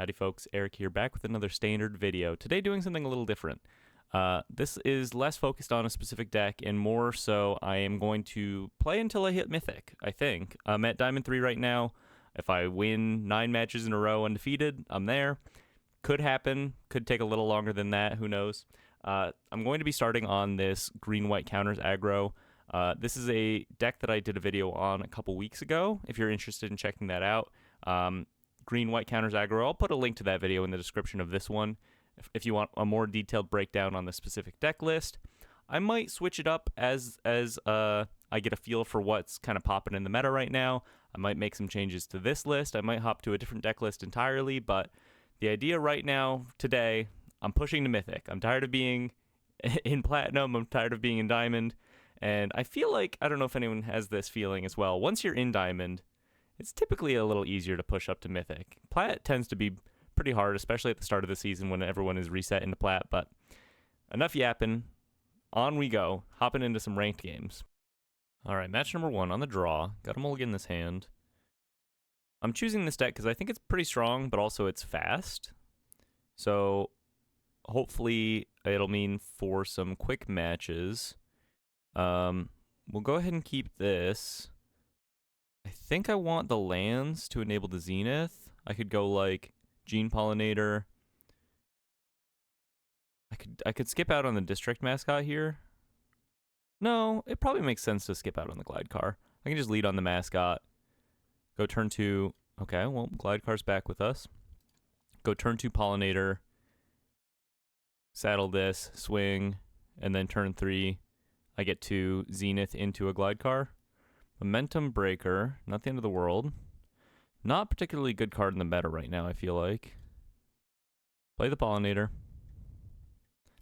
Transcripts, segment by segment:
Howdy folks, Eric here, back with another standard video. Today doing something a little different. This is less focused on a specific deck and more so I am going to play until I hit Mythic, I think. I'm at Diamond 3 right now. If I win 9 matches in a row undefeated, I'm there. Could happen, could take a little longer than that, who knows. I'm going to be starting on this green-white counters aggro. This is a deck that I did a video on a couple weeks ago, if you're interested in checking that out. Green-white counters aggro. I'll put a link to that video in the description of this one if you want a more detailed breakdown on the specific deck list. I might switch it up as I get a feel for what's kind of popping in the meta right now. I might make some changes to this list. I might hop to a different deck list entirely, but the idea right now, today, I'm pushing to Mythic. I'm tired of being in Platinum. I'm tired of being in Diamond. And I feel like, I don't know if anyone has this feeling as well, once you're in Diamond, it's typically a little easier to push up to Mythic. Plat tends to be pretty hard, especially at the start of the season when everyone is reset into Plat, but enough yapping. On we go, hopping into some ranked games. All right, match number 1 on the draw. Got a mulligan in this hand. I'm choosing this deck because I think it's pretty strong, but also it's fast. So hopefully it'll mean for some quick matches. We'll go ahead and keep this. I think I want the lands to enable the Zenith. I could go like Gene Pollinator. I could skip out on the District Mascot here. No, it probably makes sense to skip out on the Glide Car. I can just lead on the Mascot. Go turn 2. Okay, well, Glide Car's back with us. Go turn 2 Pollinator. Saddle this, swing, and then turn 3. I get to Zenith into a Glide Car. Momentum Breaker, not the end of the world. Not particularly good card in the meta right now, I feel like. Play the Pollinator.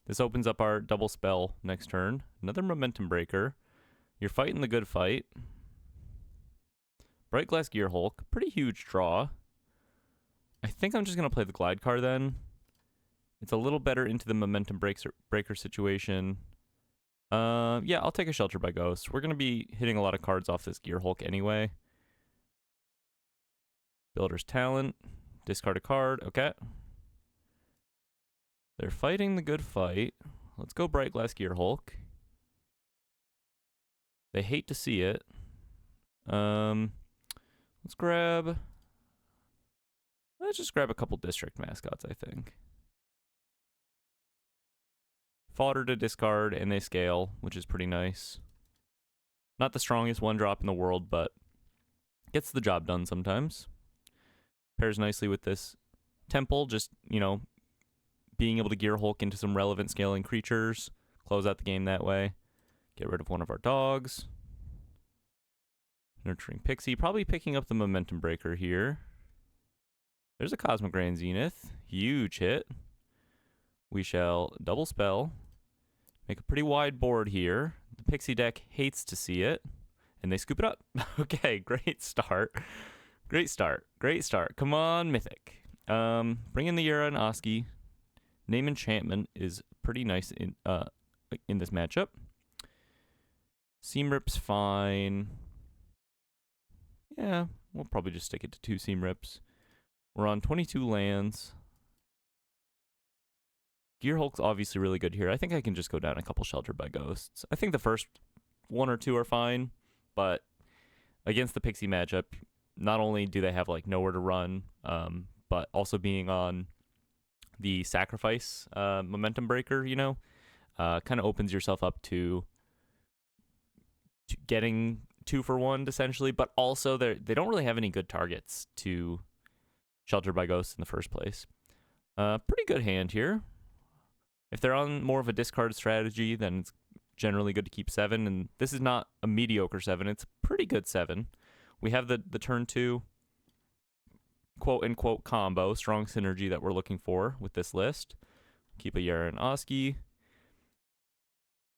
This opens up our double spell next turn. Another Momentum Breaker. You're fighting the good fight. Bright Glass Gear Hulk, pretty huge draw. I think I'm just going to play the Glide Car then. It's a little better into the Momentum Breaker situation. Yeah, I'll take a Shelter by Ghost. We're going to be hitting a lot of cards off this Gear Hulk anyway. Builder's Talent. Discard a card. Okay. They're fighting the good fight. Let's go Bright Glass Gear Hulk. They hate to see it. Let's just grab a couple District Mascots, I think. Fodder to discard, and they scale, which is pretty nice. Not the strongest one drop in the world, but gets the job done sometimes. Pairs nicely with this Temple, just, you know, being able to Gear Hulk into some relevant scaling creatures. Close out the game that way. Get rid of one of our dogs. Nurturing Pixie, probably picking up the Momentum Breaker here. There's a Cosmic Grand Zenith. Huge hit. We shall double spell. Make a pretty wide board here. The Pixie deck hates to see it. And they scoop it up. Okay, great start. Great start. Great start. Come on, Mythic. Bring in the Yura and Oski. Name Enchantment is pretty nice in this matchup. Seam Rip's fine. Yeah, we'll probably just stick it to 2 Seam Rips. We're on 22 lands. Gear Hulk's obviously really good here. I think I can just go down a couple Shelter by Ghosts. I think the first 1 or 2 are fine, but against the Pixie matchup, not only do they have like nowhere to run, but also being on the Sacrifice Momentum Breaker, you know, kind of opens yourself up to getting 2 for 1 essentially, but also they don't really have any good targets to Shelter by Ghosts in the first place. Pretty good hand here. If they're on more of a discard strategy, then it's generally good to keep 7, and this is not a mediocre 7, it's a pretty good 7. We have the turn 2 quote-unquote combo, strong synergy that we're looking for with this list. Keep a Yara and Oski.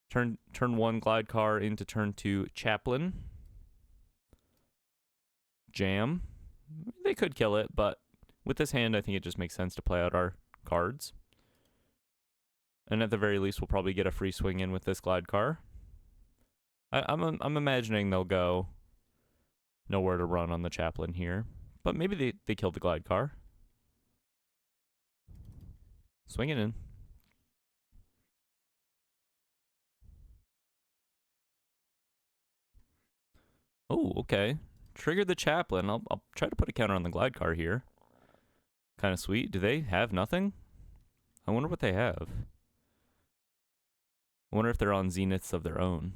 Turn 1 Glide Car into turn 2 Chaplain. Jam. They could kill it, but with this hand, I think it just makes sense to play out our cards. And at the very least, we'll probably get a free swing in with this Glide Car. I'm imagining they'll go nowhere to run on the Chaplain here. But maybe they killed the Glide Car. Swing it in. Oh, okay. Trigger the chaplain. I'll try to put a counter on the glide car here. Kind of sweet. Do they have nothing? I wonder what they have. I wonder if they're on zeniths of their own.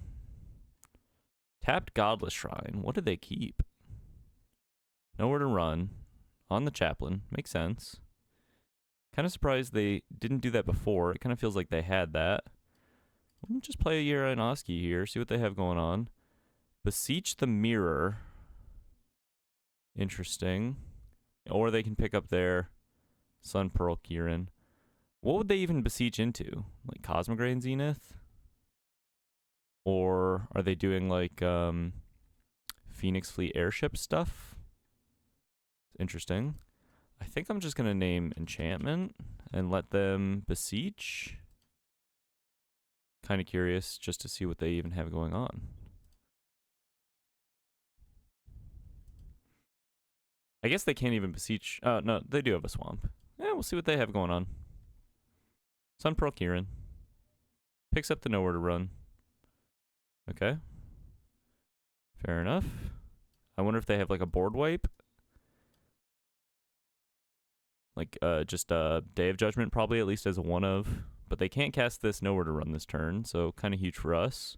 Tapped Godless Shrine. What do they keep? Nowhere to run. On the chaplain. Makes sense. Kind of surprised they didn't do that before. It kind of feels like they had that. We'll just play a Yera and Oski here. See what they have going on. Beseech the Mirror. Interesting. Or they can pick up their Sun Pearl Kieran. What would they even beseech into? Like Cosmograin Zenith? Or are they doing like Phoenix Fleet airship stuff? Interesting. I think I'm just going to name Enchantment and let them beseech. Kind of curious just to see what they even have going on. I guess they can't even beseech. No, they do have a swamp. Yeah, we'll see what they have going on. Sun Pearl Kieran. Picks up the Nowhere to Run. Okay. Fair enough. I wonder if they have like a board wipe. Like just Day of Judgment probably, at least as a one of. But they can't cast this Nowhere to Run this turn, so kind of huge for us.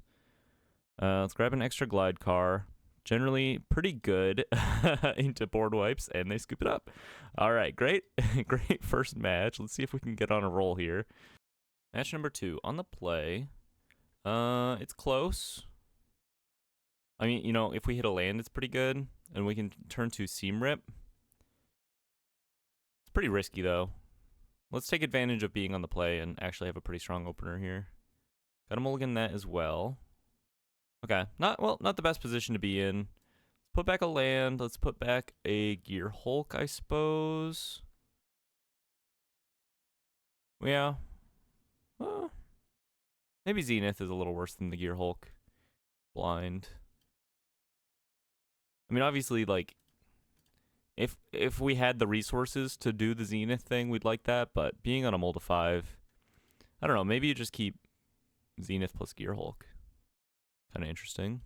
Let's grab an extra glide car. Generally pretty good into board wipes, and they scoop it up. All right, great. Great first match. Let's see if we can get on a roll here. Match number 2 on the play. It's close. I mean, you know, if we hit a land, it's pretty good, and we can turn to Seam Rip. It's pretty risky, though. Let's take advantage of being on the play and actually have a pretty strong opener here. Got to mulligan that as well. Okay, not the best position to be in. Let's put back a land. Let's put back a Gear Hulk, I suppose. Yeah. Maybe Zenith is a little worse than the Gear Hulk. Blind. I mean, obviously, like, if we had the resources to do the Zenith thing, we'd like that. But being on a mull to 5, I don't know. Maybe you just keep Zenith plus Gear Hulk. Kind of interesting.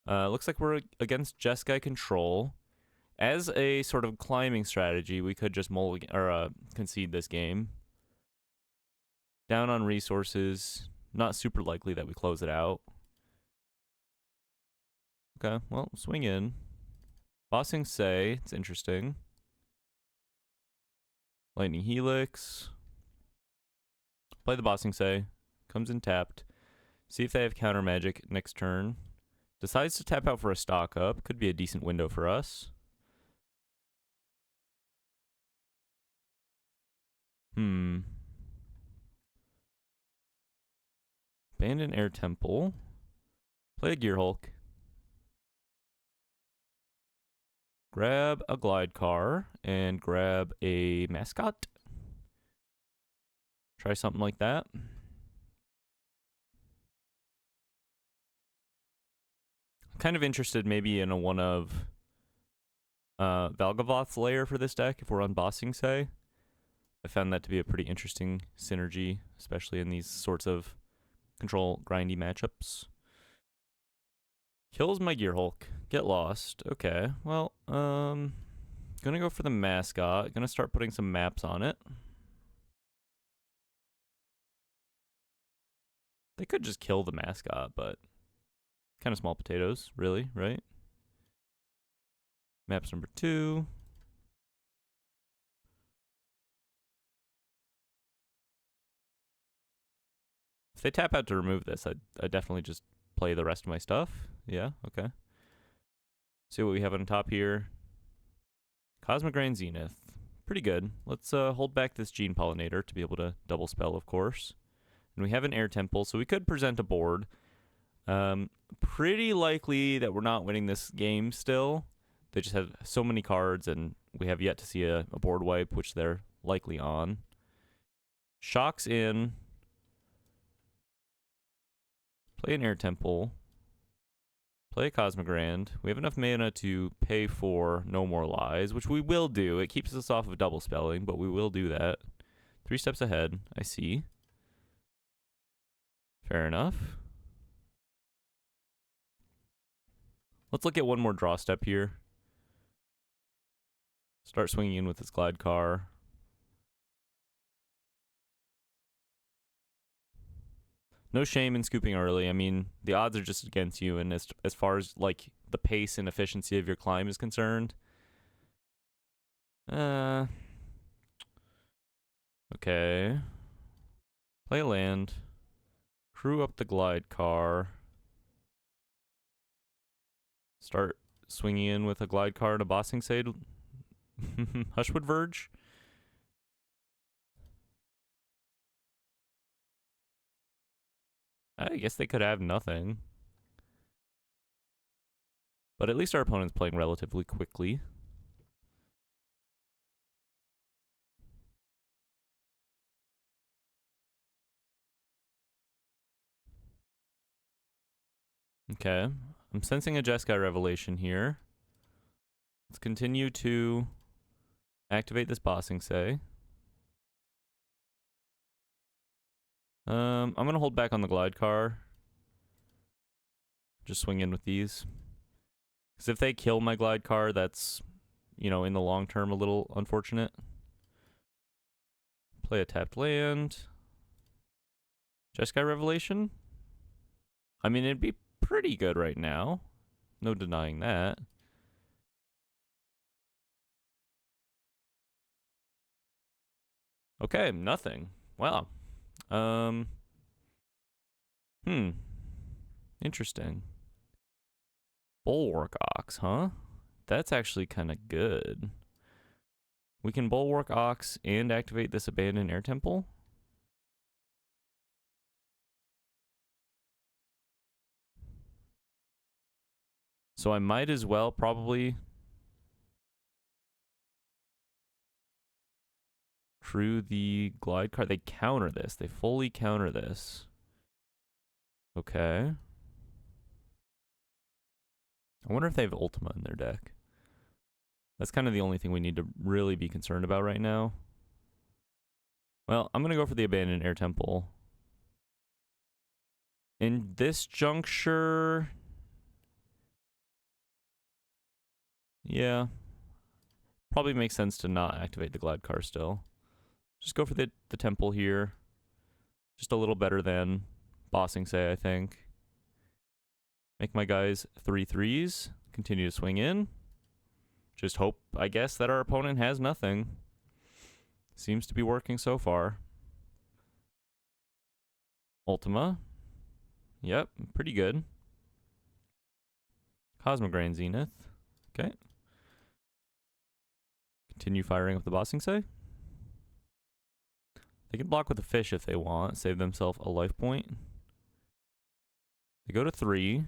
Looks like we're against Jeskai control. As a sort of climbing strategy, we could just concede this game. Down on resources. Not super likely that we close it out. Okay, well, swing in. Bossing Say, it's interesting. Lightning Helix. Play the Bossing Say. Comes in tapped. See if they have counter magic next turn. Decides to tap out for a stock up. Could be a decent window for us. Abandon Air Temple. Play a Gear Hulk. Grab a glide car and grab a mascot. Try something like that. Kind of interested maybe in a one of Valgavoth's lair for this deck if we're on Bossing Say. I found that to be a pretty interesting synergy, especially in these sorts of control grindy matchups. Kills my Gear Hulk. Get lost. Okay, well, gonna go for the mascot. Gonna start putting some maps on it. They could just kill the mascot, but kind of small potatoes, really, right? Maps number 2. If they tap out to remove this, I'd definitely just play the rest of my stuff. Yeah, okay. See what we have on top here. Cosmograin Zenith. Pretty good. Let's hold back this Gene Pollinator to be able to double spell, of course. And we have an Air Temple, so we could present a board. Pretty likely that we're not winning this game still. They just have so many cards, and we have yet to see a board wipe, which they're likely on. Shocks in. Play an Air Temple. Play a Cosmogrand. We have enough mana to pay for No More Lies, which we will do. It keeps us off of double spelling, but we will do that. 3 steps ahead. I see. Fair enough. Let's look at one more draw step here. Start swinging in with this Glide Car. No shame in scooping early. I mean, the odds are just against you, and as far as like the pace and efficiency of your climb is concerned, okay. Play land. Crew up the Glide Car. Start swinging in with a Glide Car and a Bossing Sade. Hushwood Verge. I guess they could have nothing. But at least our opponent's playing relatively quickly. Okay. I'm sensing a Jeskai Revelation here. Let's continue to activate this Bossing Say. I'm going to hold back on the Glide Car. Just swing in with these. Because if they kill my Glide Car, that's, you know, in the long term a little unfortunate. Play a tapped land. Jeskai Revelation? I mean, it'd be pretty good right now. No denying that. Okay, nothing. Wow. Interesting. Bulwark Ox, huh? That's actually kind of good. We can Bulwark Ox and activate this Abandoned Air Temple. So I might as well probably crew the Glide Car. They counter this. They fully counter this. Okay. I wonder if they have Ultima in their deck. That's kind of the only thing we need to really be concerned about right now. Well, I'm going to go for the Abandoned Air Temple. In this juncture... yeah. Probably makes sense to not activate the Glide Car still. Just go for the temple here. Just a little better than Bossing Say, I think. Make my guys 3/3s. Continue to swing in. Just hope, I guess, that our opponent has nothing. Seems to be working so far. Ultima. Yep, pretty good. Cosmogrand Zenith. Okay. Continue firing up the Bossing Say. They can block with a fish if they want. Save themselves a life point. They go to 3.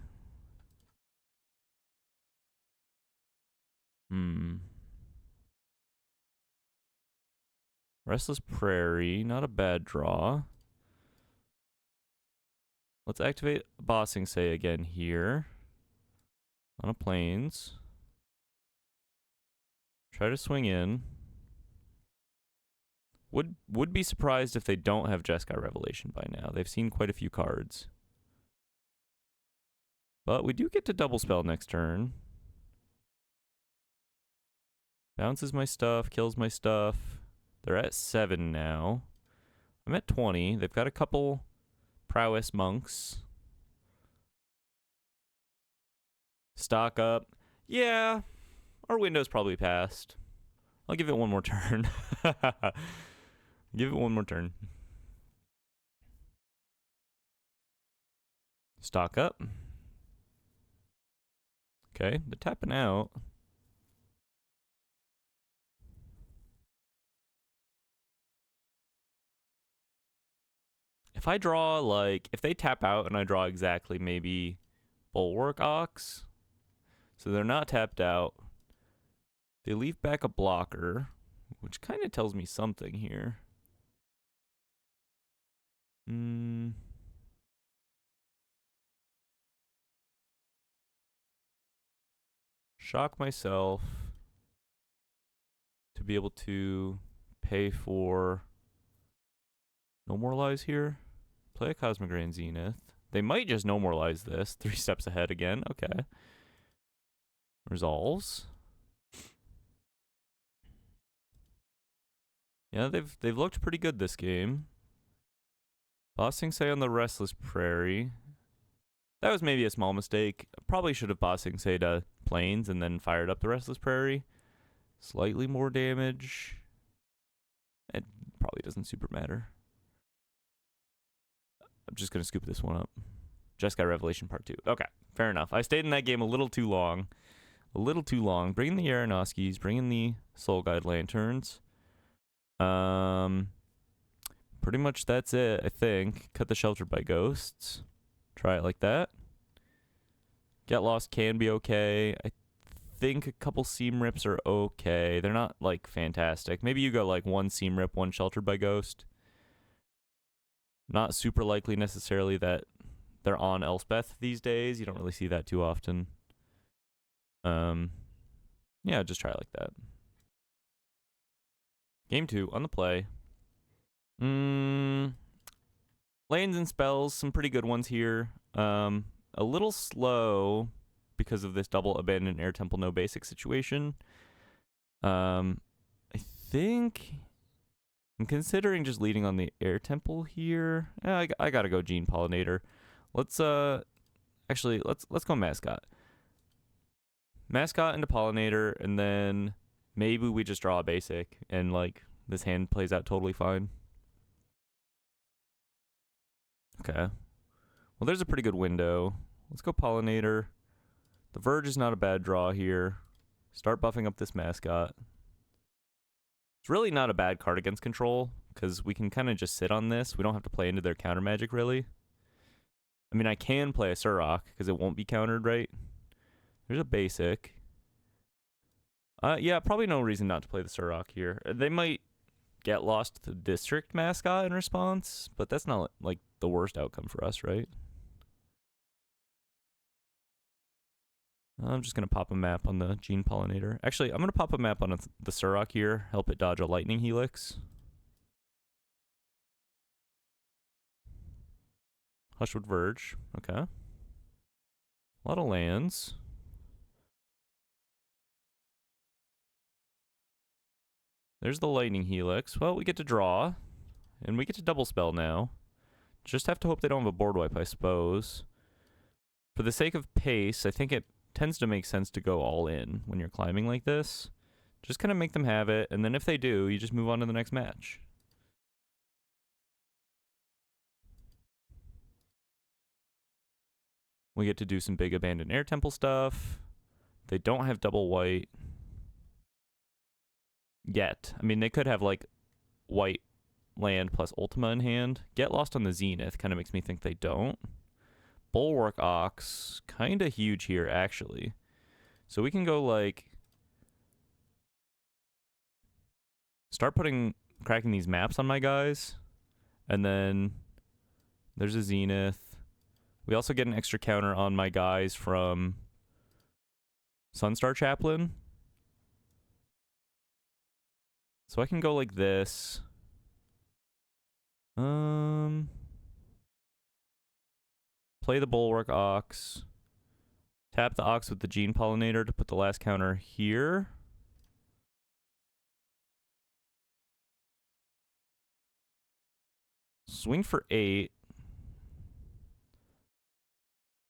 Restless Prairie. Not a bad draw. Let's activate Bossing Say again here. On a Plains. Try to swing in. Would be surprised if they don't have Jeskai Revelation by now. They've seen quite a few cards. But we do get to double spell next turn. Bounces my stuff, kills my stuff. They're at 7 now. I'm at 20. They've got a couple prowess monks. Stock up. Yeah, our window's probably passed. I'll give it one more turn. Give it one more turn. Stock up. Okay, they're tapping out. If I draw, like, if they tap out and I draw exactly maybe Bulwark Ox, so they're not tapped out, they leave back a blocker, which kind of tells me something here. shock myself to be able to pay for no more lies here. Play a Cosmic Grand Zenith. They might just no more lies this. 3 steps ahead again. Okay. Resolves. Yeah, they've looked pretty good this game. Bossing Say on the Restless Prairie. That was maybe a small mistake. Probably should have Bossing Say to Plains and then fired up the Restless Prairie. Slightly more damage. It probably doesn't super matter. I'm just going to scoop this one up. Jeskai Revelation Part 2. Okay, fair enough. I stayed in that game a little too long. A little too long. Bring in the Aronofskis. Bring in the Soul Guide Lanterns. Pretty much that's it, I think. Cut the Sheltered by Ghosts. Try it like that. Get Lost can be okay. I think a couple Seam Rips are okay. They're not, like, fantastic. Maybe you go, like, 1 Seam Rip, 1 Sheltered by Ghost. Not super likely necessarily that they're on Elspeth these days. You don't really see that too often. Yeah, just try it like that. Game 2, on the play. Lands and spells, some pretty good ones here. A little slow because of this double Abandoned Air Temple no basic situation. I think I'm considering just leading on the Air Temple here. Yeah, I gotta go Gene Pollinator. Let's actually let's go Mascot. Mascot into Pollinator, and then maybe we just draw a basic and like this hand plays out totally fine. Okay. Well, there's a pretty good window. Let's go Pollinator. The Verge is not a bad draw here. Start buffing up this Mascot. It's really not a bad card against control, because we can kind of just sit on this. We don't have to play into their counter magic, really. I mean, I can play a Surrock, because it won't be countered, right? There's a basic. Yeah, probably no reason not to play the Surrock here. They might get lost to the District Mascot in response, but that's not, like, the worst outcome for us, right? I'm just going to pop a map on the Gene Pollinator. Actually, I'm going to pop a map on the Surrock here, help it dodge a Lightning Helix. Hushwood Verge, okay. A lot of lands. There's the Lightning Helix. Well, we get to draw, and we get to double spell now. Just have to hope they don't have a board wipe, I suppose. For the sake of pace, I think it tends to make sense to go all in when you're climbing like this. Just kind of make them have it, and then if they do, you just move on to the next match. We get to do some big Abandoned Air Temple stuff. They don't have double white yet. I mean, they could have, like, white land plus Ultima in hand. Get Lost on the Zenith kind of makes me think they don't. Bulwark Ox, kind of huge here, actually. So we can go, like, start cracking these maps on my guys. And then there's a Zenith. We also get an extra counter on my guys from Sunstar Chaplain. So I can go like this. Play the Bulwark Ox. Tap the Ox with the Gene Pollinator to put the last counter here. Swing for 8.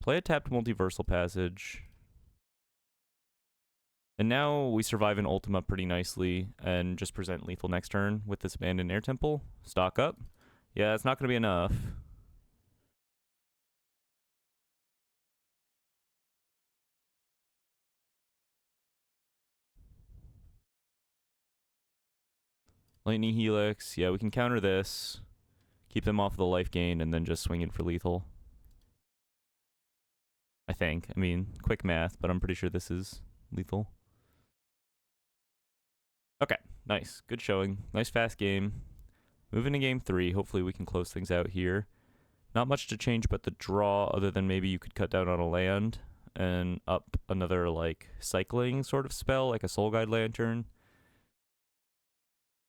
Play a tapped Multiversal Passage. And now we survive an Ultima pretty nicely and just present lethal next turn with this Abandoned Air Temple. Stock up. Yeah, it's not going to be enough. Lightning Helix. Yeah, we can counter this. Keep them off of the life gain and then just swing in for lethal. I think. I mean, quick math, but I'm pretty sure this is lethal. Okay, nice. Good showing. Nice fast game. Moving to game 3. Hopefully we can close things out here. Not much to change but the draw, other than maybe you could cut down on a land. and up another like cycling sort of spell, like a Soul Guide Lantern.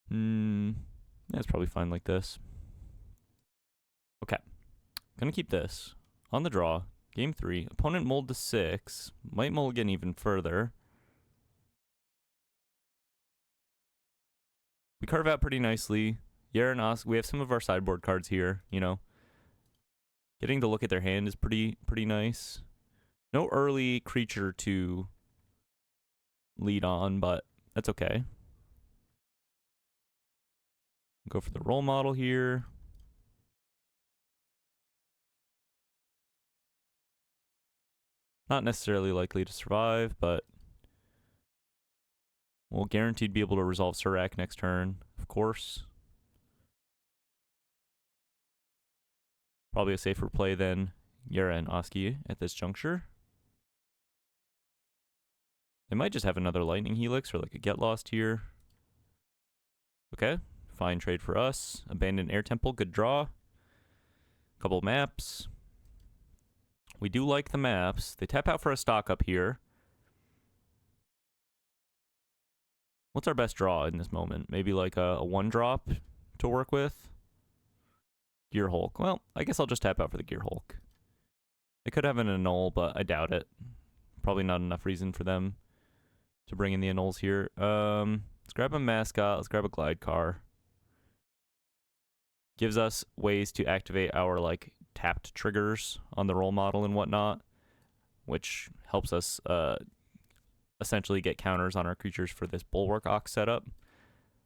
That's probably fine like this. Okay, gonna keep this on the draw. Game 3, opponent mulled to 6, might mulligan even further. We carve out pretty nicely. Yaranos, we have some of our sideboard cards here, you know. Getting to look at their hand is pretty nice. No early creature to lead on, but that's okay. Go for the role model here. Not necessarily likely to survive, but we'll guaranteed be able to resolve Surak next turn, of course. Probably a safer play than Yara and Oski at this juncture. They might just have another Lightning Helix or like a Get Lost here. Okay, fine trade for us. Abandoned Air Temple, good draw. Couple maps. We do like the maps. They tap out for a stock up here. What's our best draw in this moment? Maybe like a 1-drop to work with? Gear Hulk. Well, I guess I'll just tap out for the Gear Hulk. They could have an annul, but I doubt it. Probably not enough reason for them to bring in the annuls here. Let's grab a mascot. Let's grab a glide car. Gives us ways to activate our like tapped triggers on the role model and whatnot, which helps us essentially get counters on our creatures for this Bulwark Ox setup.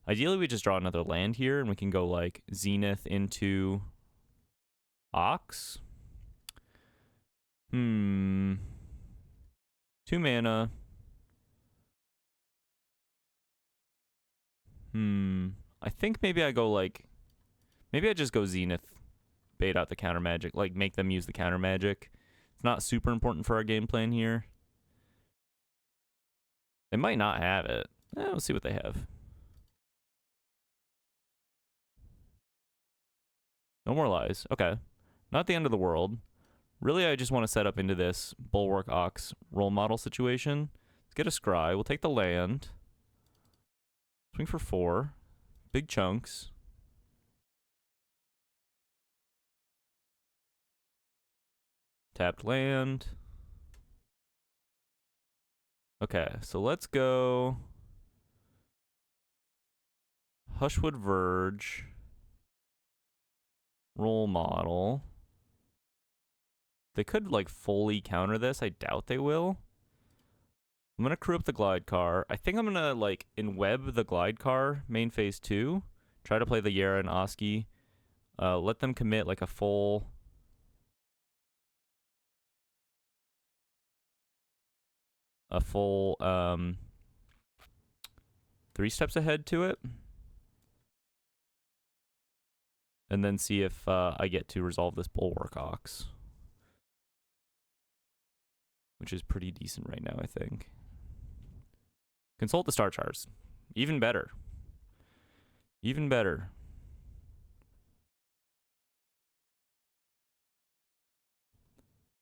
Ideally, we just draw another land here, and we can go like Zenith into Ox. 2 mana. I think maybe I go like... Maybe I just go Zenith, bait out the counter magic, like make them use the counter magic. It's not super important for our game plan here. They might not have it. We'll see what they have. No more lies. Okay. Not the end of the world. Really, I just want to set up into this Bulwark Ox role model situation. Let's get a Scry. We'll take the land. Swing for 4. Big chunks. Tapped land. Okay, so let's go Hushwood Verge. Role model. They could like fully counter this. I doubt they will. I'm gonna crew up the glide car. I think I'm gonna like inweb the glide car main phase 2. Try to play the Yara and Oski. Let them commit like a full 3 steps ahead to it. And then see if I get to resolve this Bulwark Ox. Which is pretty decent right now, I think. Consult the star charts. Even better. Even better.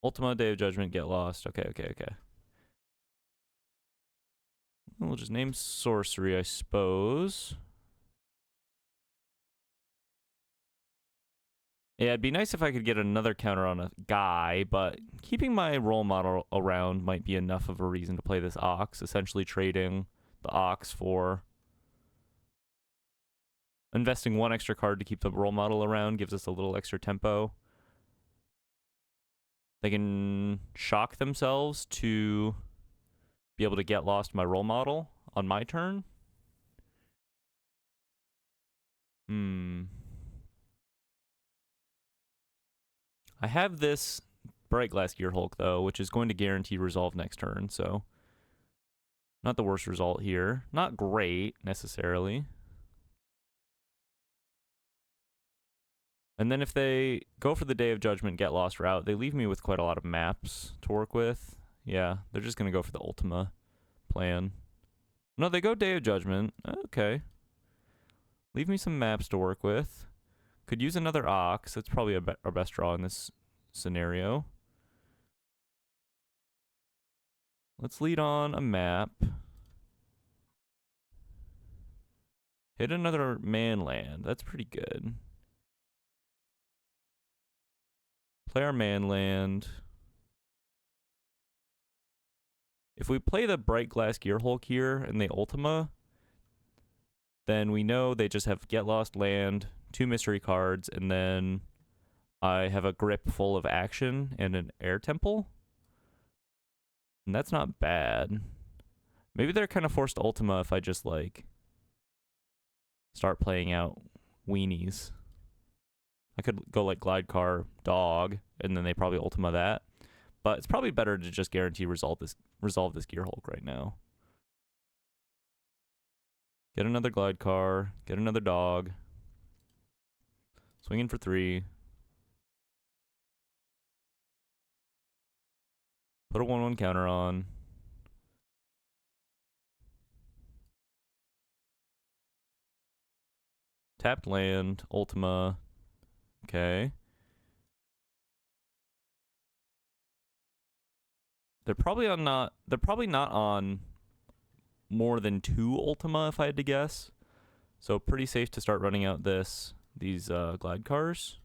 Ultima, Day of Judgment, get lost. Okay. We'll just name sorcery, I suppose. Yeah, it'd be nice if I could get another counter on a guy, but keeping my role model around might be enough of a reason to play this Ox, essentially trading the Ox for investing 1 extra card to keep the role model around, gives us a little extra tempo. They can shock themselves to be able to get lost my role model on my turn. I have this Bright Glass Gear Hulk, though, which is going to guarantee resolve next turn, so not the worst result here. Not great, necessarily. And then if they go for the Day of Judgment, get lost route, they leave me with quite a lot of maps to work with. Yeah, they're just going to go for the Ultima plan. No, they go Day of Judgment. Okay. Leave me some maps to work with. Could use another Ox. That's probably our best draw in this scenario. Let's lead on a map. Hit another man land. That's pretty good. Play our man land. If we play the Bright Glass Gearhulk here and they Ultima, then we know they just have Get Lost Land, 2 mystery cards, and then I have a grip full of action and an Air Temple. And that's not bad. Maybe they're kind of forced to Ultima if I just, like, start playing out weenies. I could go, like, Glidecar, Dog, and then they probably Ultima that. But it's probably better to just guarantee resolve this Gearhulk right now. Get another Glidecar, get another Dog. Swing in for 3. Put a 1/1 counter on. Tapped land, Ultima. Okay. They're probably not on more than 2 Ultima if I had to guess. So pretty safe to start running out these glide cars.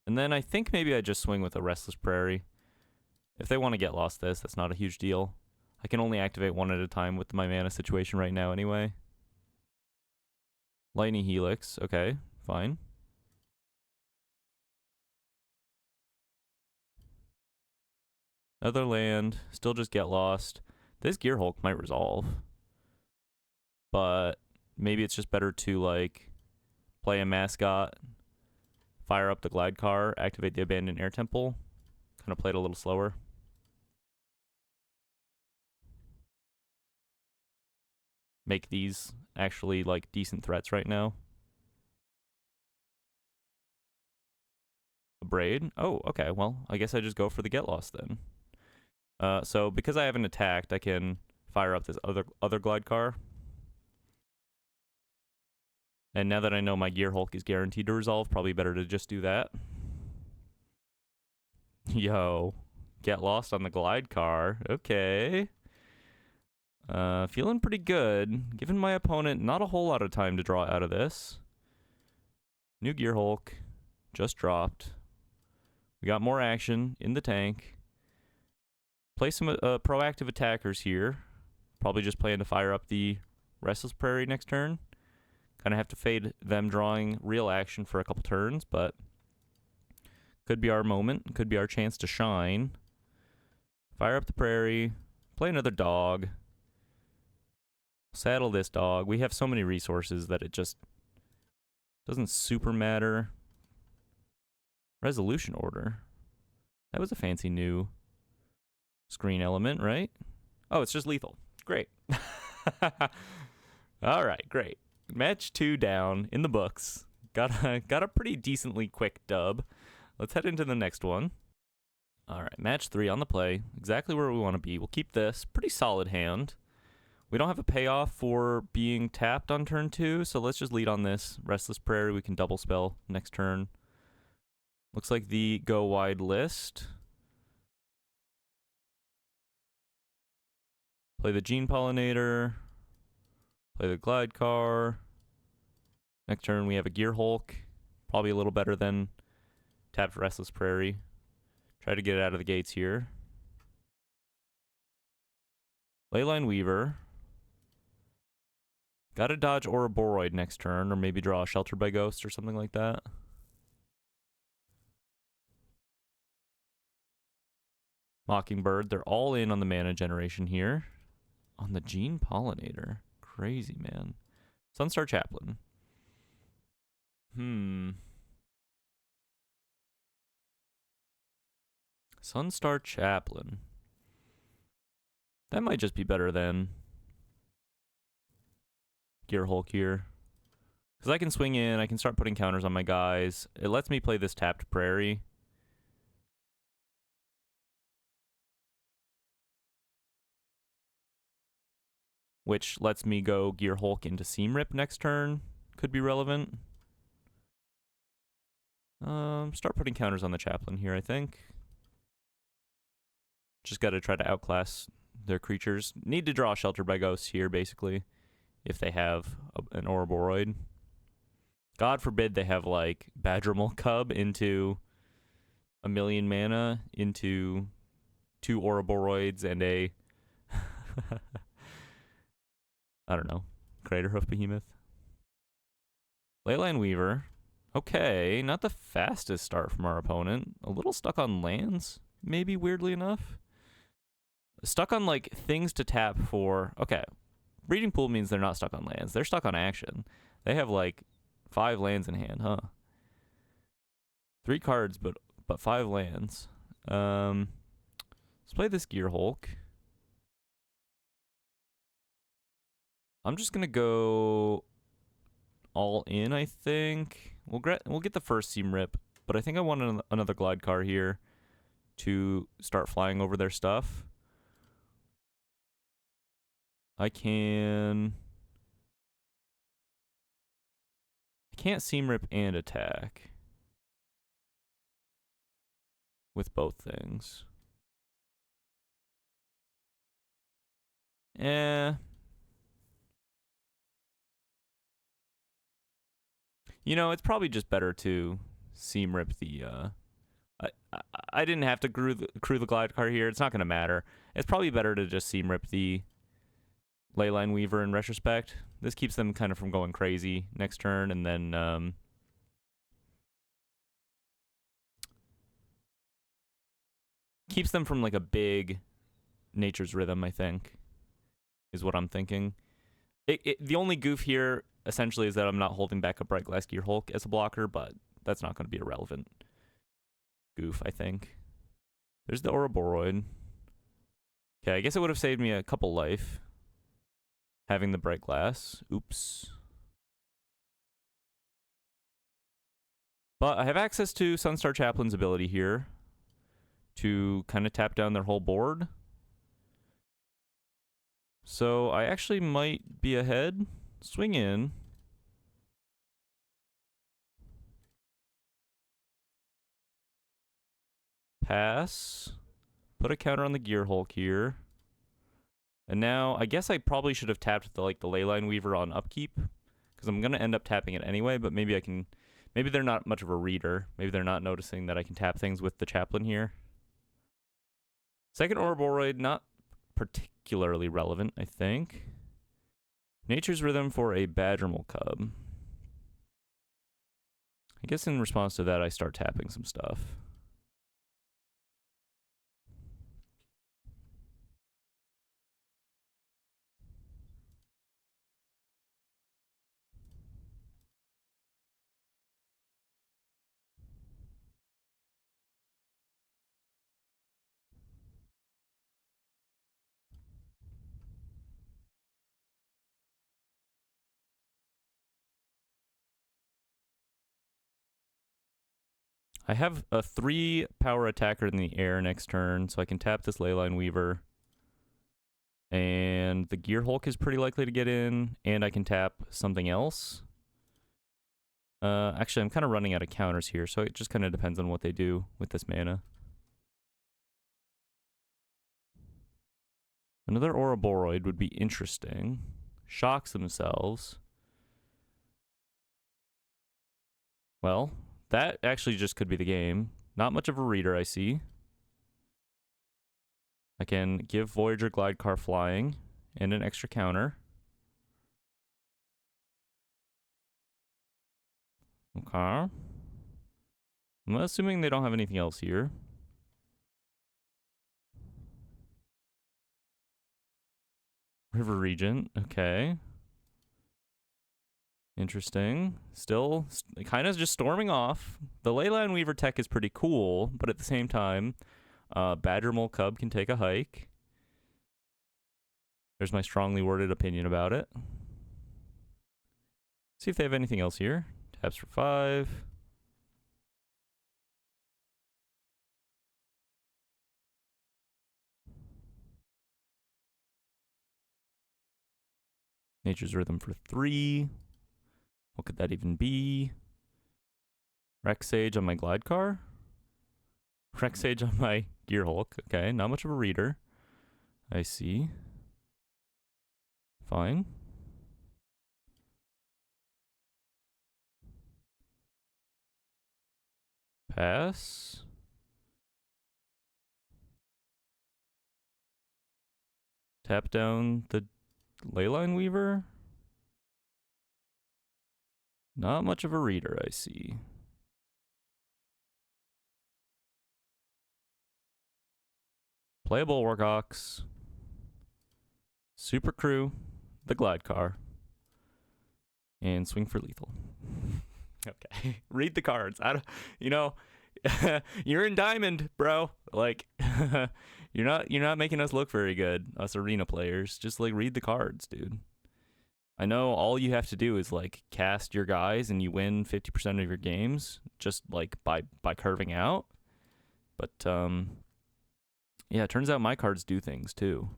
And then I think maybe I just swing with a Restless Prairie. If they want to get lost that's not a huge deal. I can only activate 1 at a time with my mana situation right now anyway. Lightning Helix, okay, fine. Another land, still just get lost. This Gearhulk might resolve. But maybe it's just better to, like, play a Mascot, fire up the Glide Car, activate the Abandoned Air Temple. Kind of play it a little slower. Make these actually, like, decent threats right now. A Braid? Oh, okay, well, I guess I just go for the Get Lost then. So because I haven't attacked, I can fire up this other Glide Car. And now that I know my Gearhulk is guaranteed to resolve, probably better to just do that. Yo, get lost on the Glide Car. Okay. Feeling pretty good. Giving my opponent not a whole lot of time to draw out of this. New Gearhulk. Just dropped. We got more action in the tank. Play some proactive attackers here. Probably just plan to fire up the Restless Prairie next turn. Kind of have to fade them drawing real action for a couple turns, but could be our moment. Could be our chance to shine. Fire up the Prairie. Play another Dog. Saddle this Dog. We have so many resources that it just doesn't super matter. Resolution Order. That was a fancy new screen element, right? Oh, it's just lethal. Great. All right, great. Match 2 down in the books. Got a pretty decently quick dub. Let's head into the next one. All right, match 3 on the play. Exactly where we want to be. We'll keep this. Pretty solid hand. We don't have a payoff for being tapped on turn 2, so let's just lead on this. Restless Prairie, we can double spell next turn. Looks like the go wide list. Play the Gene Pollinator. Play the Glide Car. Next turn we have a Gearhulk. Probably a little better than tapped Restless Prairie. Try to get it out of the gates here. Leyline Weaver. Gotta dodge Ouroboroid next turn, or maybe draw a Sheltered by Ghost or something like that. Mockingbird. They're all in on the mana generation here. On the Gene Pollinator. Crazy, man. Sunstar Chaplain. Sunstar Chaplain. That might just be better than Gearhulk here. Because I can swing in, I can start putting counters on my guys. It lets me play this tapped Prairie. Which lets me go Gearhulk into Seam Rip next turn. Could be relevant. Start putting counters on the chaplain here, I think. Just got to try to outclass their creatures. Need to draw Shelter by Ghosts here, basically, if they have an Ouroboroid. God forbid they have, like, Badgermal Cub into a million mana, into 2 Ouroboroids and a... I don't know. Craterhoof Behemoth. Leyline Weaver. Okay, not the fastest start from our opponent. A little stuck on lands, maybe, weirdly enough. Stuck on, like, things to tap for... Okay, Breeding Pool means they're not stuck on lands. They're stuck on action. They have, like, 5 lands in hand, huh? 3 cards, but 5 lands. Let's play this Gear Hulk. I'm just gonna go all in, I think. We'll get the first Seam Rip, but I think I want another Glide Car here to start flying over their stuff. I can't Seam Rip and attack with both things. You know, it's probably just better to Seam Rip the... I didn't have to crew the Glide Car here. It's not going to matter. It's probably better to just Seam Rip the Leyline Weaver in retrospect. This keeps them kind of from going crazy next turn, and then... keeps them from, like, a big Nature's Rhythm, I think, is what I'm thinking. The only goof here, essentially, is that I'm not holding back a Bright Glass Gear Hulk as a blocker, but that's not going to be a relevant goof, I think. There's the Ouroboroid. Okay, I guess it would have saved me a couple life having the Bright Glass. Oops. But I have access to Sunstar Chaplain's ability here to kind of tap down their whole board. So I actually might be ahead. Swing in. Pass. Put a counter on the Gear Hulk here. And now, I guess I probably should have tapped the Leyline Weaver on upkeep, because I'm going to end up tapping it anyway, but maybe I can... Maybe they're not much of a reader. Maybe they're not noticing that I can tap things with the Chaplain here. Second Ouroboroid, not particularly relevant, I think. Nature's Rhythm for a Badgermal Cub. I guess in response to that, I start tapping some stuff. I have a 3 power attacker in the air next turn, so I can tap this Leyline Weaver. And the Gear Hulk is pretty likely to get in, and I can tap something else. Actually, I'm kind of running out of counters here, so it just kind of depends on what they do with this mana. Another Ouroboroid would be interesting. Shocks themselves. Well, that actually just could be the game. Not much of a reader, I see. I can give Voyager Glide Car flying and an extra counter. Okay. I'm assuming they don't have anything else here. River Regent, okay. Interesting. Still kind of just storming off. The Leyline Weaver tech is pretty cool, but at the same time, Badgermal Cub can take a hike. There's my strongly worded opinion about it. See if they have anything else here. Taps for 5. Nature's Rhythm for 3. What could that even be? Rex Sage on my Glide Car. Rex Sage on my Gear Hulk. Okay, not much of a reader. I see. Fine. Pass. Tap down the Leyline Weaver. Not much of a reader, I see. Play a Bulwark Ox. Super Crew. The Glide Car. And swing for lethal. Okay. Read the cards. I don't, you know, you're in Diamond, bro. Like, you're not making us look very good, us arena players. Just like read the cards, dude. I know all you have to do is like cast your guys and you win 50% of your games just like by curving out. But yeah, it turns out my cards do things too.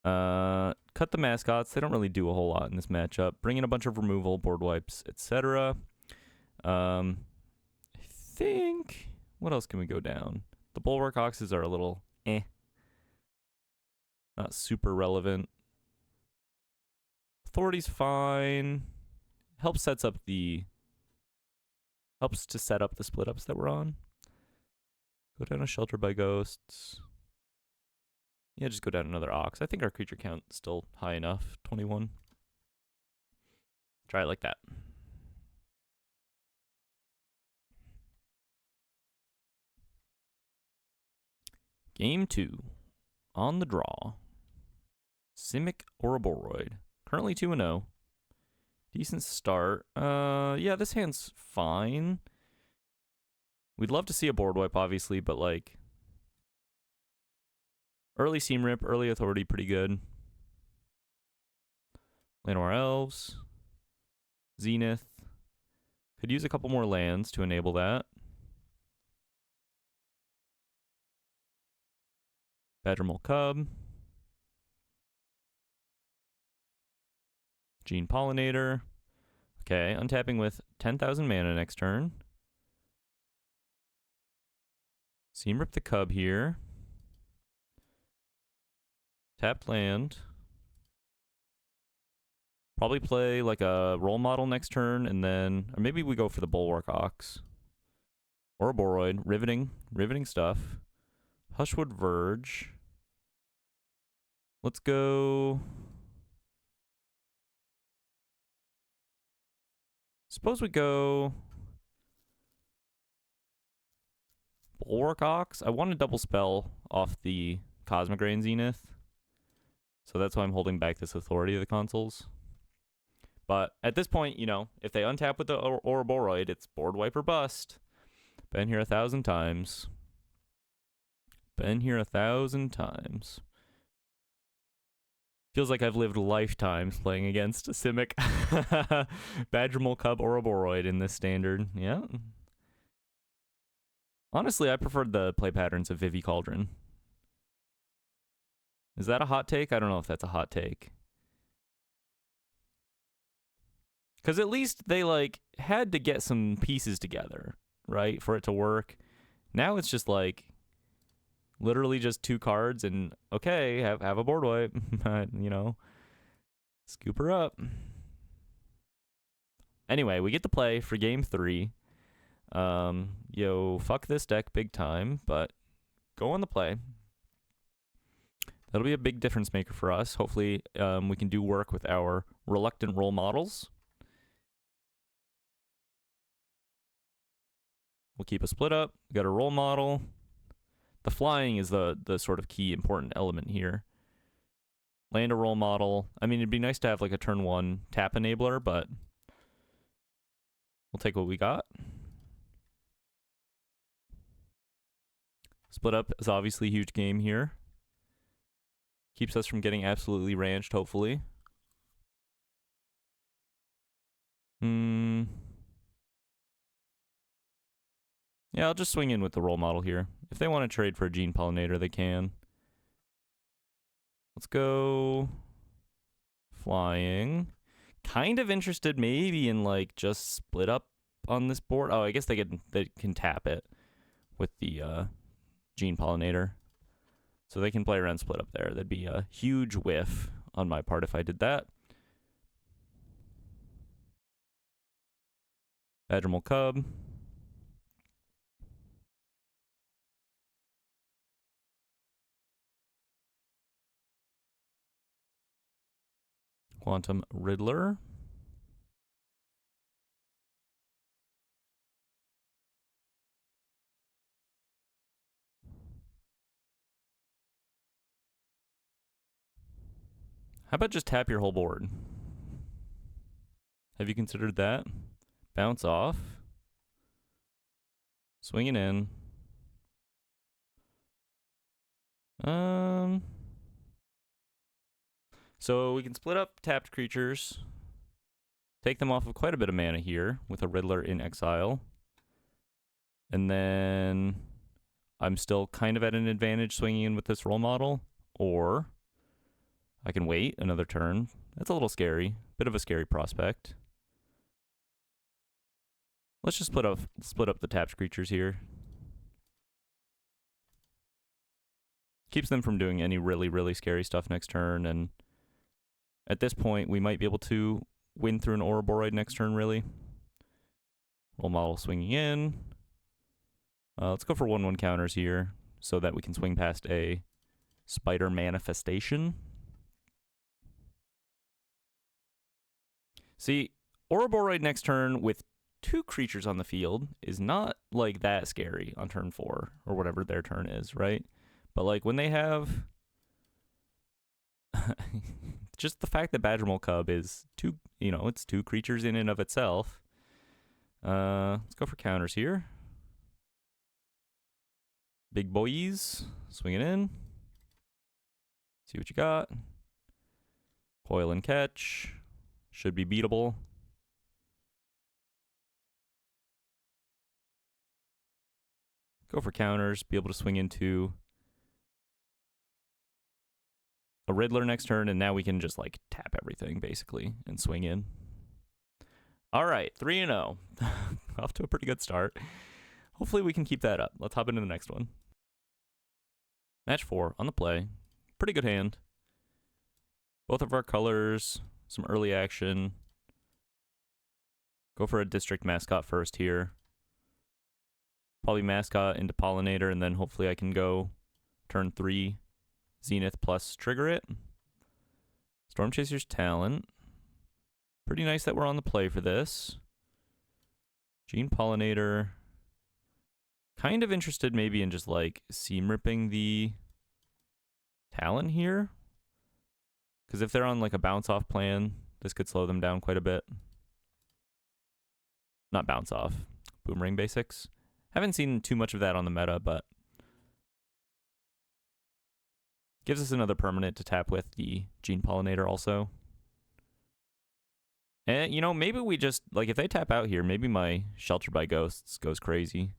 Cut the mascots. They don't really do a whole lot in this matchup. Bring in a bunch of removal, board wipes, etc. I think, what else can we go down? The Bulwark Oxes are a little not super relevant. Authority's fine. Helps to set up the split ups that we're on. Go down a Shelter by Ghosts. Yeah, just go down another Ox. I think our creature count is still high enough. 21. Try it like that. Game 2. On the draw. Simic Ouroboroid. Currently 2-0. Decent start. Yeah, this hand's fine. We'd love to see a board wipe, obviously, but like early Seam Rip, early Authority, pretty good. Llanowar Elves. Zenith. Could use a couple more lands to enable that. Badgermole Cub. Gene Pollinator. Okay, untapping with 10,000 mana next turn. Seam Rip the Cub here. Tapped land. Probably play like a Role Model next turn, and then, or maybe we go for the Bulwark Ox. Ouroboroid, riveting stuff. Hushwood Verge. Let's go. Suppose we go Bulwark Ox. I want to double spell off the Cosmic Ray and Zenith. So that's why I'm holding back this Authority of the consoles. But at this point, you know, if they untap with the Ouroboroid, it's board wipe or bust. Been here 1,000 times. Been here 1,000 times. Feels like I've lived lifetimes playing against a Simic. Badgermole Cub Ouroboroid in this standard. Yeah. Honestly, I preferred the play patterns of Vivi Cauldron. Is that a hot take? I don't know if that's a hot take. Because at least they, like, had to get some pieces together, right, for it to work. Now it's just, like, literally just 2 cards and, okay, have a board wipe. You know, scoop her up. Anyway, we get to play for game 3. Yo, fuck this deck big time, but go on the play. That'll be a big difference maker for us. Hopefully, we can do work with our reluctant role models. We'll keep a split up. We got a role model. The flying is the sort of key important element here. Land a role model. I mean, it'd be nice to have like a turn 1 tap enabler, but we'll take what we got. Split up is obviously a huge game here. Keeps us from getting absolutely ranched, hopefully. Yeah, I'll just swing in with the role model here. If they want to trade for a Gene Pollinator, they can. Let's go flying. Kind of interested maybe in like just split up on this board. Oh, I guess they can tap it with the Gene Pollinator. So they can play around split up there. That'd be a huge whiff on my part if I did that. Admiral Cub. Quantum Riddler. How about just tap your whole board? Have you considered that? Bounce off. Swinging in. So we can split up tapped creatures. Take them off of quite a bit of mana here with a Riddler in exile. And then I'm still kind of at an advantage swinging in with this role model. Or I can wait another turn. That's a little scary. Bit of a scary prospect. Let's just split up the tapped creatures here. Keeps them from doing any really, really scary stuff next turn. And at this point, we might be able to win through an Ouroboroid next turn, really. Role model swinging in. Let's go for 1/1 counters here so that we can swing past a Spider Manifestation. See, Ouroboroid next turn with 2 creatures on the field is not like that scary on turn 4 or whatever their turn is, right? But like when they have just the fact that Badgermole Cub is it's 2 creatures in and of itself. Let's go for counters here. Big boys, swing it in. See what you got. Coil and catch. Should be beatable. Go for counters, be able to swing into a Riddler next turn, and now we can just like tap everything basically and swing in. All right, 3-0. Off to a pretty good start. Hopefully we can keep that up. Let's hop into the next one. Match 4 on the play. Pretty good hand. Both of our colors, some early action. Go for a district mascot first here. Probably mascot into Pollinator, and then hopefully I can go turn 3 Zenith plus trigger it. Storm Chaser's Talent. Pretty nice that we're on the play for this. Gene Pollinator. Kind of interested maybe in just like seam ripping the Talent here. Because if they're on like a bounce off plan, this could slow them down quite a bit. Not bounce off. Boomerang basics. Haven't seen too much of that on the meta, but gives us another permanent to tap with the Gene Pollinator also. And, maybe we just, like, if they tap out here, maybe my Shelter by Ghosts goes crazy.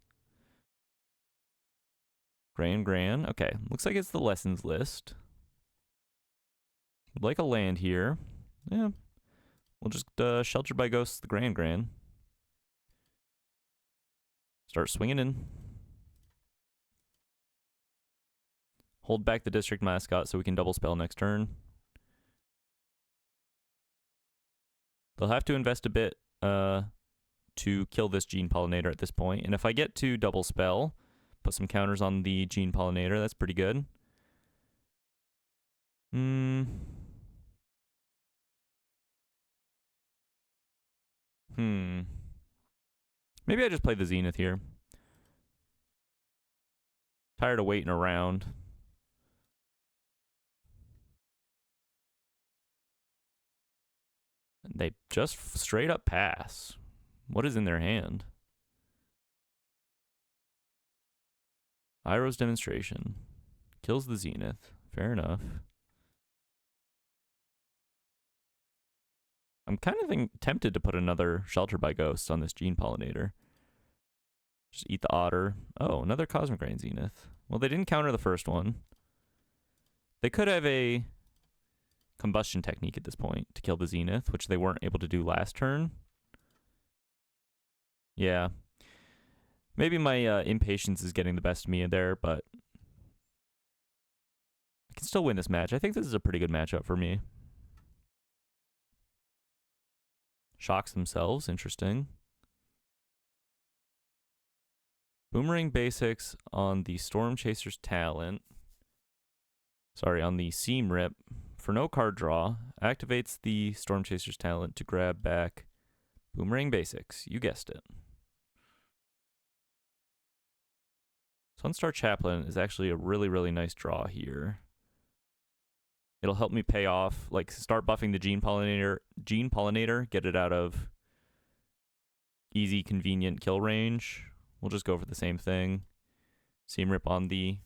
Gran. Okay, looks like it's the lessons list. Would like a land here. Yeah. We'll just Shelter by Ghosts the Gran. Start swinging in. Hold back the district mascot so we can double spell next turn. They'll have to invest a bit to kill this Gene Pollinator at this point. And if I get to double spell, put some counters on the Gene Pollinator, that's pretty good. Maybe I just play the Zenith here. Tired of waiting around. They just straight up pass. What is in their hand? Iroh's Demonstration. Kills the Zenith. Fair enough. I'm kind of tempted to put another Shelter by Ghosts on this Gene Pollinator. Just eat the Otter. Oh, another Cosmic Rain Zenith. Well, they didn't counter the first one. They could have a Combustion Technique at this point to kill the Zenith, which they weren't able to do last turn. Yeah. Maybe my impatience is getting the best of me there, but I can still win this match. I think this is a pretty good matchup for me. Shocks themselves, interesting. Boomerang basics on the Storm Chaser's talent. Sorry, on the Seam Rip. For no card draw, activates the Storm Chaser's talent to grab back Boomerang basics. You guessed it. Sunstar Chaplain is actually a really, really nice draw here. It'll help me pay off, like start buffing the Gene Pollinator, get it out of easy, convenient kill range. We'll just go for the same thing. Seam Rip on the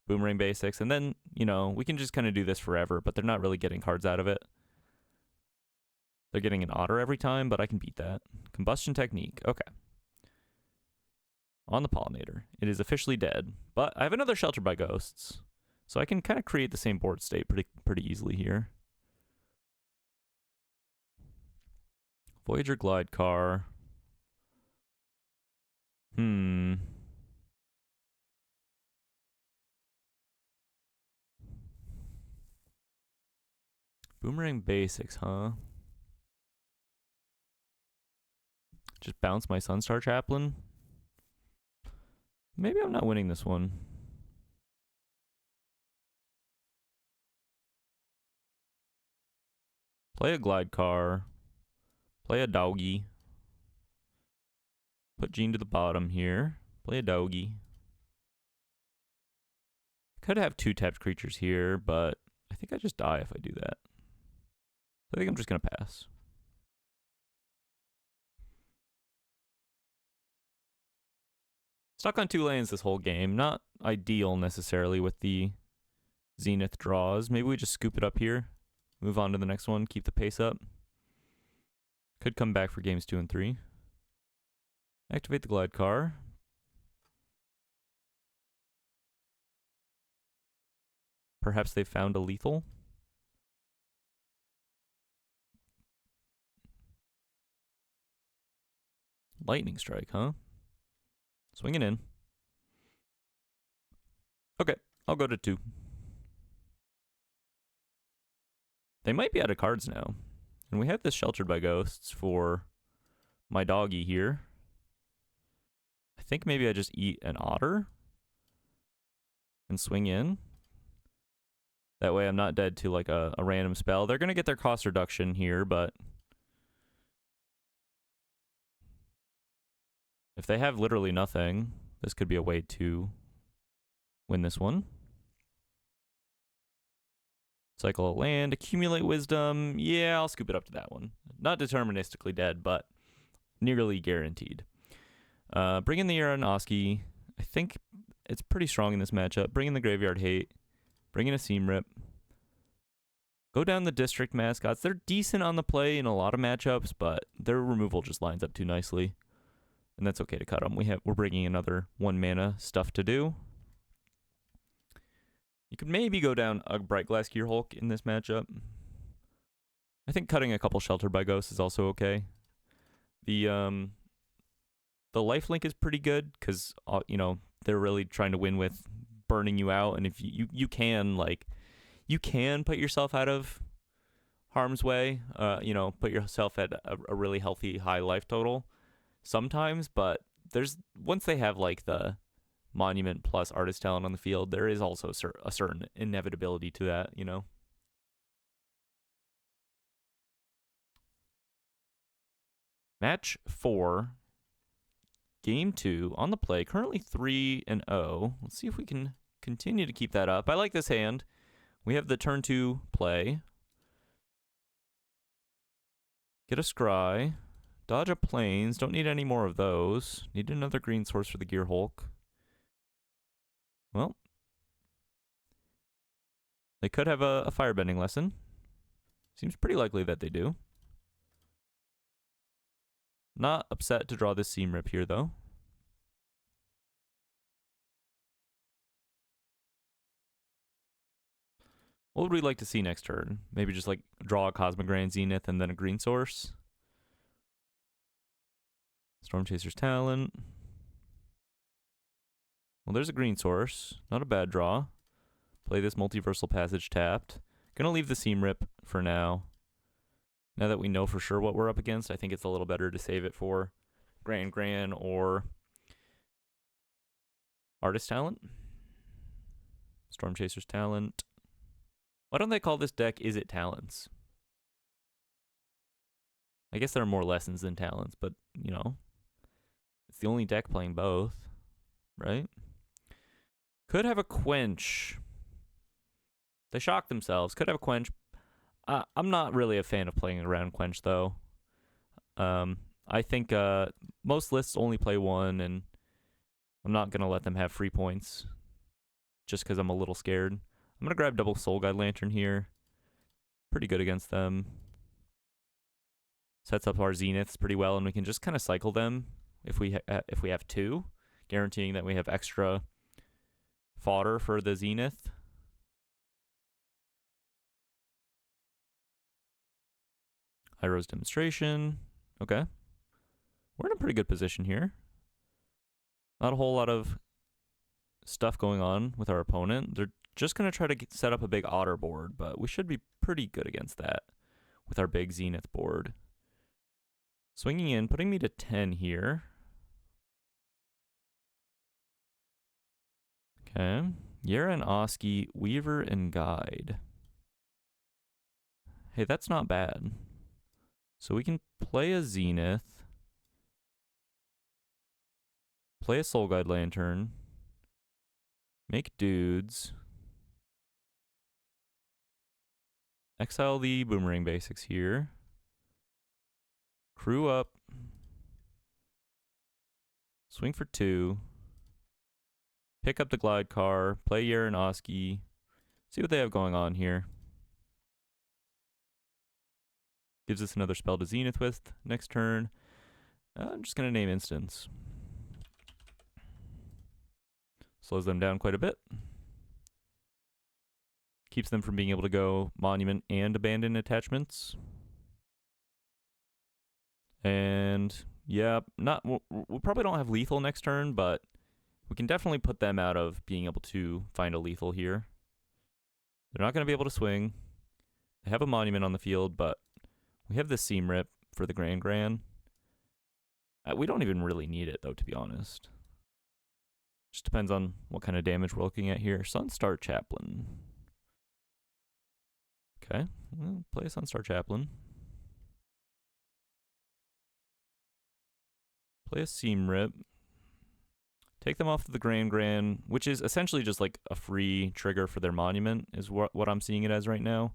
Boomerang basics, and then, you know, we can just kind of do this forever, but they're not really getting cards out of it. They're getting an Otter every time, but I can beat that. Combustion Technique, okay. On the Pollinator. It is officially dead, but I have another Shelter by Ghosts, so I can kind of create the same board state pretty easily here. Voyager Glide Car. Boomerang basics, huh? Just bounce my Sunstar Chaplain? Maybe I'm not winning this one. Play a Glide Car. Play a Doggy. Put Gene to the bottom here. Play a Doggy. Could have 2 tapped creatures here, but I think I just die if I do that. I think I'm just going to pass. Stuck on 2 lanes this whole game. Not ideal necessarily with the Zenith draws. Maybe we just scoop it up here. Move on to the next one. Keep the pace up. Could come back for games 2 and 3. Activate the Glide Car. Perhaps they found a lethal. Lightning Strike, huh? Swinging in. Okay, I'll go to 2. They might be out of cards now. And we have this Sheltered by Ghosts for my doggy here. I think maybe I just eat an Otter and swing in. That way I'm not dead to like a random spell. They're going to get their cost reduction here, but if they have literally nothing, this could be a way to win this one. Cycle a land, accumulate wisdom. Yeah, I'll scoop it up to that one. Not deterministically dead, but nearly guaranteed. Bring in the Aronofsky. I think it's pretty strong in this matchup. Bring in the Graveyard Hate. Bring in a Seam Rip. Go down the District Mascots. They're decent on the play in a lot of matchups, but their removal just lines up too nicely. And that's okay to cut them. We're bringing another 1 mana stuff to do. You could maybe go down a Brightglass Gearhulk in this matchup. I think cutting a couple Sheltered by Ghosts is also okay. The lifelink is pretty good because you know, they're really trying to win with burning you out, and if you can put yourself out of harm's way, you know, put yourself at a really healthy high life total sometimes, but once they have like the Monument plus Artist Talent on the field, there is also a certain inevitability to that, you know. Match 4, game 2 on the play, currently 3-0. Let's see if we can continue to keep that up. I like this hand. We have the turn 2 play. Get a Scry. Dodge a Plains. Don't need any more of those. Need another green source for the Gearhulk. Well, they could have a Firebending Lesson. Seems pretty likely that they do. Not upset to draw this Seam Rip here, though. What would we like to see next turn? Maybe just like draw a Cosmic Grand Zenith and then a green source. Stormchaser's Talent. Well, there's a green source. Not a bad draw. Play this Multiversal Passage tapped. Gonna leave the Seam Rip for now. Now that we know for sure what we're up against, I think it's a little better to save it for Gran or Artist Talent. Stormchaser's Talent. Why don't they call this deck Izzet Talents? I guess there are more lessons than talents, but, you know, it's the only deck playing both, right? Could have a Quench. They shocked themselves. Could have a Quench. I'm not really a fan of playing around Quench, though. I think most lists only play one, and I'm not going to let them have free points just because I'm a little scared. I'm going to grab double Soul Guide Lantern here. Pretty good against them. Sets up our Zeniths pretty well, and we can just kind of cycle them if we have two, guaranteeing that we have extra fodder for the Zenith. Hyro's Demonstration. Okay. We're in a pretty good position here. Not a whole lot of stuff going on with our opponent. They're just going to try to set up a big Otter board, but we should be pretty good against that with our big Zenith board. Swinging in, putting me to 10 here. Okay. Yera and Oski, Weaver and Guide. Hey, that's not bad. So we can play a Zenith. Play a Soul Guide Lantern. Make dudes. Exile the Boomerang basics here. Crew up. Swing for 2. Pick up the Glide Car. Play Yera and Oski. See what they have going on here. Gives us another spell to Zenith with next turn. I'm just going to name Instance. Slows them down quite a bit. Keeps them from being able to go Monument and Abandon attachments. And yeah, we probably don't have lethal next turn, but we can definitely put them out of being able to find a lethal here. They're not going to be able to swing. They have a Monument on the field, but we have the Seam Rip for the Gran. We don't even really need it, though, to be honest. Just depends on what kind of damage we're looking at here. Sunstar Chaplain. Okay, play a Sunstar Chaplain. Play a Seam Rip. Take them off to the Gran, which is essentially just like a free trigger for their Monument, is what I'm seeing it as right now.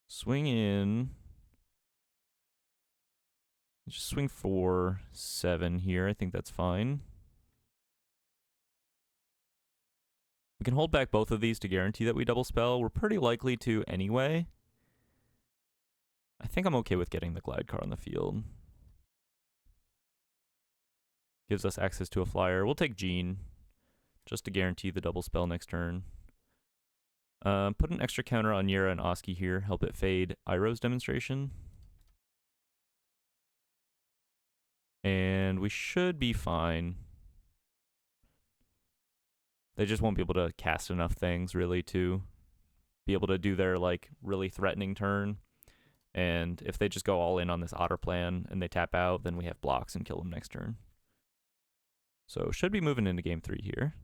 Swing in. Just swing for 7 here. I think that's fine. We can hold back both of these to guarantee that we double spell. We're pretty likely to anyway. I think I'm okay with getting the Glide Car on the field. Gives us access to a flyer. We'll take Gene just to guarantee the double spell next turn. Put an extra counter on Yera and Oski here. Help it fade Iro's Demonstration. And we should be fine. They just won't be able to cast enough things, really, to be able to do their, like, really threatening turn. And if they just go all in on this Otter plan and they tap out, then we have blocks and kill them next turn. So should be moving into game 3 here.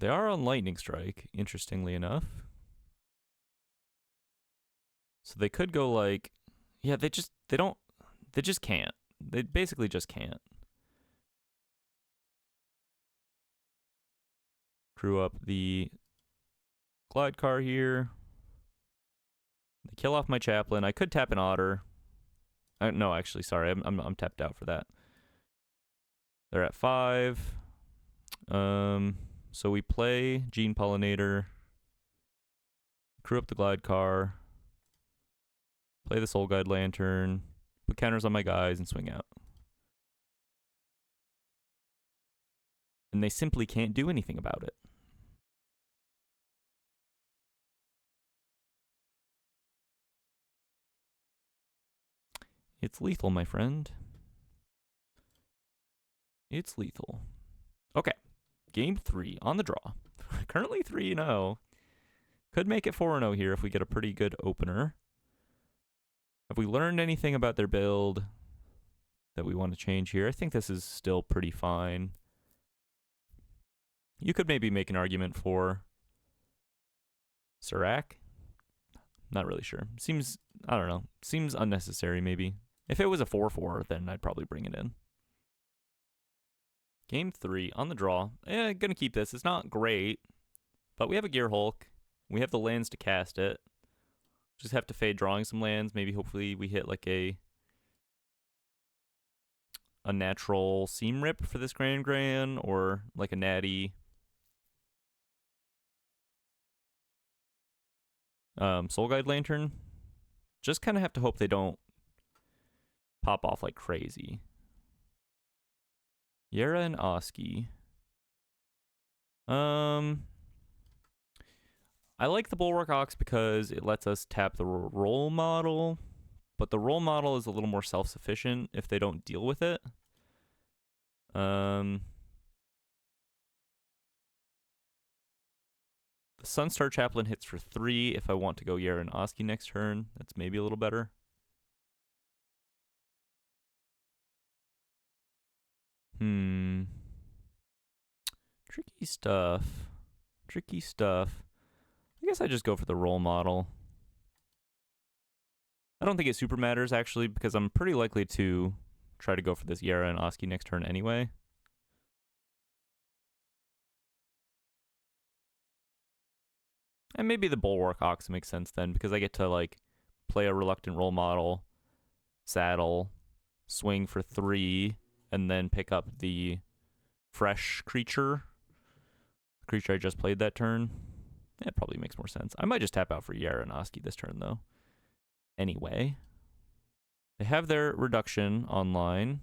They are on Lightning Strike, interestingly enough. So they could go like, yeah, they just can't. They basically just can't. Crew up the Glide Car here. They kill off my Chaplain. I could tap an Otter. No, actually, sorry, I'm tapped out for that. They're at 5. So we play Gene Pollinator. Crew up the Glide Car. Play the Soul Guide Lantern. Put counters on my guys and swing out. and they simply can't do anything about it. It's lethal, my friend. It's lethal. Okay, game 3 on the draw. Currently 3-0. Could make it 4-0 here if we get a pretty good opener. Have we learned anything about their build that we want to change here? I think this is still pretty fine. You could maybe make an argument for Serac. Not really sure. Seems, I don't know. Seems unnecessary maybe. If it was a 4-4, then I'd probably bring it in. Game 3 on the draw. Gonna keep this. It's not great, but we have a Gear Hulk. We have the lands to cast it. Just have to fade drawing some lands. Maybe hopefully we hit like a natural Seam Rip for this Gran, or like a natty Soul Guide Lantern. Just kind of have to hope they don't pop off like crazy. Yera and Oski. I like the Bulwark Ox because it lets us tap the role model, but the role model is a little more self-sufficient if they don't deal with it. The Sunstar Chaplain hits for 3 if I want to go Yera and Oski next turn. That's maybe a little better. Tricky stuff. Tricky stuff. I guess I just go for the role model. I don't think it super matters, actually, because I'm pretty likely to try to go for this Yera and Oski next turn anyway. And maybe the Bulwark Ox makes sense then, because I get to, like, play a Reluctant role model, saddle, swing for 3, and then pick up the fresh creature. The creature I just played that turn. It probably makes more sense. I might just tap out for Yera and Oski this turn, though. Anyway. They have their reduction online.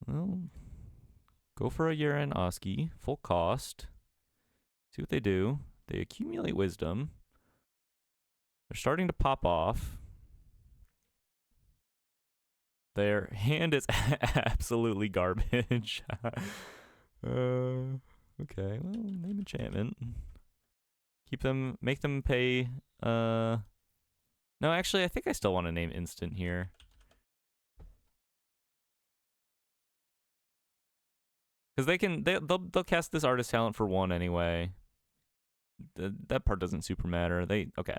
Well, go for a Yera and Oski. Full cost. See what they do. They accumulate wisdom. They're starting to pop off. Their hand is absolutely garbage. Okay, well, name enchantment. Keep them, make them pay, no, actually, I think I still want to name instant here. Because they'll cast this Artist Talent for 1 anyway. That part doesn't super matter. Okay.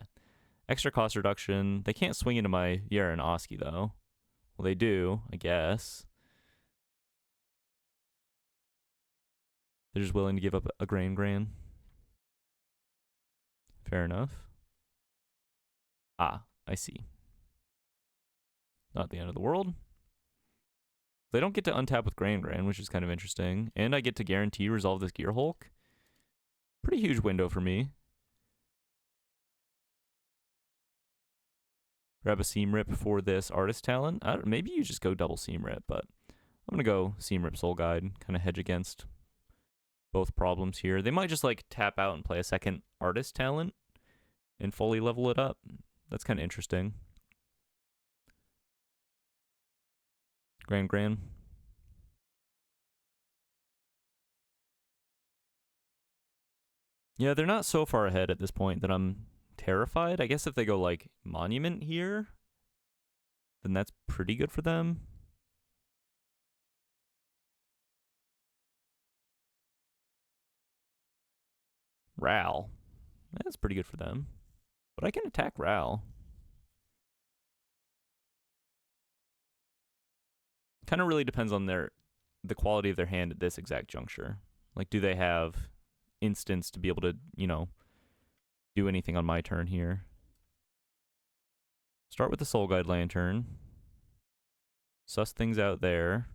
Extra cost reduction. They can't swing into my Yera and Oski, though. Well, they do, I guess. They're just willing to give up a Gran. Fair enough. Ah, I see. Not the end of the world. They don't get to untap with Gran, which is kind of interesting. And I get to guarantee resolve this Gear Hulk. Pretty huge window for me. Grab a Seam Rip for this Artist Talent. Maybe you just go double Seam Rip, but I'm going to go Seam Rip Soul Guide. Kind of hedge against both problems here. They might just like tap out and play a second Artist Talent and fully level it up. That's kind of interesting. Gran. Yeah, they're not so far ahead at this point that I'm terrified. I guess if they go like Monument here, then that's pretty good for them. Ral. That's pretty good for them. But I can attack Ral. Kind of really depends on the quality of their hand at this exact juncture. Like, do they have instants to be able to, do anything on my turn here? Start with the Soul Guide Lantern. Suss things out there.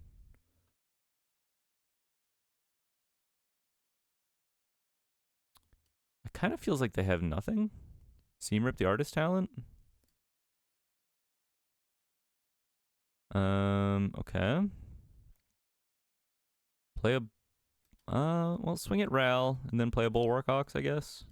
It kind of feels like they have nothing. Seam Rip the Artist Talent. Okay. Play a... well, swing at Ral, and then play a Bulwark Ox, I guess.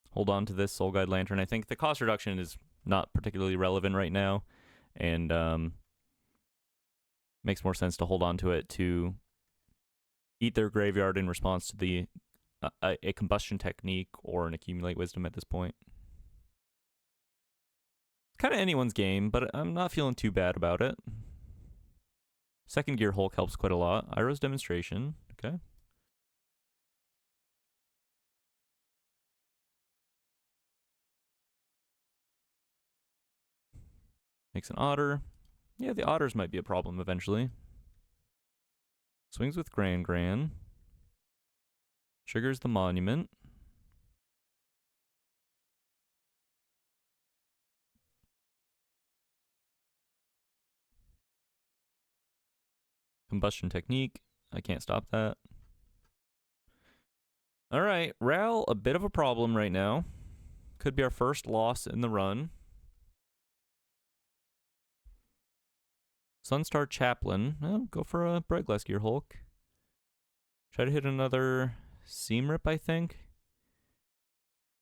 Hold on to this Soul Guide Lantern. I think the cost reduction is not particularly relevant right now, and makes more sense to hold on to it to eat their graveyard in response to the a combustion technique or an accumulate wisdom at this point. Kind of anyone's game, but I'm not feeling too bad about it. Second Gear Hulk helps quite a lot. Iroh's Demonstration, okay. Makes an Otter. Yeah, the Otters might be a problem eventually. Swings with Gran. Triggers the Monument. Combustion Technique. I can't stop that. Alright, Ral, a bit of a problem right now. Could be our first loss in the run. Sunstar Chaplain. Oh, go for a Brightglass Gear Hulk. Try to hit another Seam Rip, I think.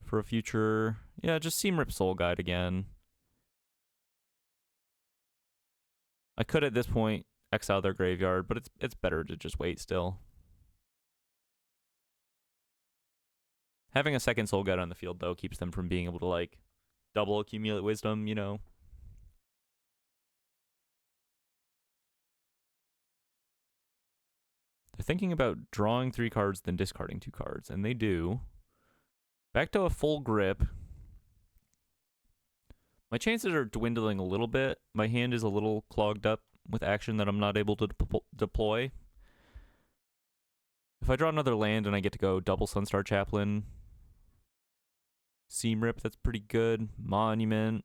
For a future... Yeah, just Seam Rip Soul Guide again. I could at this point exile their graveyard, but it's better to just wait still. Having a second Soul Guide on the field, though, keeps them from being able to, like, double accumulate wisdom, you know? They're thinking about drawing 3 cards, then discarding 2 cards, and they do. Back to a full grip. My chances are dwindling a little bit. My hand is a little clogged up with action that I'm not able to deploy. If I draw another land and I get to go double Sunstar Chaplain, Seam Rip, that's pretty good. Monument.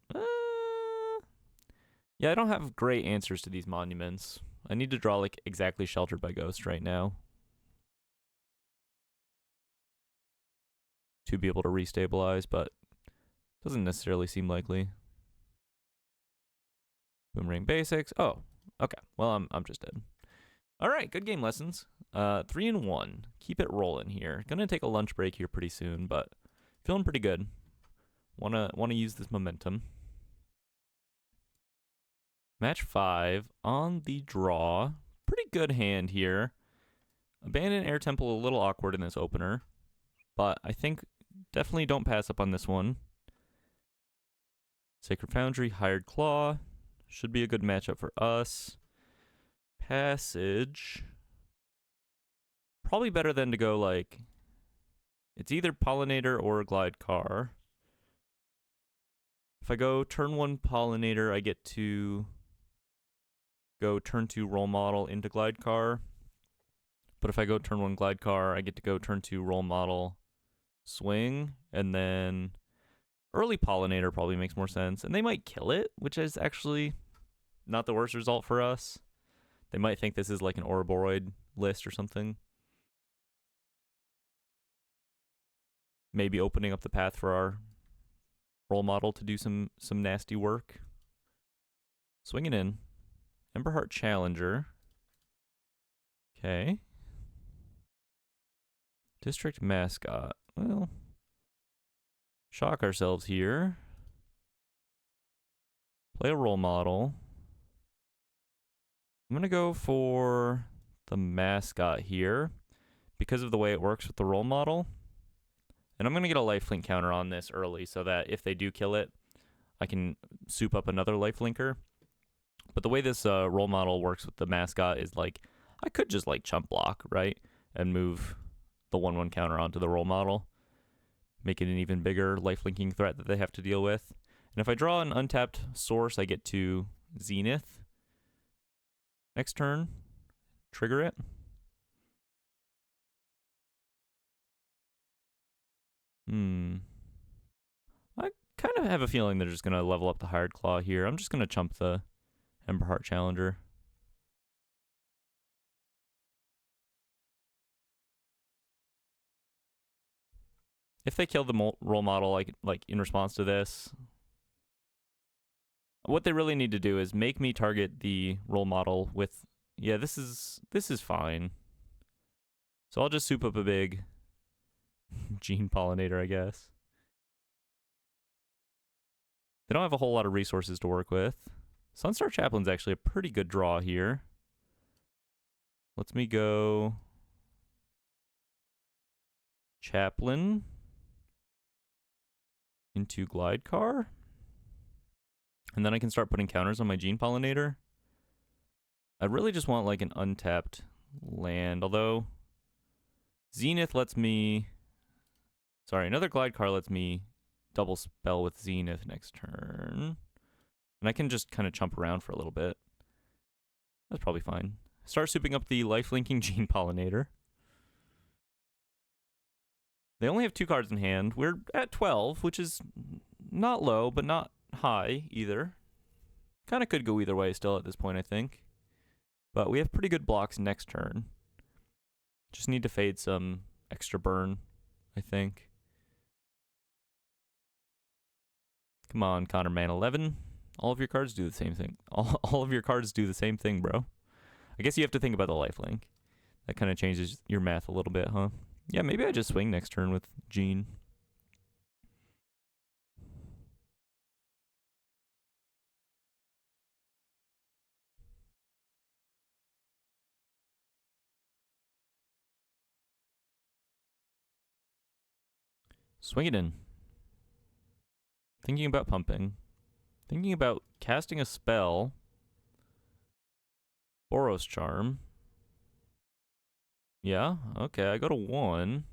Yeah, I don't have great answers to these monuments. I need to draw, like, exactly Sheltered by Ghost right now to be able to restabilize, but doesn't necessarily seem likely. Boomerang Basics. Oh, okay. Well, I'm just dead. All right, good game lessons. 3-1. Keep it rolling here. Gonna take a lunch break here pretty soon, but feeling pretty good. Wanna use this momentum. Match 5 on the draw. Pretty good hand here. Abandon Air Temple a little awkward in this opener, but I think definitely don't pass up on this one. Sacred Foundry, Hired Claw. Should be a good matchup for us. Passage. Probably better than to go, like... It's either Pollinator or Glide Car. If I go turn 1 Pollinator, I get to go turn 2 Role Model into Glide Car. But if I go turn 1 Glide Car, I get to go turn 2 Role Model, swing, and then early Pollinator probably makes more sense. And they might kill it, which is actually not the worst result for us. They might think this is like an Ouroboroid list or something. Maybe opening up the path for our Role Model to do some nasty work. Swinging in. Emberheart Challenger. Okay. District Mascot. Well, shock ourselves here. Play a Role Model. I'm going to go for the Mascot here because of the way it works with the Role Model. And I'm going to get a lifelink counter on this early so that if they do kill it, I can soup up another lifelinker. But the way this Role Model works with the Mascot is, like, I could just, like, chump block, right? And move the 1/1 counter onto the Role Model. Make it an even bigger lifelinking threat that they have to deal with. And if I draw an untapped source, I get to Zenith. Next turn, trigger it. I kind of have a feeling they're just going to level up the Hired Claw here. I'm just going to chump the Emberheart Challenger. If they kill the role model, like in response to this, what they really need to do is make me target the role model with. Yeah, this is fine. So I'll just soup up a big gene pollinator, I guess. They don't have a whole lot of resources to work with. Sunstar Chaplain's actually a pretty good draw here. Let's me go Chaplain into Glidecar. And then I can start putting counters on my Gene Pollinator. I really just want like an untapped land, although Zenith lets me... Sorry, another Glidecar lets me double spell with Zenith next turn. And I can just kind of chump around for a little bit. That's probably fine. Start souping up the life-linking Gene Pollinator. They only have 2 cards in hand. We're at 12, which is not low, but not high either. Kind of could go either way still at this point, I think. But we have pretty good blocks next turn. Just need to fade some extra burn, I think. Come on, Connor Man 11. All of your cards do the same thing. All of your cards do the same thing, bro. I guess you have to think about the lifelink. That kind of changes your math a little bit, huh? Yeah, maybe I just swing next turn with Gene. Swing it in. Thinking about pumping. Thinking about casting a spell. Boros Charm. Yeah, okay, I go to 1.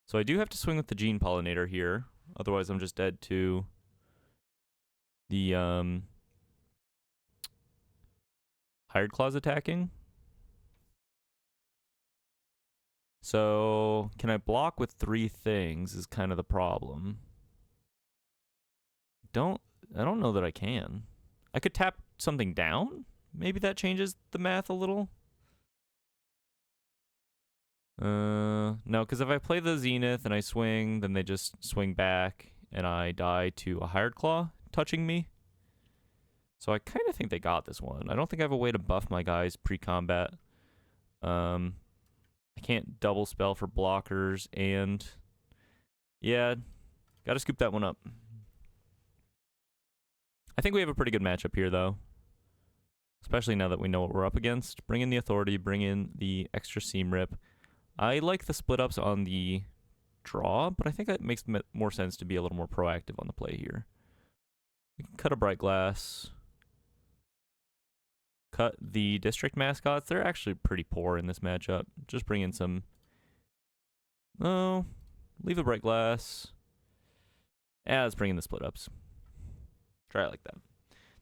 So I do have to swing with the Gene Pollinator here. Otherwise, I'm just dead to the Hired Claws attacking. So can I block with 3 things is kind of the problem. I don't know that I can. I could tap something down. Maybe that changes the math a little. No, because if I play the Zenith and I swing, then they just swing back and I die to a Hired Claw touching me. So I kind of think they got this one. I don't think I have a way to buff my guys pre-combat. I can't double spell for blockers, and yeah, gotta scoop that one up. I think we have a pretty good matchup here, though. Especially now that we know what we're up against. Bring in the Authority, bring in the extra Seam Rip. I like the split ups on the draw, but I think that makes more sense to be a little more proactive on the play here. We can cut a Bright Glass. Cut the District Mascots. They're actually pretty poor in this matchup. Just bring in some... Oh, leave a Bright Glass. Yeah, let's bring in the split ups. Try it like that.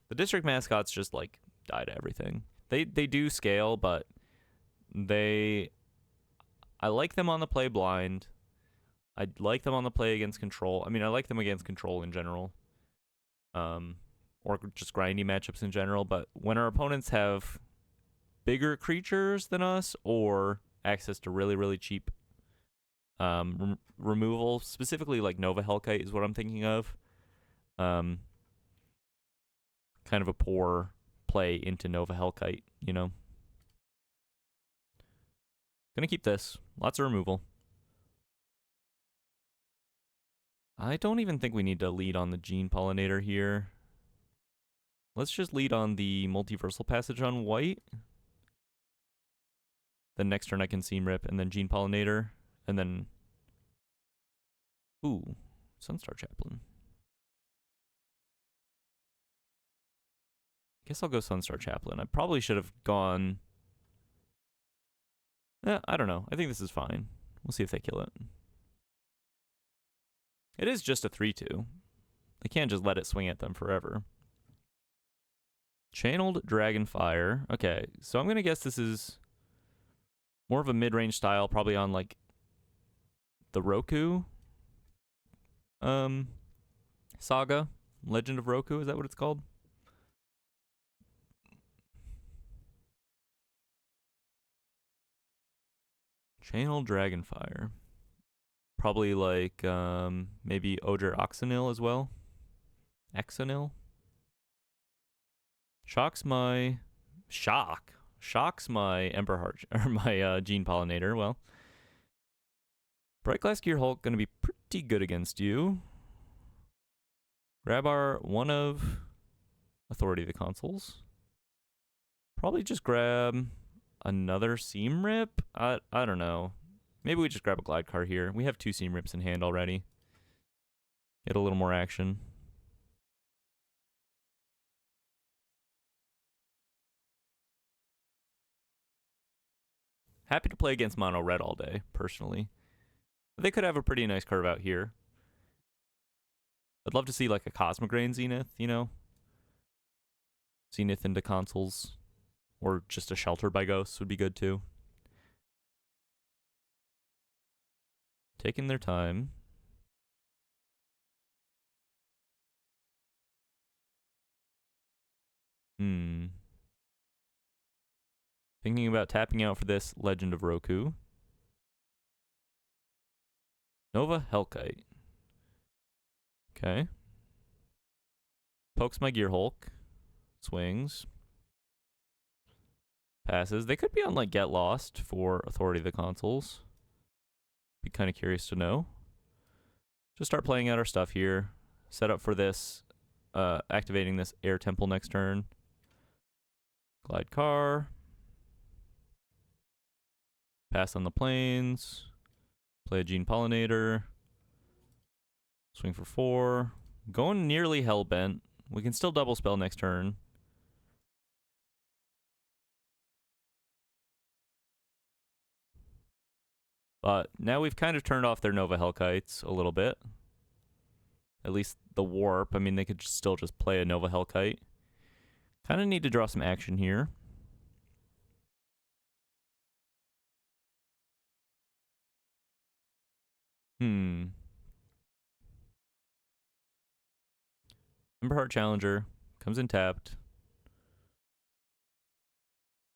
The District Mascots just like die to everything. They do scale, but I like them on the play blind. I like them on the play against control. I mean, I like them against control in general. Or just grindy matchups in general, but when our opponents have bigger creatures than us or access to really, really cheap removal, specifically like Nova Hellkite is what I'm thinking of, kind of a poor play into Nova Hellkite, you know? Gonna keep this. Lots of removal. I don't even think we need to lead on the Gene Pollinator here. Let's just lead on the Multiversal Passage on white. Then next turn I can Seam Rip and then Gene Pollinator. And then... Ooh, Sunstar Chaplain. Guess I'll go Sunstar Chaplain. I probably should have gone... I don't know. I think this is fine. We'll see if they kill it. It is just a 3-2. They can't just let it swing at them forever. Channeled Dragonfire. Okay, so I'm going to guess this is more of a mid-range style, probably on, like, the Roku saga. Legend of Roku, is that what it's called? Channeled Dragonfire. Probably like maybe Odor Oxenil as well. Exenil. Shocks my Ember Heart or my Gene Pollinator. Well, Bright Glass Gear Hulk gonna be pretty good against you. Grab our one of Authority of the Consuls. Probably just grab another Seam Rip. I don't know. Maybe we just grab a Glide Car here. We have 2 Seam Rips in hand already. Get a little more action. Happy to play against mono red all day, personally. But they could have a pretty nice curve out here. I'd love to see like a Cosmograin Zenith, you know? Zenith into consoles. Or just a Shelter by Ghosts would be good too. Taking their time. Thinking about tapping out for this Legend of Roku. Nova Hellkite. Okay. Pokes my Gear Hulk. Swings. Passes. They could be on like Get Lost for Authority of the Consoles. Be kind of curious to know. Just start playing out our stuff here. Set up for this. Activating this Air Temple next turn. Glide Car. Pass on the plains. Play a Gene Pollinator. Swing for 4. Going nearly Hellbent. We can still double spell next turn. But now we've kind of turned off their Nova Hellkites a little bit. At least the Warp. I mean, they could still just play a Nova Hellkite. Kind of need to draw some action here. Emberheart Challenger comes in tapped.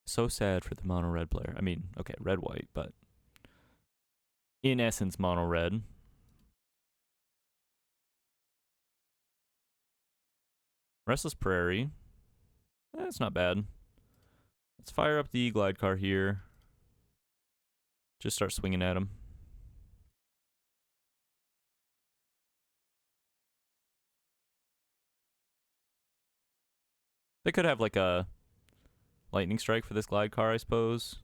So sad for the mono red player. I mean, okay, red white, but in essence, mono red. Restless Prairie. That's not bad. Let's fire up the Glide Car here. Just start swinging at him. They could have like a Lightning Strike for this Glide Car, I suppose.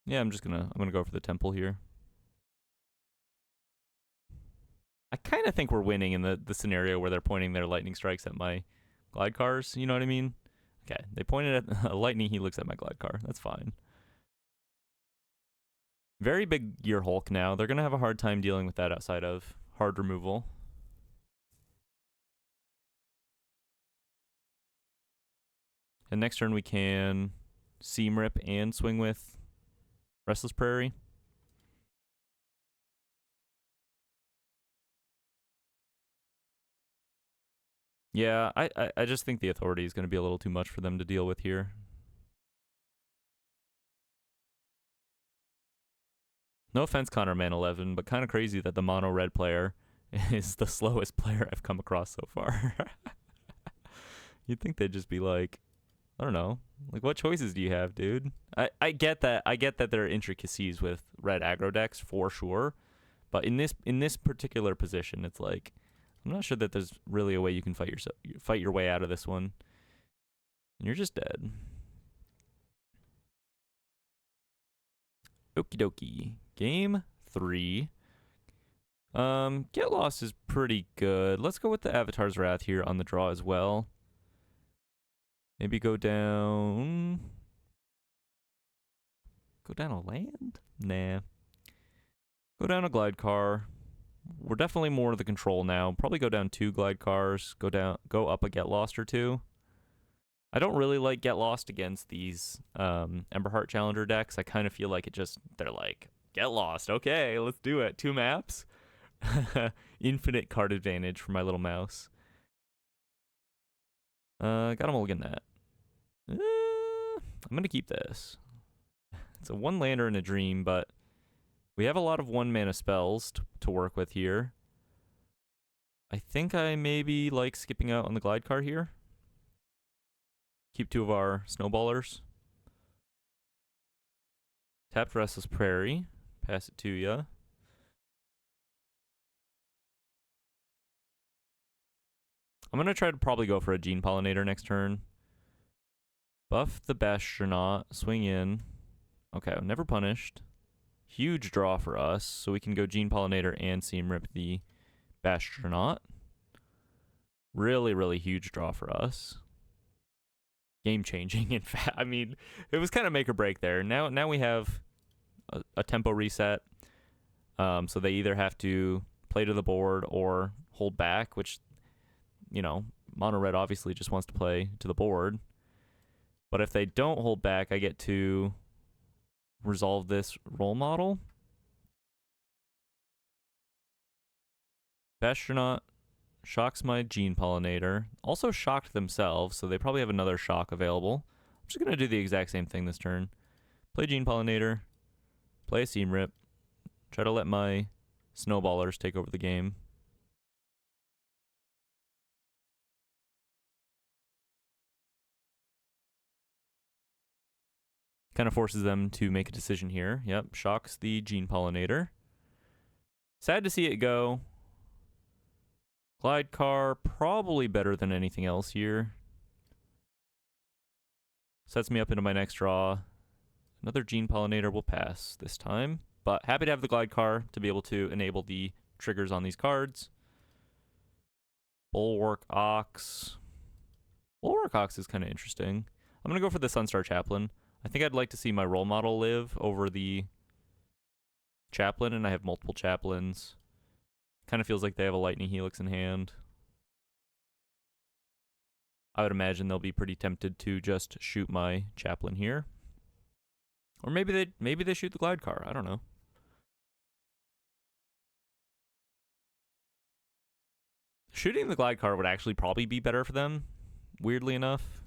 Yeah, I'm gonna go for the Temple here. I kind of think we're winning in the scenario where they're pointing their Lightning Strikes at my Glide Cars. You know what I mean? Okay, they pointed at a Lightning. He looks at my Glide Car. That's fine. Very big Gear Hulk now. They're gonna have a hard time dealing with that outside of hard removal. And next turn we can Seam Rip and swing with Restless Prairie. Yeah, I just think the Authority is going to be a little too much for them to deal with here. No offense, Connor Man 11, but kind of crazy that the mono red player is the slowest player I've come across so far. You'd think they'd just be like, I don't know, like what choices do you have, dude? I get that. I get that there are intricacies with red aggro decks for sure, but in this particular position, it's like I'm not sure that there's really a way you can fight your way out of this one. And you're just dead. Okie dokie. Game 3. Get Lost is pretty good. Let's go with the Avatar's Wrath here on the draw as well. Maybe go down a land? Nah. Go down a Glide Car. We're definitely more of the control now. Probably go down 2 Glide Cars. Go up a Get Lost or 2. I don't really like Get Lost against these Emberheart Challenger decks. I kind of feel like they're like, Get Lost, okay, let's do it. 2 maps. Infinite card advantage for my little mouse. Gotta mulligan that. I'm going to keep this. It's a 1-lander and a dream, but we have a lot of 1-mana spells to work with here. I think I maybe like skipping out on the glide car here. Keep 2 of our snowballers. Tapped Restless Prairie. Pass it to ya. I'm going to try to probably go for a Gene Pollinator next turn. Buff the Bastronaut. Swing in. Okay, never punished. Huge draw for us, so we can go Gene Pollinator and Seam Rip the Bastronaut. Really, really huge draw for us. Game changing, in fact. I mean, it was kind of make or break there. Now we have a tempo reset. So they either have to play to the board or hold back, which, you know, Mono Red obviously just wants to play to the board. But if they don't hold back, I get to resolve this role model. Bastronaut shocks my Gene Pollinator. Also shocked themselves, so they probably have another shock available. I'm just going to do the exact same thing this turn. Play Gene Pollinator. Play a Seam Rip. Try to let my snowballers take over the game. Kind of forces them to make a decision here. Yep, shocks the Gene Pollinator. Sad to see it go. Glide car, probably better than anything else here. Sets me up into my next draw. Another Gene Pollinator will pass this time. But happy to have the glide car to be able to enable the triggers on these cards. Bulwark Ox. Bulwark Ox is kind of interesting. I'm going to go for the Sunstar Chaplain. I think I'd like to see my role model live over the Chaplain, and I have multiple Chaplains. Kind of feels like they have a Lightning Helix in hand. I would imagine they'll be pretty tempted to just shoot my Chaplain here. Or maybe they shoot the glide car. I don't know. Shooting the glide car would actually probably be better for them, weirdly enough.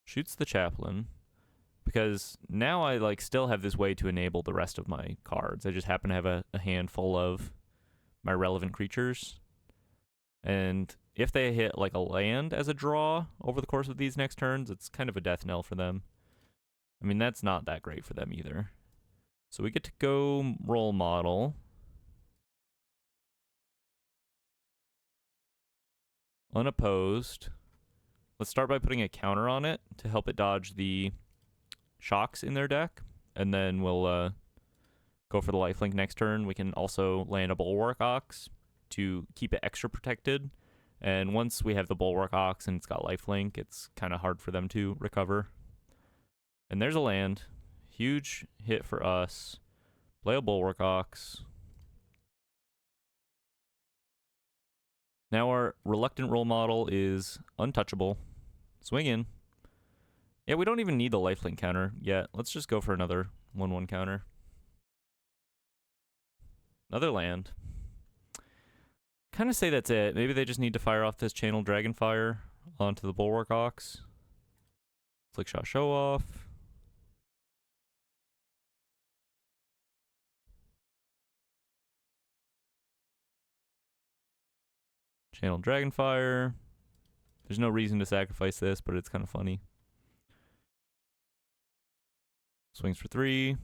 Shoots the Chaplain. Because now I like still have this way to enable the rest of my cards. I just happen to have a handful of my relevant creatures. And if they hit like a land as a draw over the course of these next turns, it's kind of a death knell for them. I mean, that's not that great for them either. So we get to go role model. Unopposed. Let's start by putting a counter on it to help it dodge the shocks in their deck. And then we'll go for the lifelink next turn. We can also land a Bulwark Ox to keep it extra protected. And once we have the Bulwark Ox and it's got lifelink, it's kind of hard for them to recover. And there's a land. Huge hit for us. Play a Bulwark Ox. Now our Reluctant role model is untouchable. Swing in. Yeah, we don't even need the lifelink counter yet. Let's just go for another 1/1 counter. Another land. Kind of say that's it. Maybe they just need to fire off this Channel Dragonfire onto the Bulwark Ox. Flickshot Show Off. Channel Dragonfire. There's no reason to sacrifice this, but it's kind of funny. Swings for 3.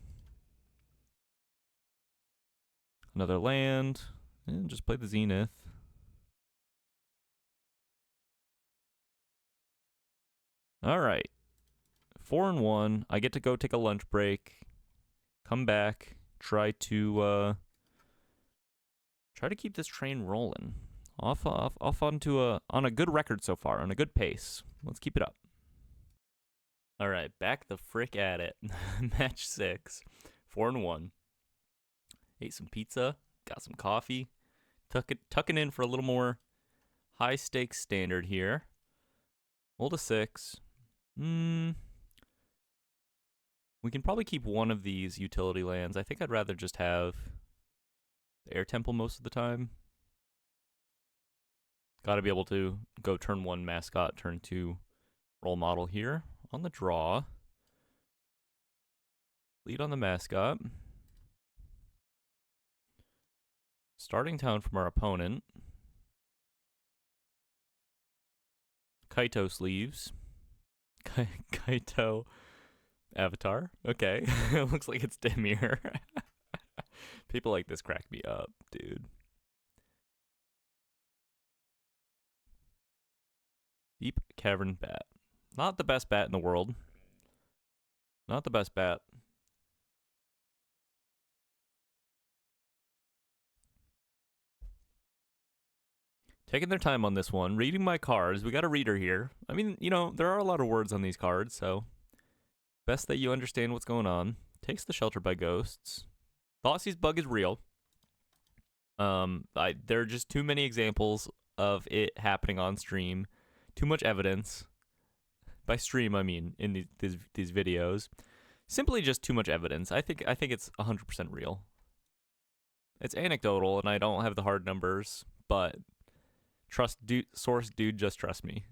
Another land. And just play the Zenith. Alright. 4-1. I get to go take a lunch break. Come back. Try to keep this train rolling. Off onto on a good record so far, on a good pace. Let's keep it up. All right, back the frick at it. Match 6, 4-1. Ate some pizza, got some coffee, tucking in for a little more high stakes standard here. Rolled a 6. We can probably keep one of these utility lands. I think I'd rather just have the Air Temple most of the time. Got to be able to go turn 1 mascot, turn 2 role model here on the draw. Lead on the mascot. Starting town from our opponent. Kaito sleeves. Kaito avatar. Okay. It looks like it's Dimir. People like this crack me up, dude. Deep Cavern Bat. Not the best bat in the world. Not the best bat. Taking their time on this one. Reading my cards. We got a reader here. I mean, you know, there are a lot of words on these cards, so best that you understand what's going on. Takes the Shelter by Ghosts. Thoughtseize Bug is real. There are just too many examples of it happening on stream. Too much evidence. By stream, I mean in these videos. Simply just too much evidence. I think it's 100% real. It's anecdotal, and I don't have the hard numbers, but source dude, just trust me.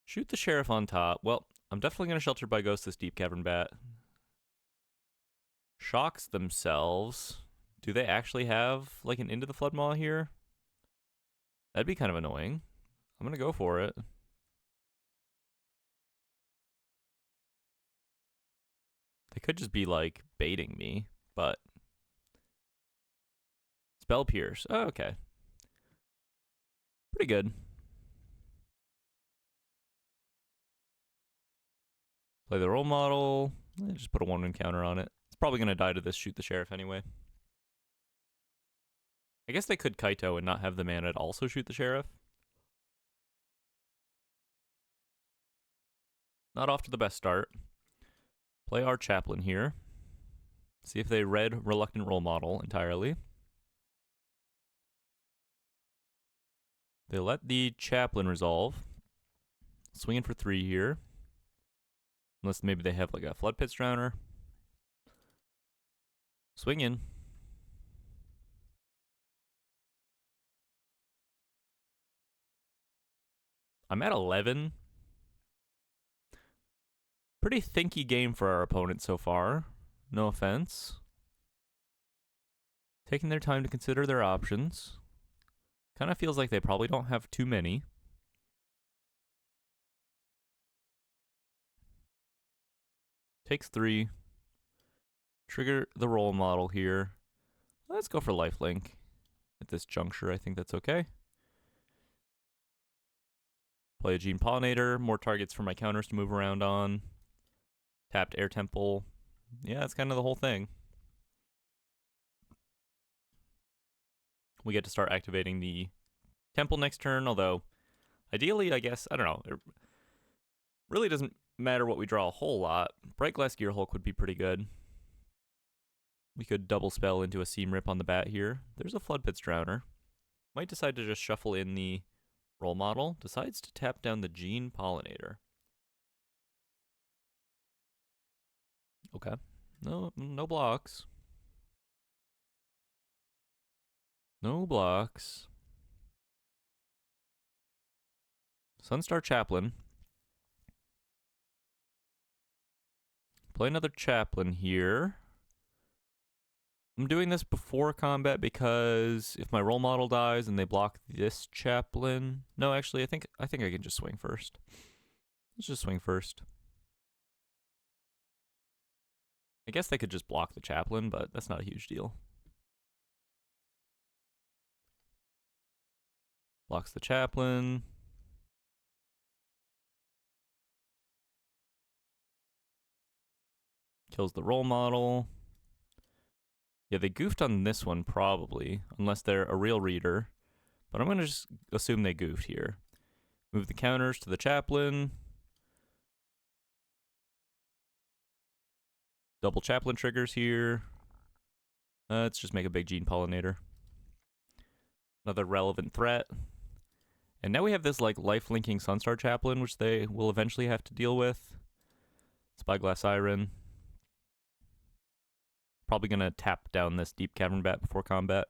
Shoot the Sheriff on top. Well, I'm definitely going to Shelter by Ghost this Deep Cavern Bat. Shocks themselves. Do they actually have like an Into the Floodmaw here? That'd be kind of annoying. I'm going to go for it. They could just be like baiting me, but Spell Pierce. Oh, okay. Pretty good. Play the role model. Just put a 1-1 counter on it. It's probably going to die to this Shoot the Sheriff anyway. I guess they could Kaito and not have the mana to also Shoot the Sheriff. Not off to the best start. Play our Chaplain here. See if they read Reluctant Role Model entirely. They let the Chaplain resolve. Swinging for 3 here. Unless maybe they have like a Flood Pits Drowner. Swing in. I'm at 11. Pretty thinky game for our opponent so far. No offense. Taking their time to consider their options. Kind of feels like they probably don't have too many. Takes 3. Trigger the role model here. Let's go for lifelink. At this juncture, I think that's okay. Play a Gene Pollinator. More targets for my counters to move around on. Tapped Air Temple. Yeah, that's kind of the whole thing. We get to start activating the Temple next turn, although ideally, I guess, I don't know. It really doesn't matter what we draw a whole lot. Bright Glass Gearhulk would be pretty good. We could double spell into a Seam Rip on the bat here. There's a Flood Pits Drowner. Might decide to just shuffle in the role model. Decides to tap down the Gene Pollinator. Okay. No blocks. No blocks. Sunstar Chaplain. Play another Chaplain here. I'm doing this before combat because if my role model dies and they block this Chaplain... No, actually, I think I can just swing first. Let's just swing first. I guess they could just block the Chaplain, but that's not a huge deal. Blocks the Chaplain. Kills the role model. Yeah, they goofed on this one probably, unless they're a real reader. But I'm going to just assume they goofed here. Move the counters to the Chaplain. Double Chaplain triggers here. Let's just make a big Gene Pollinator. Another relevant threat. And now we have this like life-linking Sunstar Chaplain, which they will eventually have to deal with. Spyglass Siren. Probably going to tap down this Deep Cavern Bat before combat.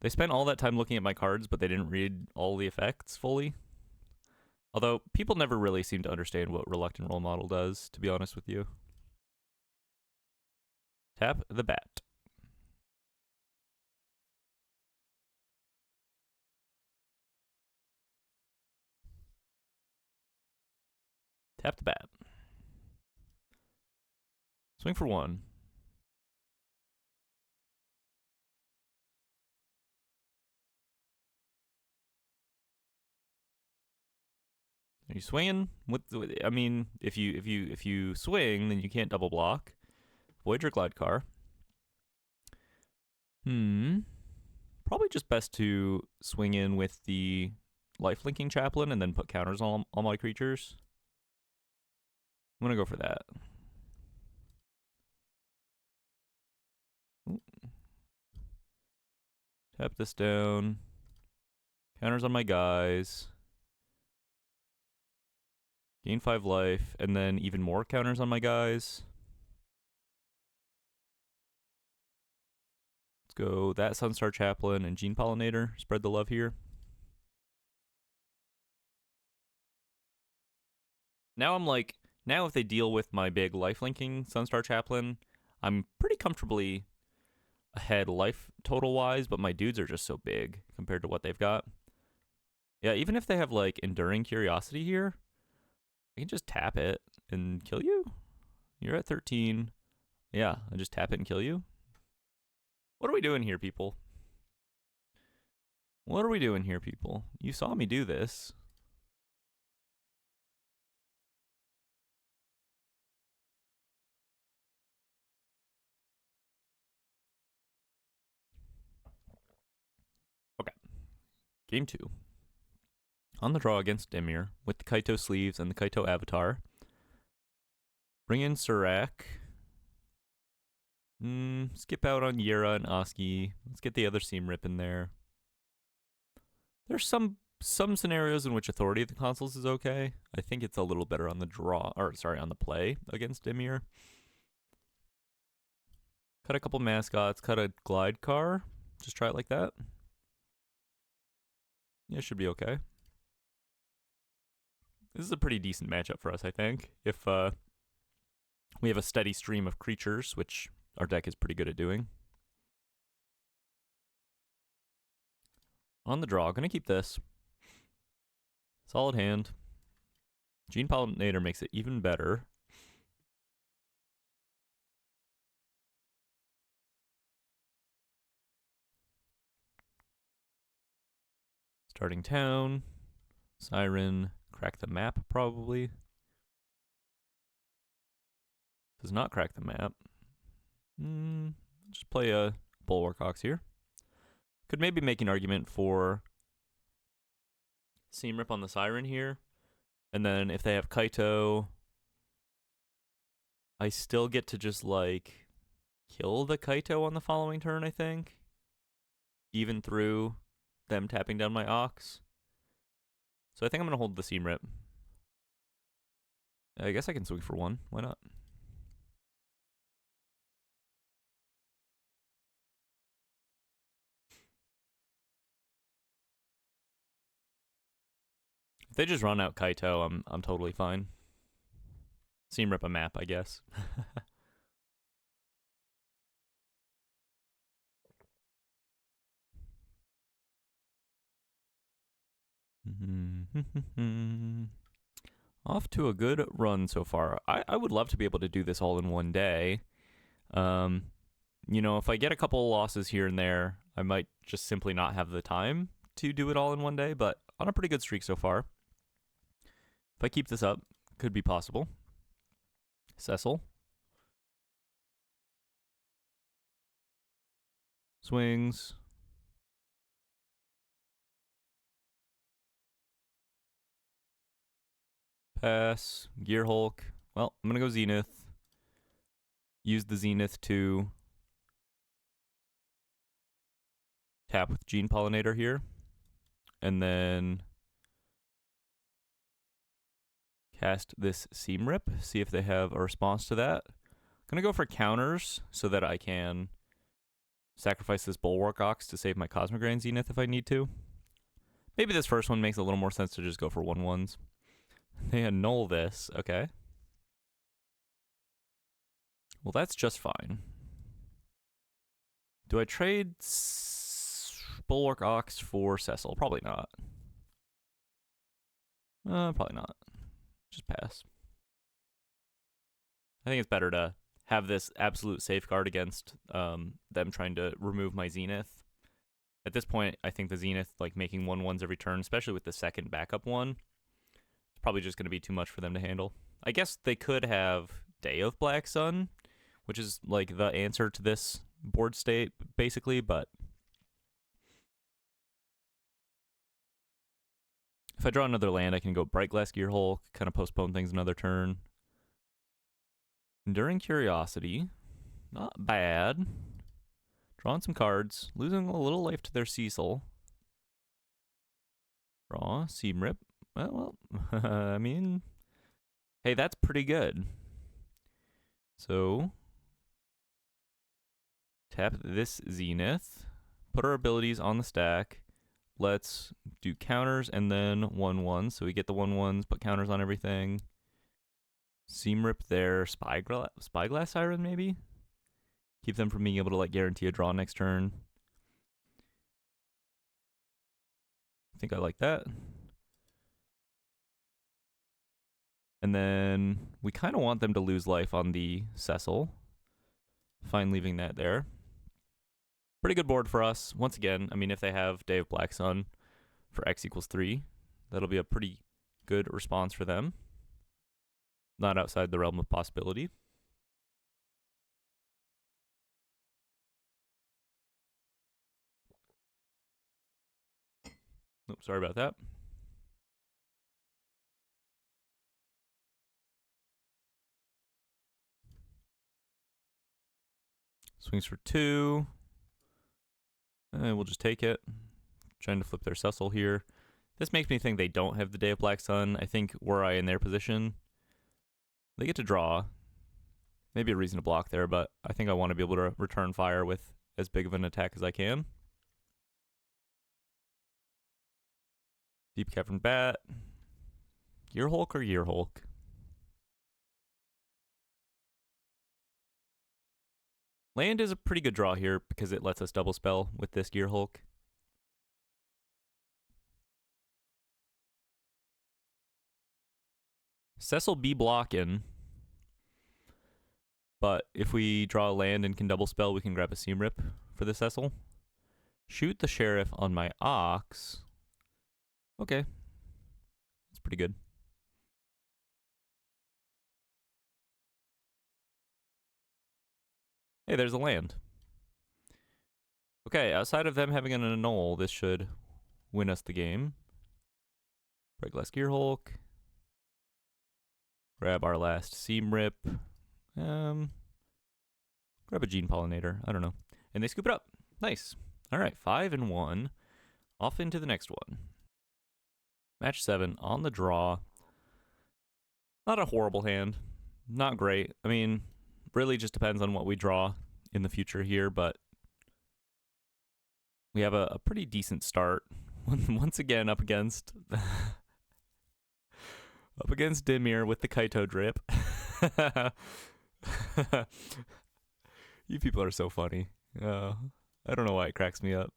They spent all that time looking at my cards, but they didn't read all the effects fully. Although, people never really seem to understand what Reluctant Role Model does, to be honest with you. Tap the bat. Tap the bat. Swing for 1. Are you swinging? I mean, if you swing, then you can't double block. Void your Glide Car. Probably just best to swing in with the life-linking Chaplain and then put counters on all my creatures. I'm gonna go for that. Ooh. Tap this down. Counters on my guys. Gain 5 life, and then even more counters on my guys. Let's go that Sunstar Chaplain and Gene Pollinator. Spread the love here. Now I'm like, now if they deal with my big life-linking Sunstar Chaplain, I'm pretty comfortably ahead life total-wise, but my dudes are just so big compared to what they've got. Yeah, even if they have, like, Enduring Curiosity here, I can just tap it and kill you. You're at 13. Yeah, I just tap it and kill you. What are we doing here, people? What are we doing here, people? You saw me do this. Okay. Game 2. On the draw against Dimir with the Kaito sleeves and the Kaito avatar. Bring in Surak. Skip out on Yera and Oski. Let's get the other Seam Rip in there. There's some scenarios in which Authority of the Consuls is okay. I think it's a little better on the draw, or sorry, on the play against Dimir. Cut a couple mascots, cut a Glide Car. Just try it like that. Yeah, it should be okay. This is a pretty decent matchup for us, I think. If we have a steady stream of creatures, which our deck is pretty good at doing. On the draw, gonna keep this. Solid hand. Gene Pollinator makes it even better. Starting town. Siren. Crack the map, probably. Does not crack the map. Just play a Bulwark Ox here. Could maybe make an argument for Seam Rip on the Siren here. And then if they have Kaito, I still get to just, like, kill the Kaito on the following turn, I think. Even through them tapping down my Ox. So I think I'm going to hold the Seam Rip. I guess I can swing for 1. Why not? If they just run out Kaito, I'm totally fine. Seam Rip a map, I guess. Off to a good run so far. I would love to be able to do this all in one day. You know, if I get a couple of losses here and there, I might just simply not have the time to do it all in one day, but on a pretty good streak so far. If I keep this up, could be possible. Cecil. Swings. Pass. Gear Hulk. Well, I'm going to go Zenith. Use the Zenith to tap with Gene Pollinator here. And then cast this Seam Rip. See if they have a response to that. I'm going to go for counters so that I can sacrifice this Bulwark Ox to save my Cosmic Ray and Zenith if I need to. Maybe this first one makes a little more sense to just go for 1/1s. They annul this. Okay. Well, that's just fine. Do I trade Bulwark Ox for Cecil? Probably not. Probably not. Just pass. I think it's better to have this absolute safeguard against them trying to remove my Zenith. At this point, I think the Zenith, like making 1/1s every turn, especially with the second backup one, it's probably just going to be too much for them to handle. I guess they could have Day of Black Sun, which is like the answer to this board state, basically, but if I draw another land, I can go Bright Glass Gearhulk, kind of postpone things another turn. Enduring Curiosity, not bad. Drawing some cards, losing a little life to their Cecil. Draw, Seam Well, I mean, hey, that's pretty good. So, tap this Zenith, put our abilities on the stack. Let's do counters and then 1/1. So we get the 1/1s, put counters on everything. Seam Rip there, Spyglass Siren maybe? Keep them from being able to like guarantee a draw next turn. I think I like that. And then we kind of want them to lose life on the Cecil. Fine leaving that there. Pretty good board for us. Once again, I mean, if they have Day of Black Sun for X = 3, that'll be a pretty good response for them. Not outside the realm of possibility. Oops, sorry about that. Swings for 2. And we'll just take it. Trying to flip their Cecil here. This makes me think they don't have the Day of Black Sun. I think were I in their position, they get to draw. Maybe a reason to block there, but I think I want to be able to return fire with as big of an attack as I can. Deep Cavern Bat. Gearhulk or Gearhulk? Land is a pretty good draw here because it lets us double spell with this Gearhulk. Cecil be blocking. But if we draw a land and can double spell, we can grab a Seam Rip for the Cecil. Shoot the Sheriff on my Ox. Okay. That's pretty good. Hey, there's a land. Okay, outside of them having an annul, this should win us the game. Bright Glass Gearhulk. Grab our last Seam Rip. Grab a Gene Pollinator. I don't know. And they scoop it up. Nice. All right, 5-1. Off into the next one. Match 7 on the draw. Not a horrible hand. Not great. I mean, really just depends on what we draw in the future here, but we have a pretty decent start. Once again, up against Dimir with the Kaito drip. You people are so funny. I don't know why it cracks me up.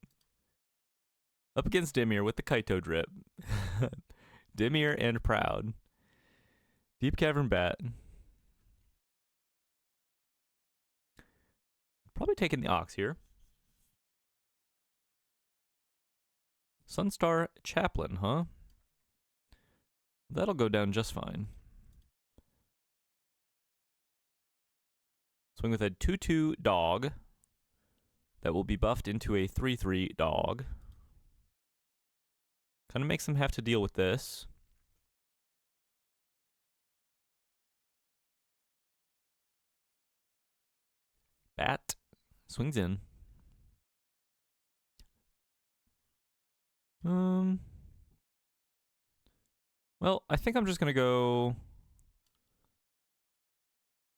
Up against Dimir with the Kaito drip. Dimir and Proud. Deep Cavern Bat. Probably taking the Ox here. Sunstar Chaplain, huh? That'll go down just fine. Swing with a 2/2 dog that will be buffed into a 3/3 dog. Kind of makes them have to deal with this. Bat swings in. Well, I think I'm just going to go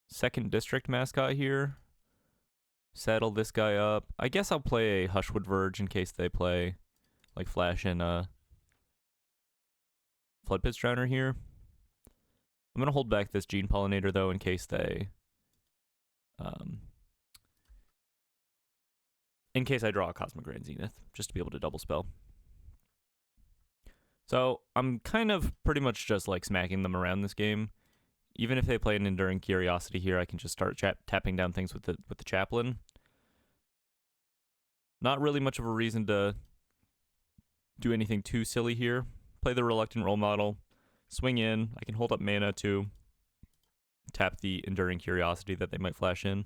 second district mascot here. Saddle this guy up. I guess I'll play a Hushwood Verge in case they play, like, Flash and Floodpits Drowner here. I'm going to hold back this Gene Pollinator, though, in case they... in case I draw a Cosmic Grand Zenith, just to be able to double spell. So I'm kind of pretty much just like smacking them around this game. Even if they play an Enduring Curiosity here, I can just start tapping down things with the Chaplain. Not really much of a reason to do anything too silly here. Play the Reluctant Role Model, swing in. I can hold up mana to tap the Enduring Curiosity that they might flash in.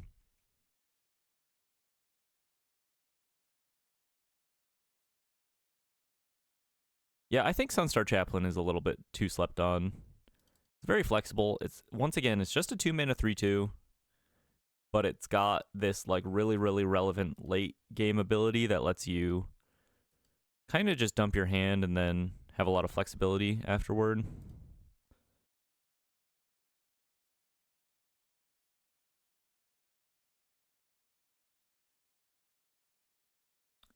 Yeah, I think Sunstar Chaplain is a little bit too slept on. It's very flexible. It's once again, it's just a 2-mana 3/2, but it's got this like really relevant late game ability that lets you kind of just dump your hand and then have a lot of flexibility afterward.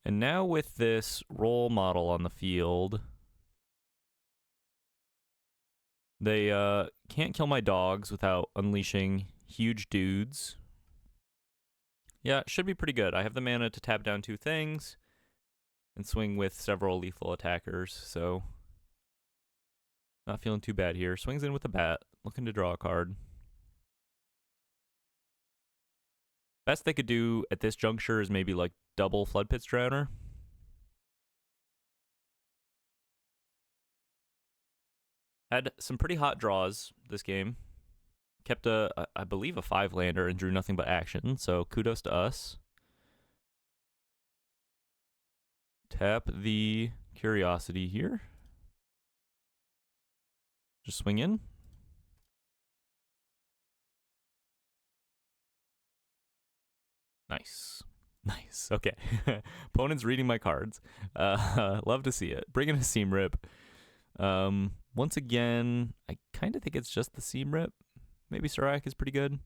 And now with this role model on the field, they can't kill my dogs without unleashing huge dudes. Yeah, it should be pretty good. I have the mana to tap down 2 things and swing with several lethal attackers, so not feeling too bad here. Swings in with a bat, looking to draw a card. Best they could do at this juncture is maybe like double Floodpits Drowner. Had some pretty hot draws this game. Kept I believe a 5-lander and drew nothing but action, so kudos to us. Tap the Curiosity here. Just swing in. Nice. Nice. Okay. Opponent's reading my cards. Love to see it. Bring in a Seam Rip. Once again, I kind of think it's just the Seam Rip. Maybe Surak is pretty good.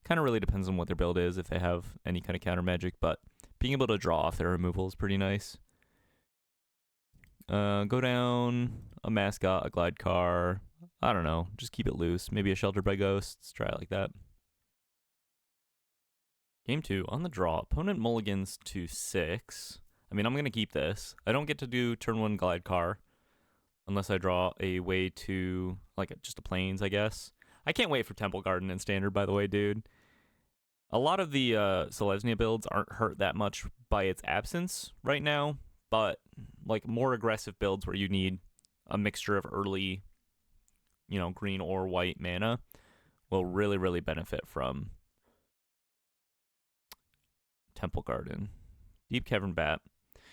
Kind of really depends on what their build is, if they have any kind of counter magic, but being able to draw off their removal is pretty nice. Go down a Mascot, a Glide Car. I don't know. Just keep it loose. Maybe a Sheltered by Ghosts. Try it like that. Game 2, on the draw. Opponent mulligans to 6. I mean, I'm going to keep this. I don't get to do turn 1 Glide Car unless I draw a way to, like, just a Plains, I guess. I can't wait for Temple Garden and Standard, by the way, dude. A lot of the Selesnya builds aren't hurt that much by its absence right now, but like more aggressive builds where you need a mixture of early, green or white mana will really benefit from Temple Garden. Deep Cavern Bat.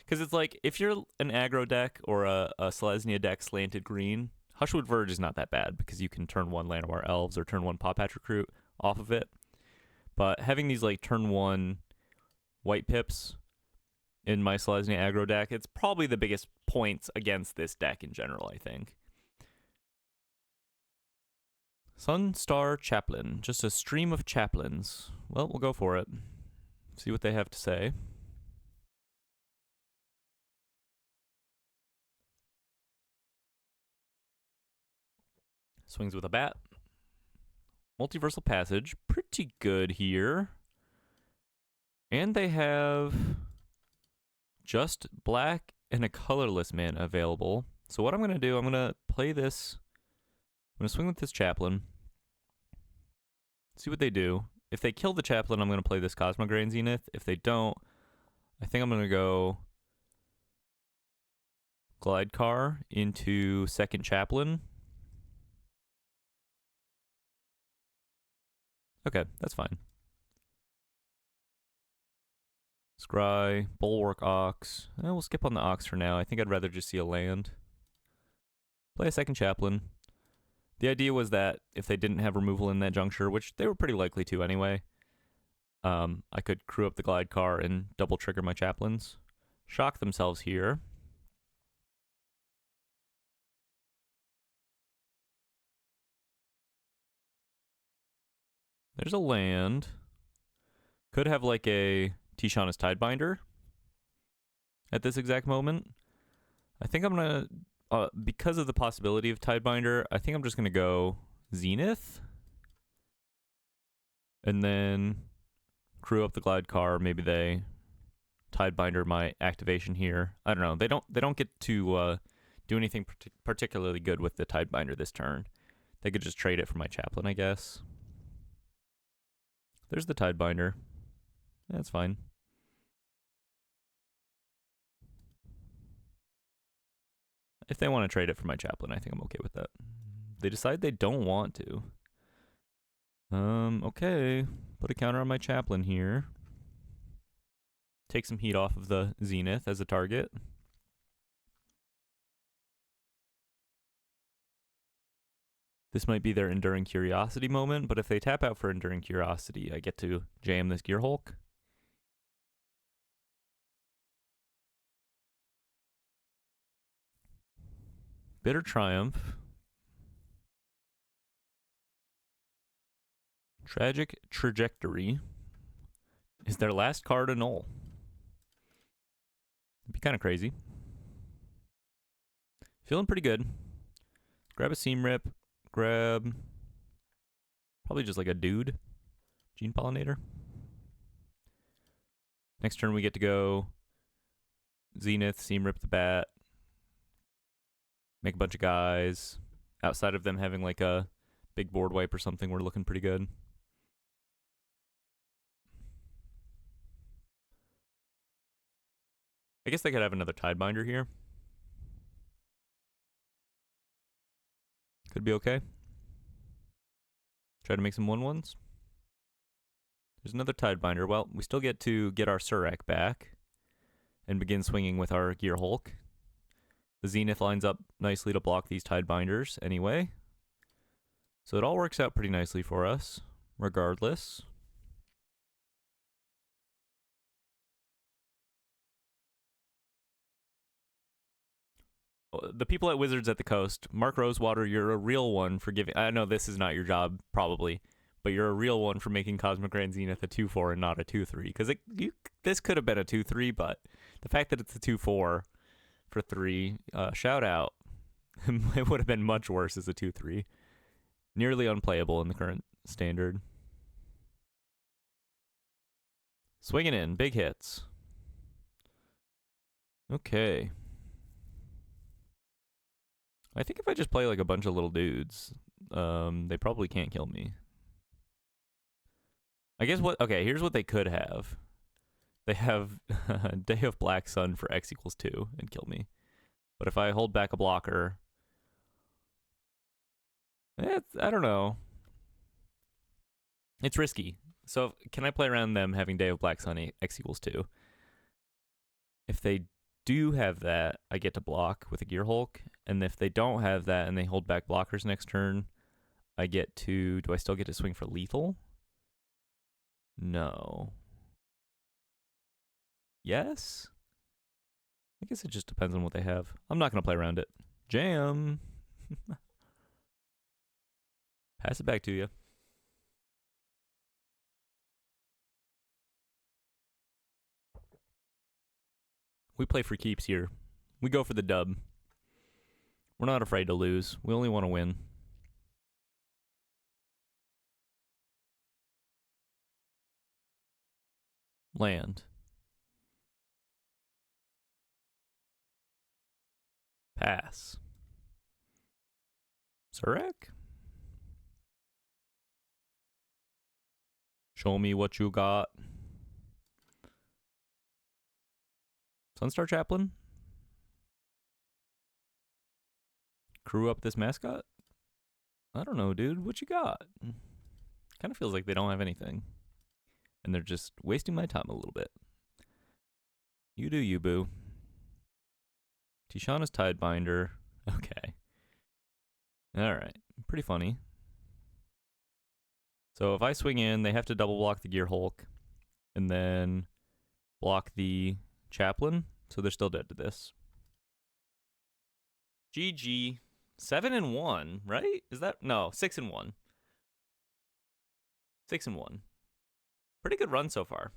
Because it's like, if you're an aggro deck or a Selesnya deck slanted green, Hushwood Verge is not that bad because you can turn 1 Llanowar Elves or turn 1 Pawpatch Recruit off of it. But having these like turn 1 white pips in my Selesnya aggro deck, it's probably the biggest points against this deck in general, I think. Sunstar Chaplain. Just a stream of chaplains. Well, we'll go for it. See what they have to say. Swings with a bat. Multiversal Passage. Pretty good here. And they have just black and a colorless mana available. So what I'm going to do, I'm going to play this. I'm going to swing with this Chaplain. See what they do. If they kill the Chaplain, I'm going to play this Cosmograin Zenith. If they don't, I think I'm going to go Glide Car into second Chaplain. Okay, that's fine. Scry, Bulwark Ox. We'll skip on the Ox for now. I think I'd rather just see a land. Play a second Chaplain. The idea was that if they didn't have removal in that juncture, which they were pretty likely to anyway, I could crew up the Glide Car and double trigger my Chaplains. Shock themselves here. There's a land. Could have like a Tishana's Tidebinder at this exact moment. I think I'm gonna, because of the possibility of Tidebinder, I think I'm just gonna go Zenith. And then crew up the glide car. Maybe they Tidebinder my activation here. I don't know. They don't get to do anything particularly good with the Tidebinder this turn. They could just trade it for my Chaplain, I guess. There's the Tidebinder. That's fine. If they want to trade it for my Chaplain, I think I'm okay with that. They decide they don't want to. Okay. Put a counter on my Chaplain here. Take some heat off of the Zenith as a target. This might be their Enduring Curiosity moment, but if they tap out for Enduring Curiosity, I get to jam this Gear Hulk. Bitter Triumph. Tragic Trajectory is their last card a null. It'd be kind of crazy. Feeling pretty good. Grab a Seam Rip. Grab probably just like a dude. Gene Pollinator. Next turn we get to go Zenith, Seam Rip the Bat. Make a bunch of guys. Outside of them having like a big board wipe or something, we're looking pretty good. I guess they could have another Tidebinder here. Could be okay. Try to make some 1/1s. There's another Tidebinder. Well, we still get to get our Surak back and begin swinging with our Gear Hulk. The Zenith lines up nicely to block these Tidebinders anyway. So it all works out pretty nicely for us, regardless. The people at Wizards at the Coast, Mark Rosewater, you're a real one for giving... I know this is not your job, probably, but you're a real one for making Cosmic Grand Zenith a 2/4 and not a 2/3. Because this could have been a 2/3, but the fact that it's a 2/4 for 3, shout out. It would have been much worse as a 2/3. Nearly unplayable in the current standard. Swinging in, big hits. Okay. I think if I just play like a bunch of little dudes, they probably can't kill me. I guess okay, here's what they could have. They have Day of Black Sun for X = 2 and kill me. But if I hold back a blocker, I don't know. It's risky. So can I play around them having Day of Black Sun X = 2? If they do have that, I get to block with a Gear Hulk. And if they don't have that and they hold back blockers next turn, I get to... Do I still get to swing for lethal? No. Yes? I guess it just depends on what they have. I'm not going to play around it. Jam! Pass it back to you. We play for keeps here. We go for the dub. We're not afraid to lose. We only want to win. Land. Pass. Surak? Show me what you got. Sunstar Chaplain? Crew up this mascot? I don't know, dude. What you got? Kind of feels like they don't have anything. And they're just wasting my time a little bit. You do you, boo. Tishana's Tidebinder. Okay. Alright. Pretty funny. So if I swing in, they have to double block the Gear Hulk. And then block the Chaplain. So they're still dead to this. GG. 7-1, right? Is that... No, 6-1. 6-1. Pretty good run so far.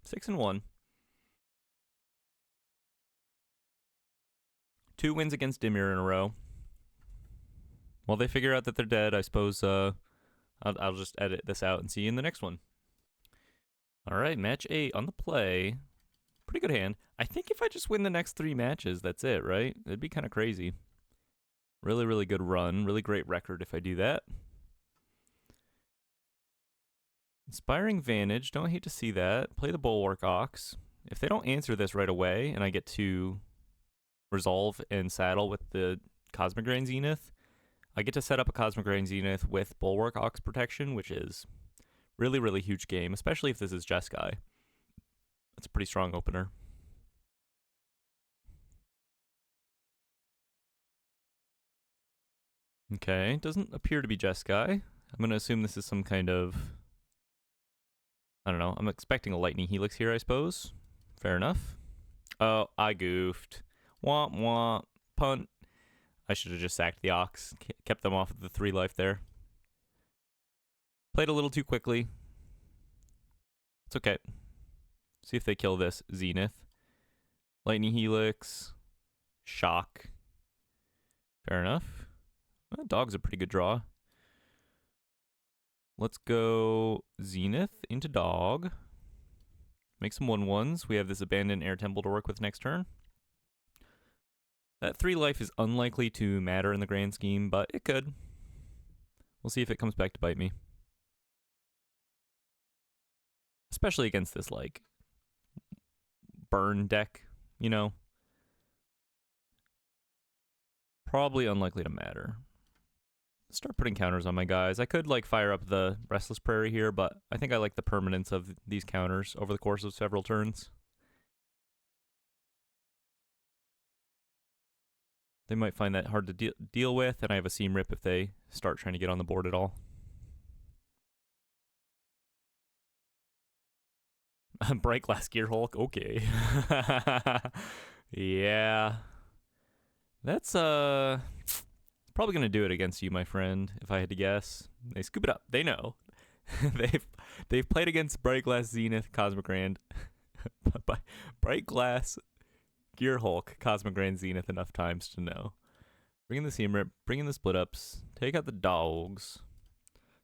6-1. 2 wins against Dimir in a row. While they figure out that they're dead, I suppose I'll just edit this out and see you in the next one. All right, match 8 on the play. Pretty good hand. I think if I just win the next 3 matches, that's it, right? It'd be kind of crazy. Really, really good run. Really great record if I do that. Inspiring Vantage. Don't hate to see that. Play the Bulwark Ox. If they don't answer this right away and I get to resolve and saddle with the Cosmic Grain Zenith, I get to set up a Cosmic Grain Zenith with Bulwark Ox protection, which is really, really huge game, especially if this is Jeskai. That's a pretty strong opener. Okay, doesn't appear to be Jeskai. I'm going to assume this is some kind of, I don't know, I'm expecting a Lightning Helix here, I suppose. Fair enough. Oh, I goofed. Womp womp. Punt. I should have just sacked the Ox. Kept them off of the 3 life there. Played a little too quickly. It's okay. See if they kill this Zenith. Lightning Helix. Shock. Fair enough. Well, dog's a pretty good draw. Let's go Zenith into dog. Make some 1/1s. We have this abandoned air temple to work with next turn. That 3 life is unlikely to matter in the grand scheme, but it could. We'll see if it comes back to bite me. Especially against this, like, burn deck, you know? Probably unlikely to matter. Start putting counters on my guys. I could, like, fire up the Restless Prairie here, but I think I like the permanence of these counters over the course of several turns. They might find that hard to deal with, and I have a Seam Rip if they start trying to get on the board at all. Bright Glass Gear Hulk, okay. Yeah. That's probably gonna do it against you, my friend, if I had to guess. They scoop it up. They know. they've played against Bright Glass Zenith, Cosmic Grand. Bright Glass Gear Hulk, Cosmic Grand Zenith enough times to know. Bring in the Seam Rip, bring in the Split Ups, take out the dogs.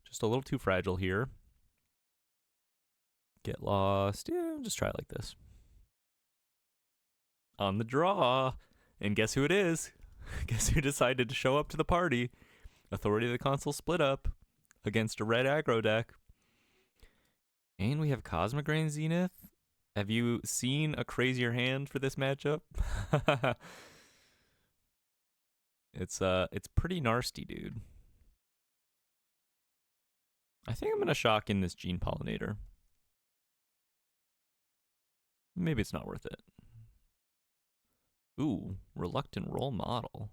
Just a little too fragile here. Get lost. Yeah, just try it like this. On the draw. And guess who it is? Guess who decided to show up to the party? Authority of the Console Split Up against a red aggro deck. And we have Cosmic Grain Zenith. Have you seen a crazier hand for this matchup? It's pretty nasty, dude. I think I'm gonna shock in this Gene Pollinator. Maybe it's not worth it. Ooh, Reluctant Role Model.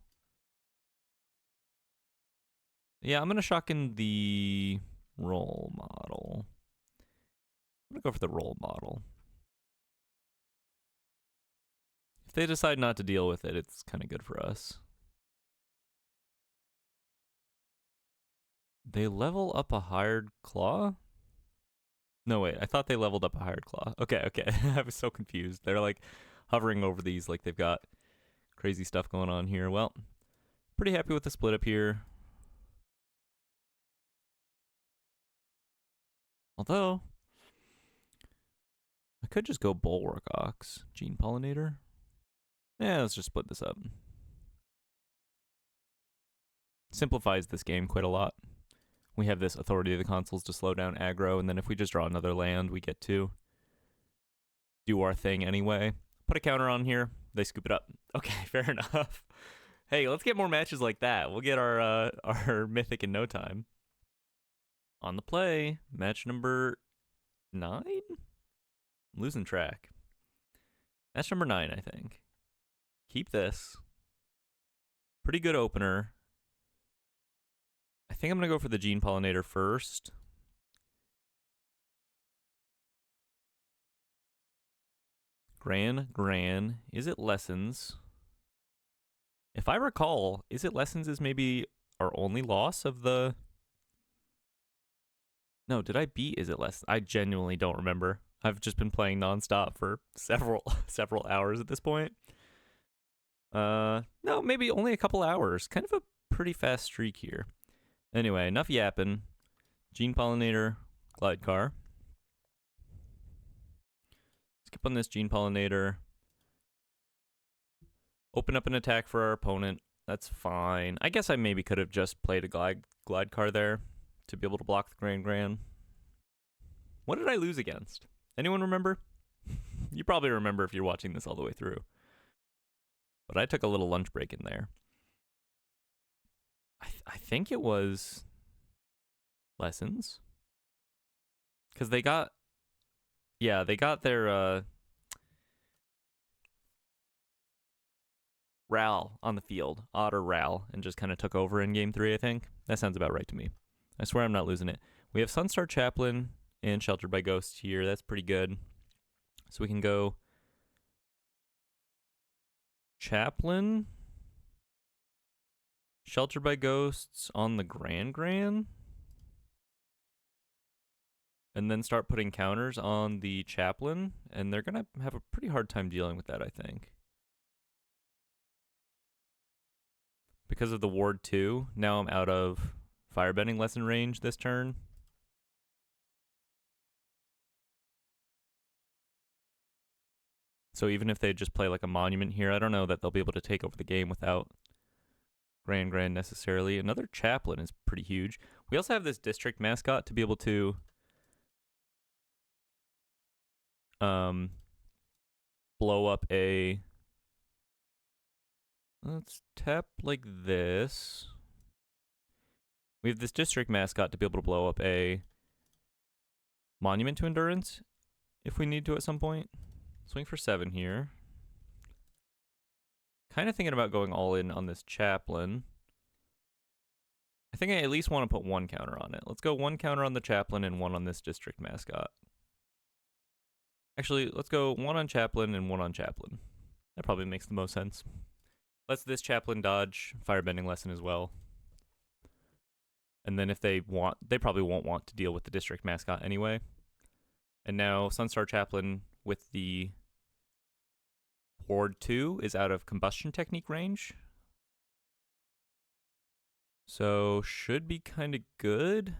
Yeah, I'm gonna shock in the Role Model. I'm gonna go for the Role Model. If they decide not to deal with it, it's kind of good for us. They level up a Hired Claw? No, wait, I thought they leveled up a Hired Claw. Okay. I was so confused. They're like hovering over these like they've got crazy stuff going on here. Well, pretty happy with the split up here. Although, I could just go Bulwark Ox, Gene Pollinator. Yeah, let's just split this up. Simplifies this game quite a lot. We have this Authority of the Consoles to slow down aggro, and then if we just draw another land, we get to do our thing anyway. Put a counter on here, they scoop it up. Okay, fair enough. Hey, let's get more matches like that. We'll get our Mythic in no time. On the play, match number 9? I'm losing track. Match number 9, I think. Keep this. Pretty good opener. I think I'm going to go for the Gene Pollinator first. Gran. Izzet Lessons. If I recall, Izzet Lessons is maybe our only loss of the... No, did I beat Izzet less? I genuinely don't remember. I've just been playing nonstop for several hours at this point. No, maybe only a couple hours. Kind of a pretty fast streak here. Anyway, enough yapping. Gene Pollinator, Glide Car. Skip on this Gene Pollinator. Open up an attack for our opponent. That's fine. I guess I maybe could have just played a glide car there to be able to block the Grand. What did I lose against? Anyone remember? You probably remember if you're watching this all the way through. But I took a little lunch break in there. I think it was Lessons. Because they got... Yeah, they got their... Ral on the field, Otter Ral, and just kind of took over in game 3, I think. That sounds about right to me. I swear I'm not losing it. We have Sunstar Chaplain and Sheltered by Ghosts here. That's pretty good. So we can go Chaplain, Sheltered by Ghosts on the Grand, and then start putting counters on the Chaplain, and they're going to have a pretty hard time dealing with that, I think. Because of the Ward 2, now I'm out of Firebending Lesson range this turn. So even if they just play like a Monument here, I don't know that they'll be able to take over the game without Grand necessarily. Another Chaplain is pretty huge. We also have this District Mascot to be able to blow up a... Let's tap like this. We have this District Mascot to be able to blow up a Monument to Endurance if we need to at some point. Swing for 7 here. Kind of thinking about going all in on this Chaplain. I think I at least want to put 1 counter on it. Let's go 1 counter on the Chaplain and 1 on this District Mascot. Actually, let's go 1 on Chaplain and 1 on Chaplain. That probably makes the most sense. Let's this Chaplain dodge Firebending Lesson as well. And then if they want, they probably won't want to deal with the District Mascot anyway. And now Sunstar Chaplain with the Ward 2 is out of Combustion Technique range. So should be kind of good.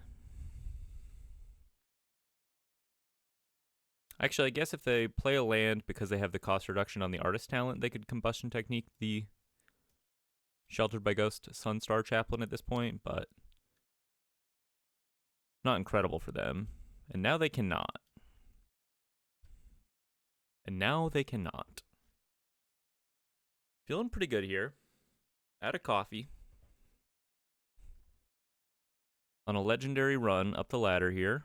Actually, I guess if they play a land because they have the cost reduction on the Artist Talent, they could Combustion Technique the Sheltered by Ghost Sunstar Chaplain at this point, but not incredible for them. And now they cannot. Feeling pretty good here. Out of coffee. On a legendary run up the ladder here.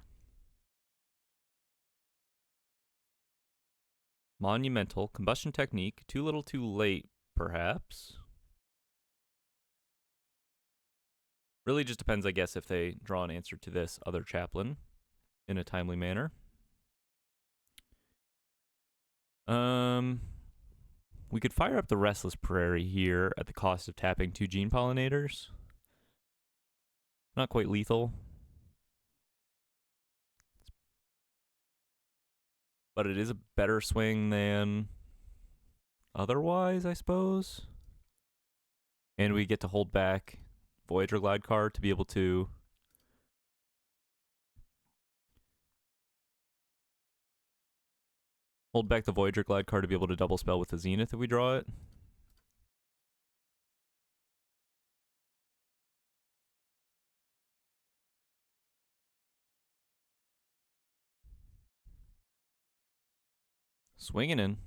Monumental. Combustion Technique. Too little too late, perhaps. Really just depends, I guess, if they draw an answer to this other Chaplain in a timely manner. We could fire up the Restless Prairie here at the cost of tapping 2 Gene Pollinators. Not quite lethal. But it is a better swing than otherwise, I suppose. And we get to hold back Voyager Glide card to be able to hold back the Voyager Glide card to be able to double spell with the Zenith if we draw it. Swinging in.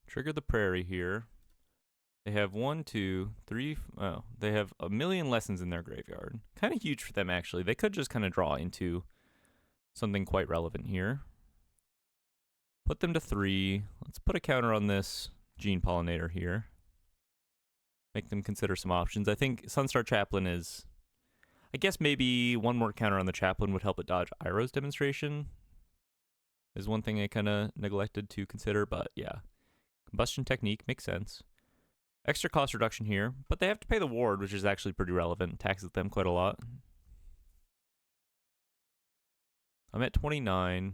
Trigger the Prairie here. They have 1, 2, 3. Oh, they have a million lessons in their graveyard. Kind of huge for them, actually. They could just kind of draw into something quite relevant here. Put them to 3. Let's put a counter on this Gene Pollinator here. Make them consider some options. I think Sunstar Chaplain is... I guess maybe 1 more counter on the Chaplain would help it dodge Iroh's Demonstration. Is one thing I kind of neglected to consider, but yeah. Combustion Technique makes sense. Extra cost reduction here, but they have to pay the ward, which is actually pretty relevant. Taxes them quite a lot. I'm at 29.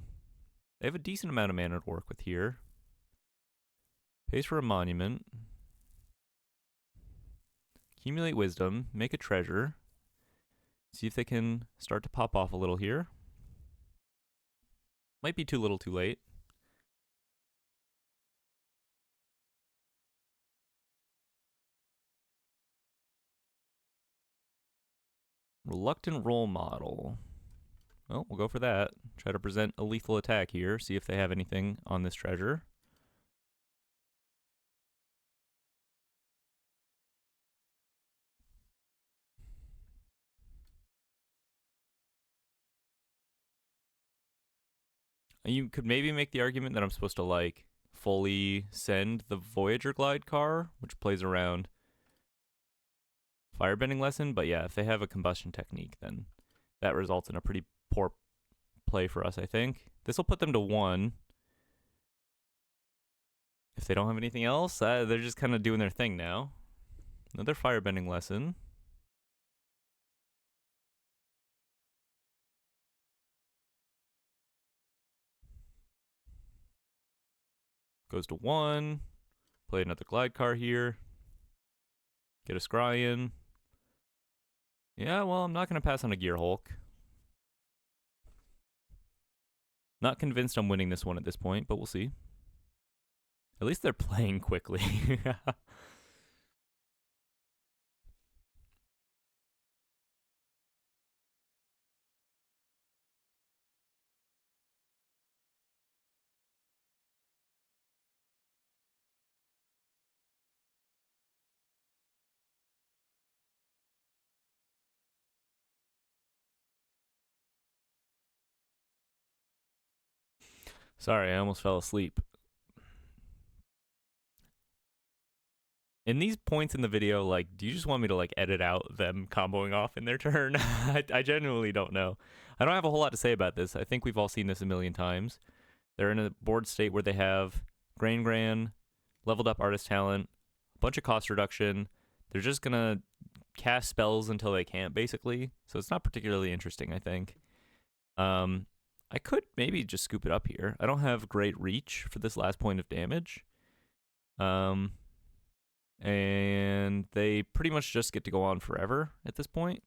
They have a decent amount of mana to work with here. Pays for a monument. Accumulate wisdom. Make a treasure. See if they can start to pop off a little here. Might be too little too late. Reluctant role model. Well, we'll go for that. Try to present a lethal attack here. See if they have anything on this treasure. You could maybe make the argument that I'm supposed to like fully send the Voyager glide car, which plays around firebending lesson, but yeah, if they have a combustion technique, then that results in a pretty poor play for us, I think. This will put them to 1. If they don't have anything else, they're just kind of doing their thing now. Another firebending lesson. Goes to 1. Play another glide car here. Get a scry in. Yeah, well, I'm not going to pass on a Gear Hulk. Not convinced I'm winning this one at this point, but we'll see. At least they're playing quickly. Sorry, I almost fell asleep. In these points in the video, like, do you just want me to like edit out them comboing off in their turn? I genuinely don't know. I don't have a whole lot to say about this. I think we've all seen this a million times. They're in a board state where they have Gran, leveled up artist talent, a bunch of cost reduction. They're just gonna cast spells until they can't, basically. So it's not particularly interesting, I think. I could maybe just scoop it up here. I don't have great reach for this last point of damage. And they pretty much just get to go on forever at this point.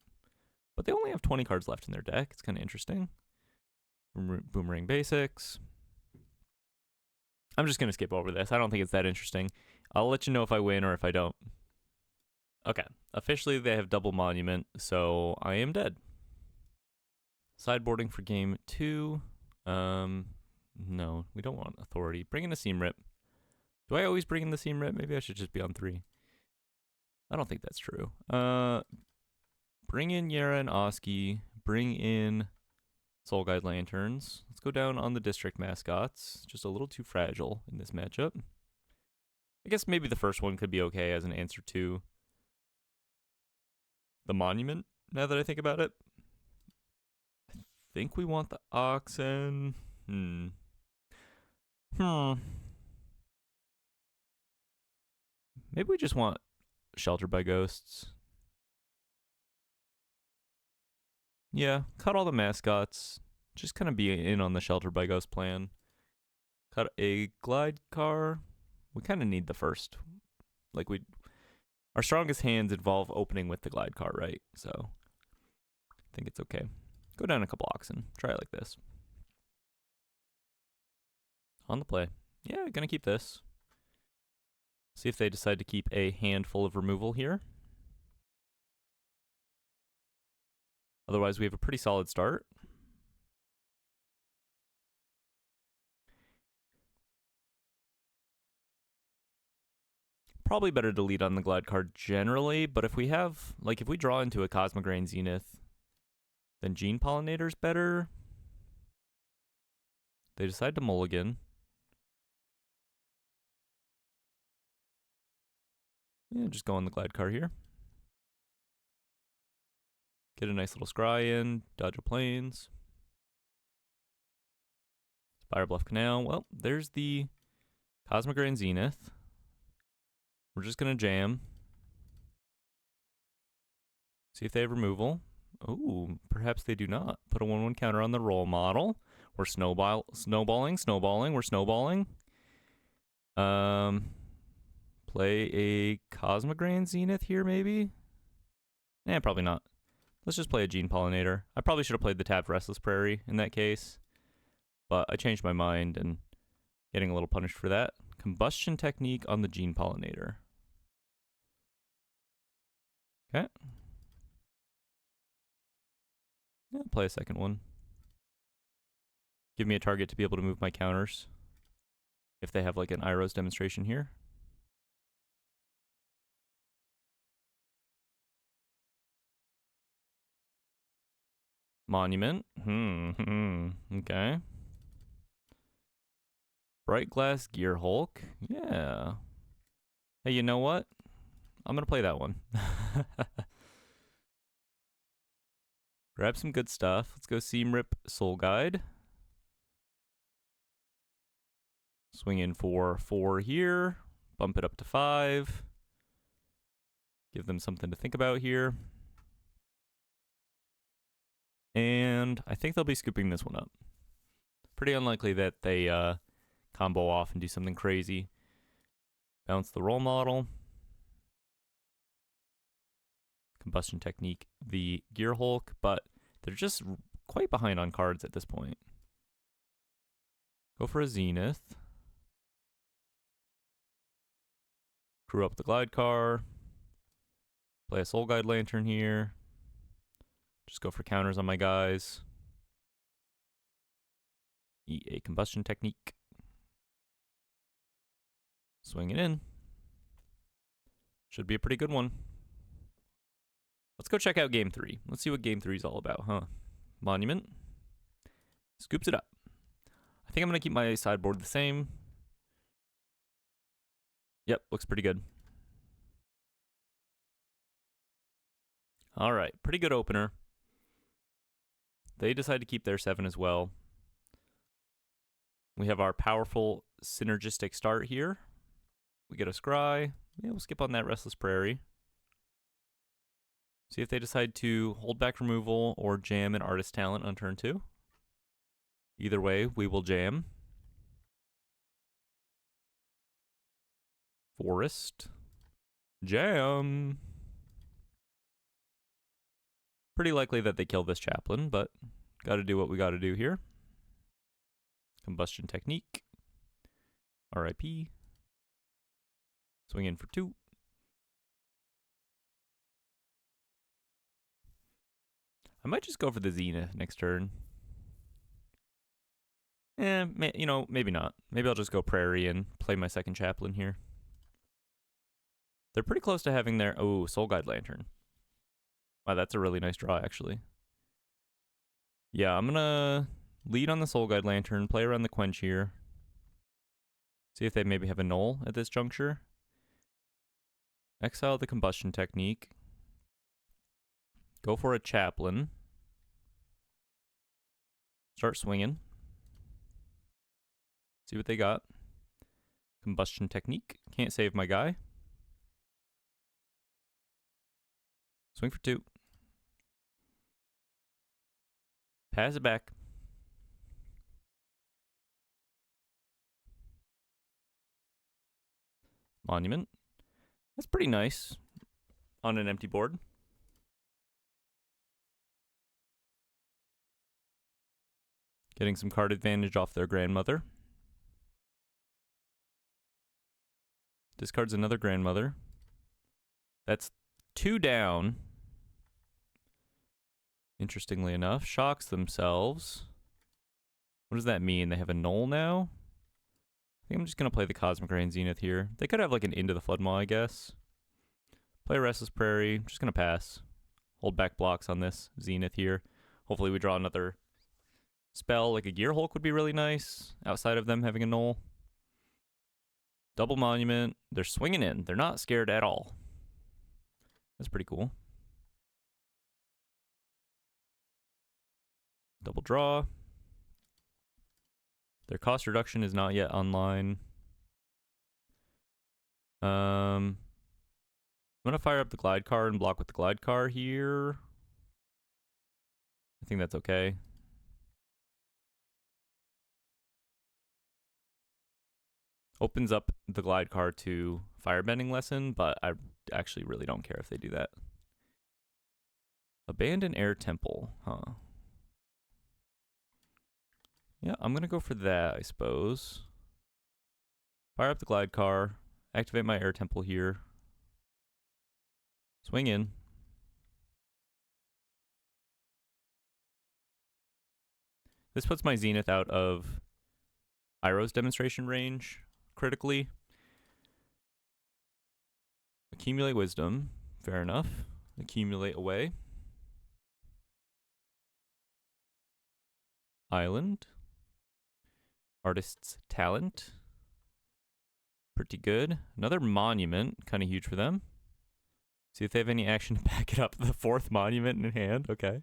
But they only have 20 cards left in their deck. It's kind of interesting. Boomerang Basics. I'm just going to skip over this. I don't think it's that interesting. I'll let you know if I win or if I don't. Okay. Officially, they have double monument, so I am dead. Sideboarding for game 2. No, we don't want authority. Bring in a Seam Rip. Do I always bring in the Seam Rip? Maybe I should just be on 3. I don't think that's true. Bring in Yara and Oski. Bring in Soul Guide Lanterns. Let's go down on the district mascots. Just a little too fragile in this matchup. I guess maybe the first one could be okay as an answer to the monument, now that I think about it. I think we want the Oxen. Maybe we just want Shelter by Ghosts. Yeah, cut all the mascots. Just kind of be in on the Shelter by Ghost plan. Cut a glide car. We kind of need the first. Like, our strongest hands involve opening with the glide car, right? So I think it's okay. Go down a couple Oxen. Try it like this. On the play. Yeah, gonna keep this. See if they decide to keep a handful of removal here. Otherwise, we have a pretty solid start. Probably better to lead on the glide card generally, but if we have, like, if we draw into a Cosmograin Zenith, then Gene Pollinator's better. They decide to mulligan. Yeah, just go on the glide car here. Get a nice little scry in, dodge a plains. Spire Bluff Canal. Well, there's the Cosmograin Zenith. We're just going to jam. See if they have removal. Oh, perhaps they do not. Put a 1/1 counter on the roll model. We're snowballing. We're snowballing. Play a Cosmograin Zenith here, maybe? Probably not. Let's just play a Gene Pollinator. I probably should have played the tapped Restless Prairie in that case, but I changed my mind and getting a little punished for that. Combustion Technique on the Gene Pollinator. Okay. Yeah, play a second one. Give me a target to be able to move my counters if they have like an Iros demonstration here. Monument. Okay. Bright Glass Gear Hulk. Yeah. Hey, you know what? I'm gonna play that one. Grab some good stuff. Let's go Seamrip Soul Guide. Swing in for 4 here. Bump it up to 5. Give them something to think about here. And I think they'll be scooping this one up. Pretty unlikely that they combo off and do something crazy. Bounce the roll model. Combustion Technique, the Gear Hulk, but they're just quite behind on cards at this point. Go for a Zenith. Crew up the Glide Car. Play a Soul Guide Lantern here. Just go for counters on my guys. Eat a Combustion Technique. Swing it in. Should be a pretty good one. Let's go check out Game 3. Let's see what Game 3 is all about, huh? Monument. Scoops it up. I think I'm going to keep my sideboard the same. Yep, looks pretty good. All right, pretty good opener. They decide to keep their 7 as well. We have our powerful synergistic start here. We get a Scry. Yeah, we'll skip on that Restless Prairie. See if they decide to hold back removal or jam an Artist Talent on turn 2. Either way, we will jam. Forest. Jam. Pretty likely that they kill this Chaplain, but gotta do what we gotta do here. Combustion Technique. RIP. Swing in for 2. I might just go for the Zenith next turn. Maybe not. Maybe I'll just go Prairie and play my second Chaplain here. They're pretty close to having their... Oh, Soul Guide Lantern. Wow, that's a really nice draw, actually. Yeah, I'm gonna lead on the Soul Guide Lantern, play around the Quench here. See if they maybe have a Null at this juncture. Exile the Combustion Technique. Go for a Chaplain. Start swinging. See what they got. Combustion Technique. Can't save my guy. Swing for 2. Pass it back. Monument. That's pretty nice on an empty board. Getting some card advantage off their grandmother. Discards another grandmother. That's 2 down. Interestingly enough, shocks themselves. What does that mean? They have a Null now? I think I'm just going to play the Cosmograin Zenith here. They could have like an Into the Floodmaw, I guess. Play Restless Prairie. Just going to pass. Hold back blocks on this Zenith here. Hopefully we draw another spell. Like a Gear Hulk would be really nice outside of them having a Null. Double Monument. They're swinging in. They're not scared at all. That's pretty cool. Double draw. Their cost reduction is not yet online. I'm going to fire up the Glide Car and block with the Glide Car here. I think that's okay. Opens up the glide card to firebending lesson, but I actually really don't care if they do that. Abandon Air Temple, huh? Yeah, I'm gonna go for that, I suppose. Fire up the glide car, activate my Air Temple here. Swing in. This puts my Zenith out of Iroh's demonstration range critically. Accumulate wisdom. Fair enough. Accumulate away. Island. Artist's talent. Pretty good. Another monument. Kind of huge for them. See if they have any action to back it up. The 4th monument in hand. Okay.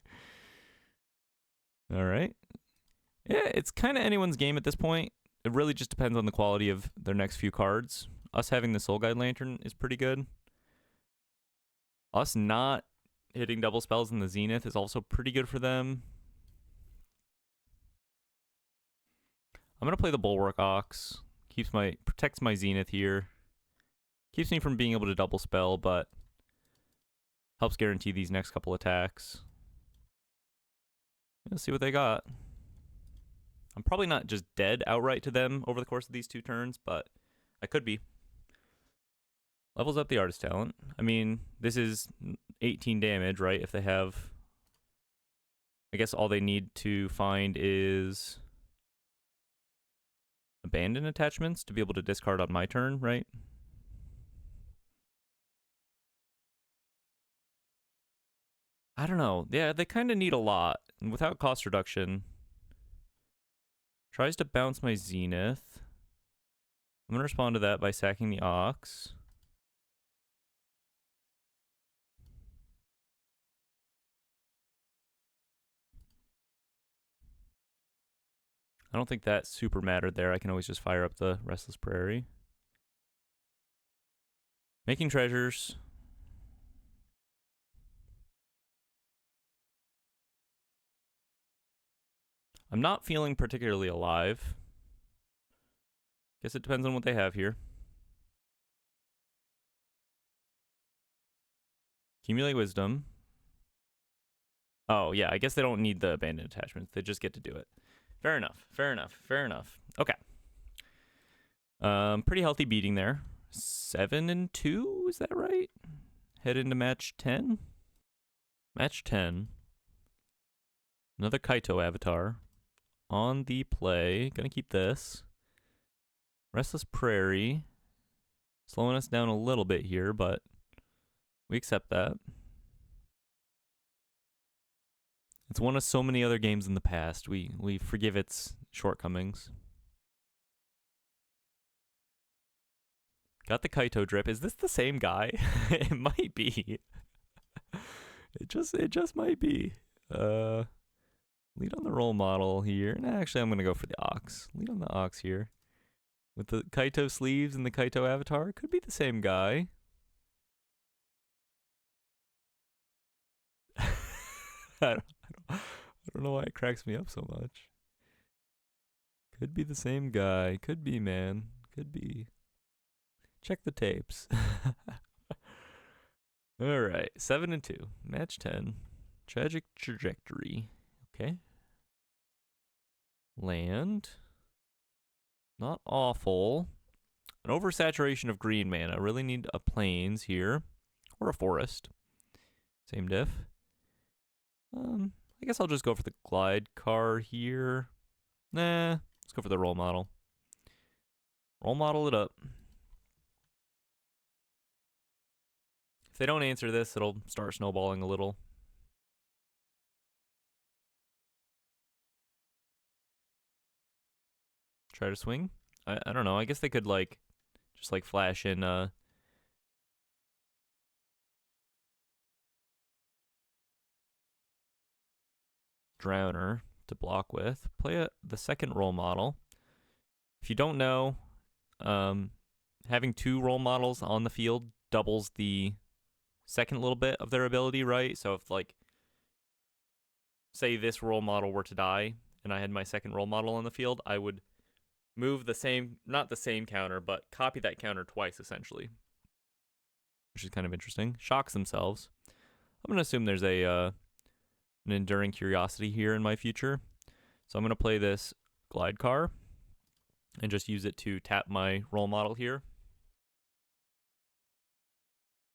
All right. Yeah, it's kind of anyone's game at this point. It really just depends on the quality of their next few cards. Us having the Soul Guide Lantern is pretty good. Us not hitting double spells in the Zenith is also pretty good for them. I'm going to play the Bulwark Ox. Protects my Zenith here. Keeps me from being able to double spell, but helps guarantee these next couple attacks. Let's see what they got. I'm probably not just dead outright to them over the course of these 2 turns, but I could be. Levels up the artist talent. I mean, this is 18 damage, right? If they have... I guess all they need to find is... abandon attachments to be able to discard on my turn, right? I don't know. Yeah, they kind of need a lot. And without cost reduction... Tries to bounce my Zenith. I'm going to respond to that by sacking the Ox. I don't think that super mattered there. I can always just fire up the Restless Prairie. Making treasures. I'm not feeling particularly alive. Guess it depends on what they have here. Accumulate wisdom. Oh, yeah, I guess they don't need the abandoned attachments. They just get to do it. Fair enough. Fair enough. Fair enough. Okay. Pretty healthy beating there. 7-2, is that right? Head into match 10. Match 10. Another Kaito avatar. On the play. Gonna keep this. Restless Prairie. Slowing us down a little bit here, but we accept that. It's one of so many other games in the past. We forgive its shortcomings. Got the Kaito drip. Is this the same guy? It might be. It just might be. Lead on the role model here. Nah, actually, I'm gonna go for the Ox. Lead on the Ox here. With the Kaito sleeves and the Kaito avatar. Could be the same guy. I don't know why it cracks me up so much. Could be the same guy. Could be, man. Could be. Check the tapes. Alright, 7-2. Match 10. Tragic Trajectory. Okay. Land. Not awful. An oversaturation of green mana. Really need a plains here. Or a forest. Same diff. I guess I'll just go for the glide car here. Nah, let's go for the role model. Role model it up. If they don't answer this, it'll start snowballing a little. Try to swing? I don't know. I guess they could, like, just, like, flash in, Drowner to block with. Play the second role model. If you don't know, having 2 role models on the field doubles the second little bit of their ability, right? So if, like, say this role model were to die and I had my second role model on the field, I would move the same, not the same counter, but copy that counter twice essentially, which is kind of interesting. Shocks themselves. I'm going to assume there's an enduring curiosity here in my future. So I'm going to play this glide car and just use it to tap my role model here.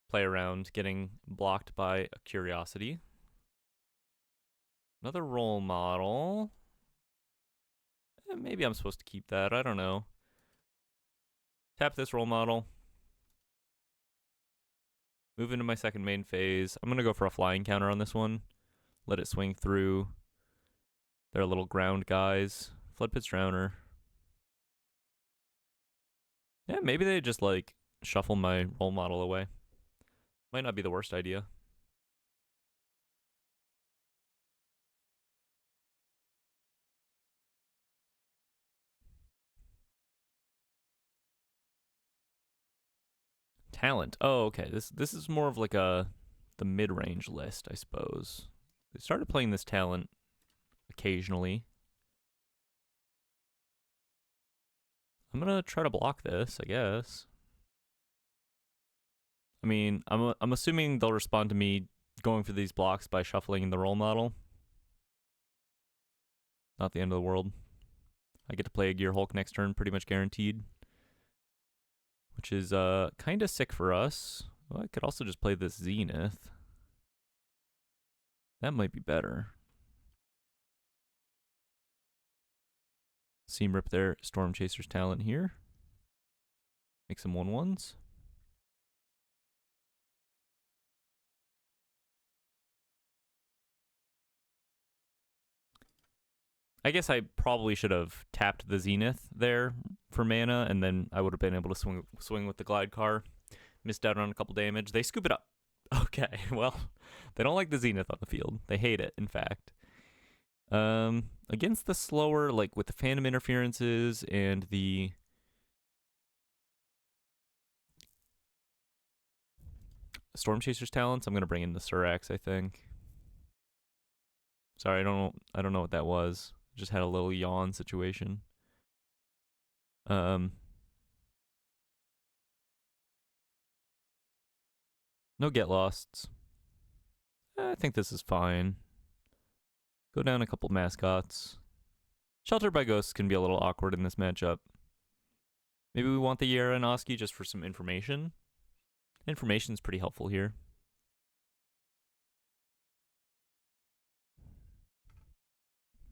Play around getting blocked by a curiosity. Another role model. Maybe I'm supposed to keep that. I don't know. Tap this role model. Move into my second main phase. I'm going to go for a flying counter on this one. Let it swing through their little ground guys. Floodpit's Drowner. Yeah, maybe they just like shuffle my role model away. Might not be the worst idea. Talent. Oh, okay. This is more of like the mid-range list, I suppose. They started playing this talent occasionally. I'm gonna try to block this, I guess. I mean, I'm assuming they'll respond to me going for these blocks by shuffling the role model. Not the end of the world. I get to play a Gear Hulk next turn, pretty much guaranteed. Which is kind of sick for us. Well, I could also just play this Zenith. That might be better. Seam Rip their Storm Chaser's talent here. Make some 1/1s. I guess I probably should have tapped the Zenith there for mana, and then I would have been able to swing with the Glide Car. Missed out on a couple damage. They scoop it up. Okay, well, they don't like the Zenith on the field. They hate it, in fact. Against the slower, like with the Phantom Interferences and the Storm Chaser's talents, I'm gonna bring in the Surax, I think. Sorry, I don't know what that was. Just had a little yawn situation. No get losts. I think this is fine. Go down a couple mascots. Shelter by Ghosts can be a little awkward in this matchup. Maybe we want the Yara and Oski just for some information. Information's pretty helpful here.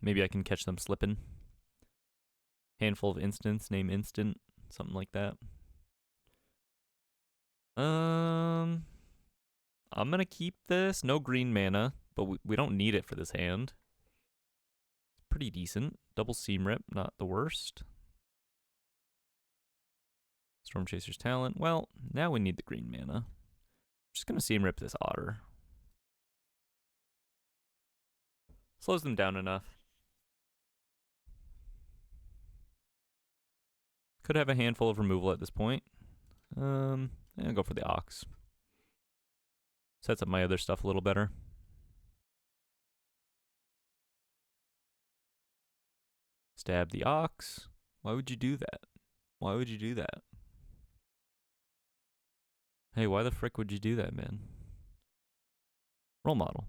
Maybe I can catch them slipping. Handful of instants, name instant, something like that. I'm gonna keep this. No green mana, but we don't need it for this hand. It's pretty decent. Double Seam Rip, not the worst. Storm Chaser's talent. Well, now we need the green mana. Just gonna Seam Rip this Otter. Slows them down enough. Could have a handful of removal at this point. I'll go for the Ox. Sets up my other stuff a little better. Stab the Ox. Why would you do that? Why would you do that? Hey, why the frick would you do that, man? Role model.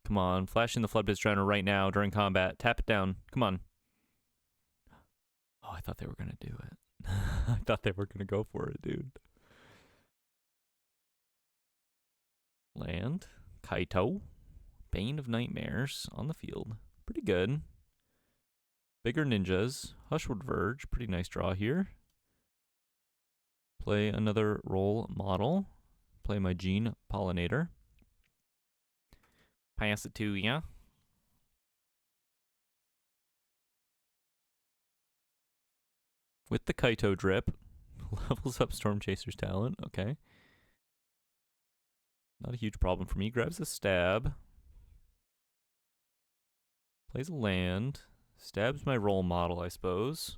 Come on, flash in the Floodpit's Drowner right now during combat. Tap it down. Come on. Oh, I thought they were gonna do it. I thought they were gonna go for it, dude. Land. Kaito. Bane of Nightmares on the field. Pretty good. Bigger Ninjas. Hushwood Verge. Pretty nice draw here. Play another role model. Play my Gene Pollinator. Pass it to ya. With the Kaito drip. Levels up Storm Chaser's talent. Okay. Not a huge problem for me. Grabs a stab. Plays a land. Stabs my role model, I suppose.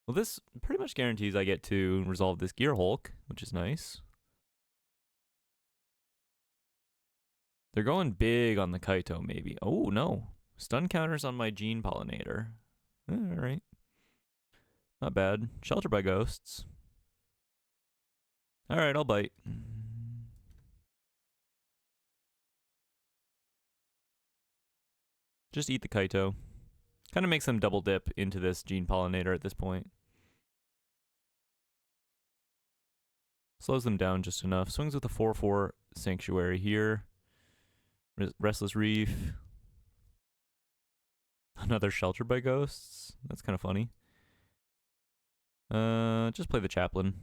Well, this pretty much guarantees I get to resolve this Gear Hulk, which is nice. They're going big on the Kaito, maybe. Oh, no. Stun counters on my Gene Pollinator. All right. Not bad. Shelter by Ghosts. All right, I'll bite. Just eat the Kaito. Kind of makes them double dip into this Gene Pollinator at this point. Slows them down just enough. Swings with a 4/4 Sanctuary here. Restless Reef. Another Shelter by Ghosts. That's kind of funny. Just play the Chaplain.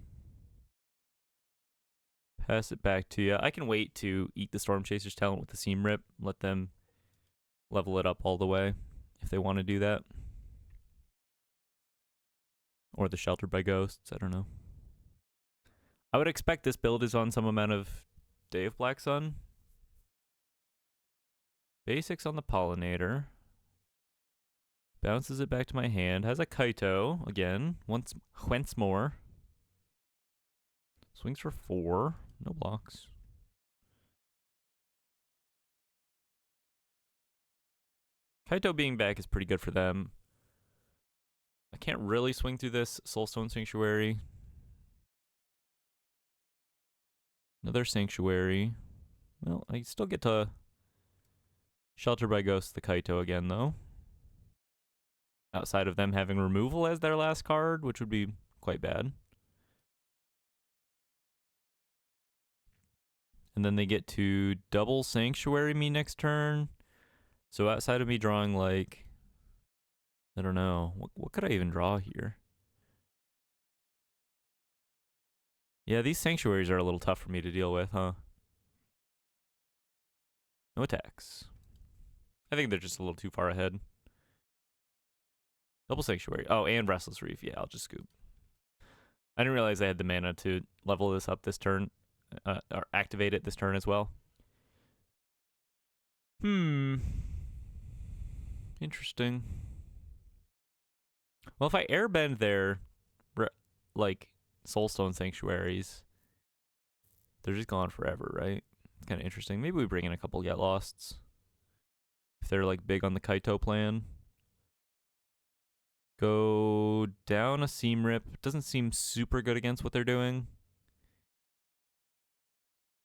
Pass it back to you. I can wait to eat the Storm Chaser's talent with the Seam Rip. Let them level it up all the way if they want to do that. Or the Shelter by Ghosts. I don't know. I would expect this build is on some amount of Day of Black Sun. Basics on the Pollinator. Bounces it back to my hand. Has a Kaito again. Once more. Swings for 4. No blocks. Kaito being back is pretty good for them. I can't really swing through this Soulstone Sanctuary. Another Sanctuary. Well, I still get to Shelter by Ghost the Kaito again, though. Outside of them having removal as their last card, which would be quite bad. And then they get to double Sanctuary me next turn. So outside of me drawing, like, I don't know, what could I even draw here? Yeah, these Sanctuaries are a little tough for me to deal with, huh? No attacks. I think they're just a little too far ahead. Double Sanctuary. Oh, and Restless Reef. Yeah, I'll just scoop. I didn't realize I had the mana to level this up this turn. Or activate it this turn as well. Interesting. Well, if I airbend their, like, Soulstone Sanctuaries, they're just gone forever, right? It's kind of interesting. Maybe we bring in a couple Get Losts. If they're, like, big on the Kaito plan. Go down a Seam Rip. Doesn't seem super good against what they're doing.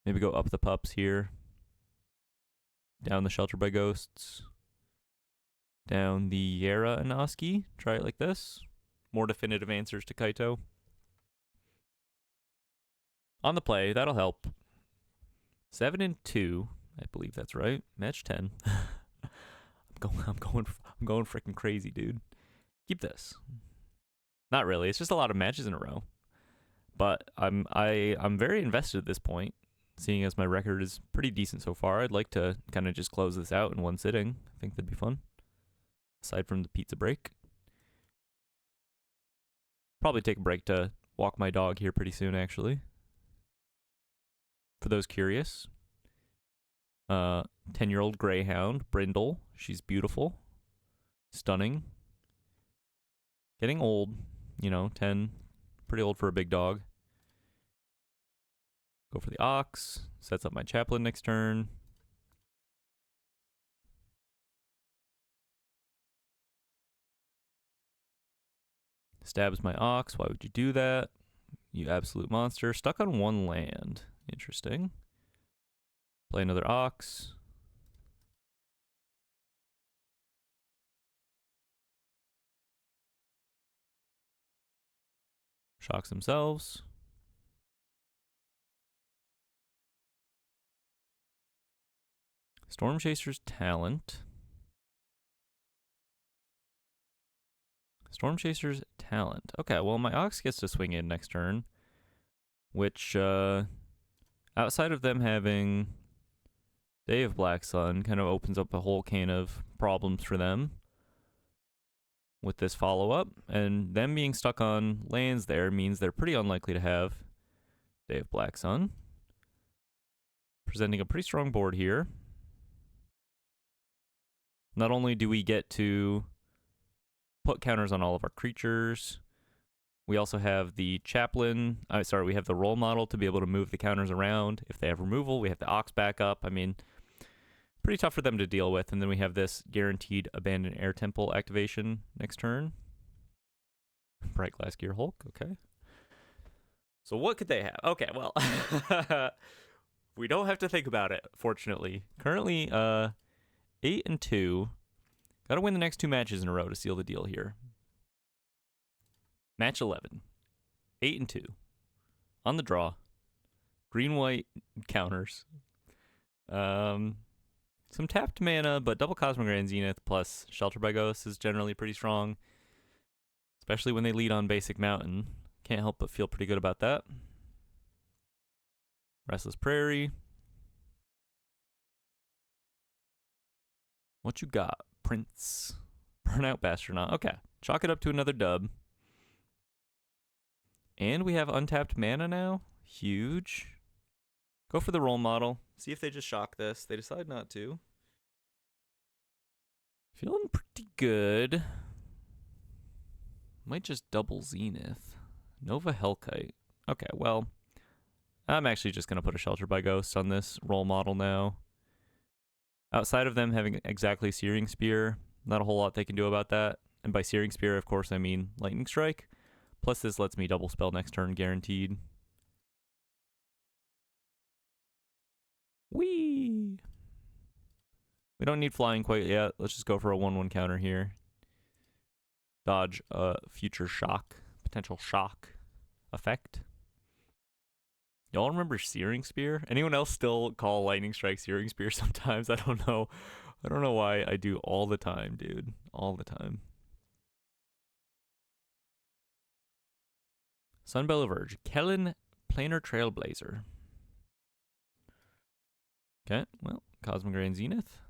Maybe go up the pups here. Down the Shelter by Ghosts. Down the Yara and Oski. Try it like this. More definitive answers to Kaito. On the play, that'll help. 7 and 2. I believe that's right. Match 10. I'm going freaking crazy, dude. Keep this. Not really. It's just a lot of matches in a row. But I'm very invested at this point, seeing as my record is pretty decent so far. I'd like to kind of just close this out in one sitting. I think that'd be fun. Aside from the pizza break. Probably take a break to walk my dog here pretty soon, actually. For those curious. 10-year-old greyhound, Brindle. She's beautiful. Stunning. Getting old. 10. Pretty old for a big dog. Go for the Ox. Sets up my Chaplain next turn. Stabs my Ox. Why would you do that? You absolute monster. Stuck on one land. Interesting. Play another Ox. Shocks themselves. Storm Chaser's talent. Storm Chaser's talent. Okay, well, my Ox gets to swing in next turn, which, outside of them having Day of Black Sun, kind of opens up a whole can of problems for them with this follow-up, and them being stuck on lands there means they're pretty unlikely to have Day of Black Sun. Presenting a pretty strong board here. Not only do we get to put counters on all of our creatures, we also have the Chaplain. We have the Role Model to be able to move the counters around. If they have removal, we have the Ox back up. I mean, Pretty tough for them to deal with. And then we have this guaranteed Abandoned Air Temple activation next turn. Bright Glass Gear Hulk, okay. So what could they have? Okay, well, we don't have to think about it, fortunately. Currently, 8-2. Got to win the next 2 matches in a row to seal the deal here. Match 11. 8-2. On the draw. Green-white counters. Some tapped mana, but double Cosmic Grand Zenith plus Shelter by Ghosts is generally pretty strong. Especially when they lead on Basic Mountain. Can't help but feel pretty good about that. Restless Prairie. What you got, Prince? Burnout Bastronaut. Okay, chalk it up to another dub. And we have untapped mana now. Huge. Go for the role model. See if they just shock this. They decide not to. Feeling pretty good. Might just double Zenith. Nova Hellkite. Okay, well, I'm actually just going to put a Shelter by Ghost on this role model now. Outside of them having exactly Searing Spear, not a whole lot they can do about that. And by Searing Spear, of course, I mean Lightning Strike. Plus, this lets me double spell next turn, guaranteed. Whee! We don't need flying quite yet. Let's just go for a 1/1 counter here. Dodge future shock, potential shock effect. Y'all remember Searing Spear? Anyone else still call Lightning Strike Searing Spear sometimes? I don't know. I don't know why I do all the time, dude. All the time. Sunbellow Verge. Kellen Planar Trailblazer. Okay, well, Cosmic Grand Zenith.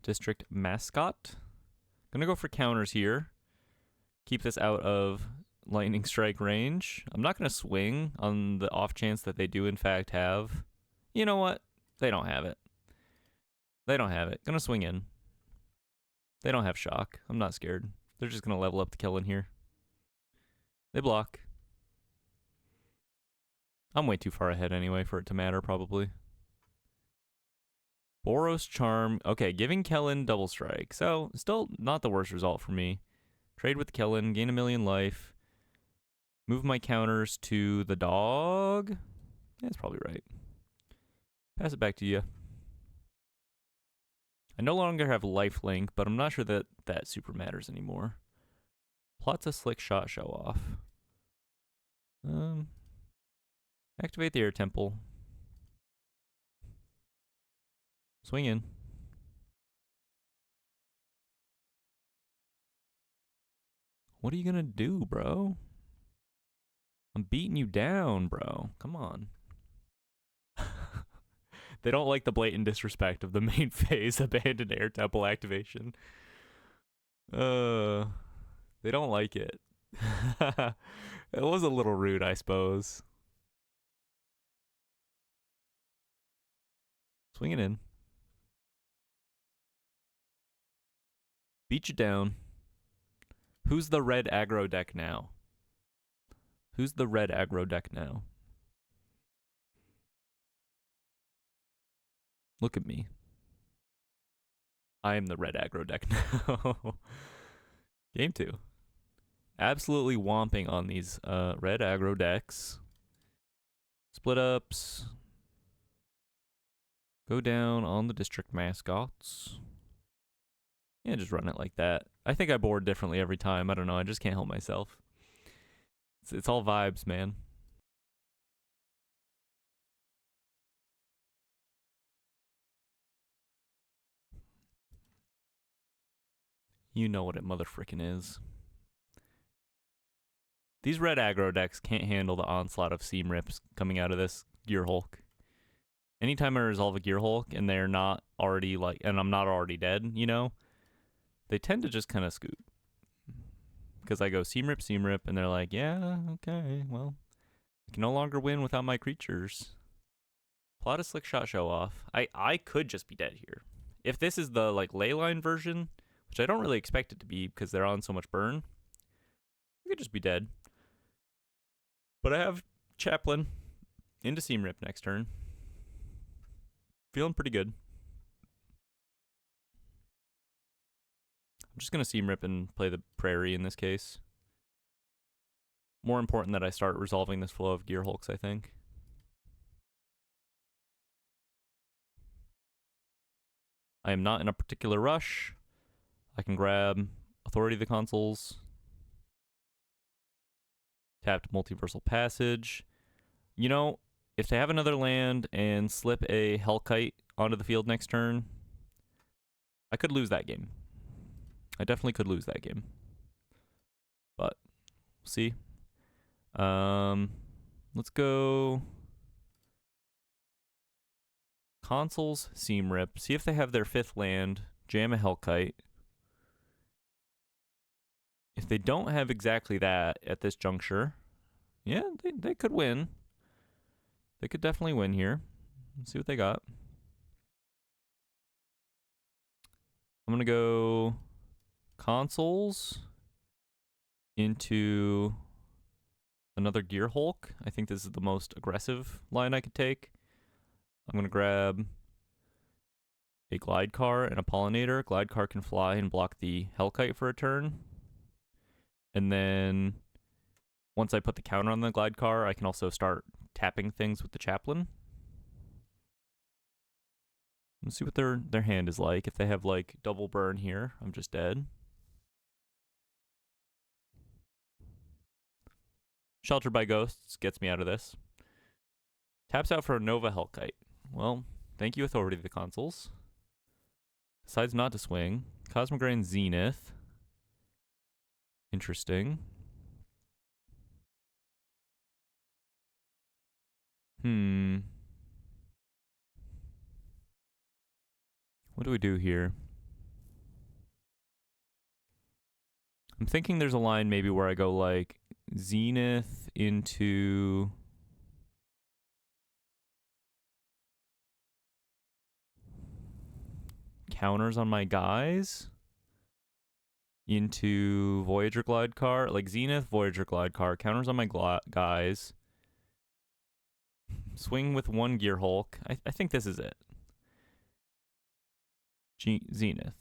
District Mascot. Gonna go for counters here. Keep this out of Lightning Strike range. I'm not gonna swing on the off chance that they do in fact have. You know what? They don't have it. They don't have it. Gonna swing in. They don't have shock. I'm not scared. They're just gonna level up the kill in here. They block. I'm way too far ahead anyway for it to matter, probably. Boros Charm. Okay, giving Kellen double strike. So, still not the worst result for me. Trade with Kellen, gain 1,000,000 life. Move my counters to the dog. Yeah, that's probably right. Pass it back to you. I no longer have lifelink, but I'm not sure that that super matters anymore. Plots a slick shot show off. Activate the Air Temple. Swing in. What are you gonna do, bro? I'm beating you down, bro. Come on. They don't like the blatant disrespect of the main phase Abandoned Air Temple activation. They don't like it. It was a little rude, I suppose. Swing it in. Beat you down. Who's the red aggro deck now? Who's the red aggro deck now? Look at me. I am the red aggro deck now. Game 2. Absolutely whomping on these red aggro decks. Split ups. Go down on the district mascots. Yeah, just run it like that. I think I board differently every time. I don't know. I just can't help myself. It's all vibes, man. You know what it motherfrickin' is. These red aggro decks can't handle the onslaught of seam rips coming out of this Gear Hulk. Anytime I resolve a Gear Hulk and they're not already like, and I'm not already dead, you know, they tend to just kind of scoop. Because I go seam rip, and they're like, yeah, okay, well, I can no longer win without my creatures. Plot a slick shot show off. I could just be dead here. If this is the like leyline version, which I don't really expect it to be because they're on so much burn, I could just be dead. But I have Chaplain into Seam Rip next turn. Feeling pretty good. I'm just going to Seam Rip and play the Prairie in this case. More important that I start resolving this flow of Gear Hulks, I think. I am not in a particular rush. I can grab Authority of the Consuls. Tapped Multiversal Passage. You know, if they have another land and slip a Hellkite onto the field next turn, I could lose that game. I definitely could lose that game. But, we'll see. Let's go Consuls, Seam Rip. See if they have their 5th land. Jam a Hellkite. If they don't have exactly that at this juncture, yeah, they could win. They could definitely win here. Let's see what they got. I'm going to go Consuls into another Gear Hulk. I think this is the most aggressive line I could take. I'm going to grab a Glidecar and a Pollinator. Glidecar can fly and block the Hellkite for a turn. And then once I put the counter on the Glidecar, I can also start tapping things with the Chaplain. Let's see what their hand is like. If they have like double burn here, I'm just dead. Sheltered by Ghosts gets me out of this. Taps out for a Nova Hellkite. Well, thank you, Authority of the Consuls. Decides not to swing. Cosmograin Zenith. Interesting. What do we do here? I'm thinking there's a line maybe where I go like Zenith into counters on my guys into Voyager Glidecar, like Zenith, Voyager Glidecar, counters on my guys. Swing with 1 Gear Hulk. I think this is it. Zenith.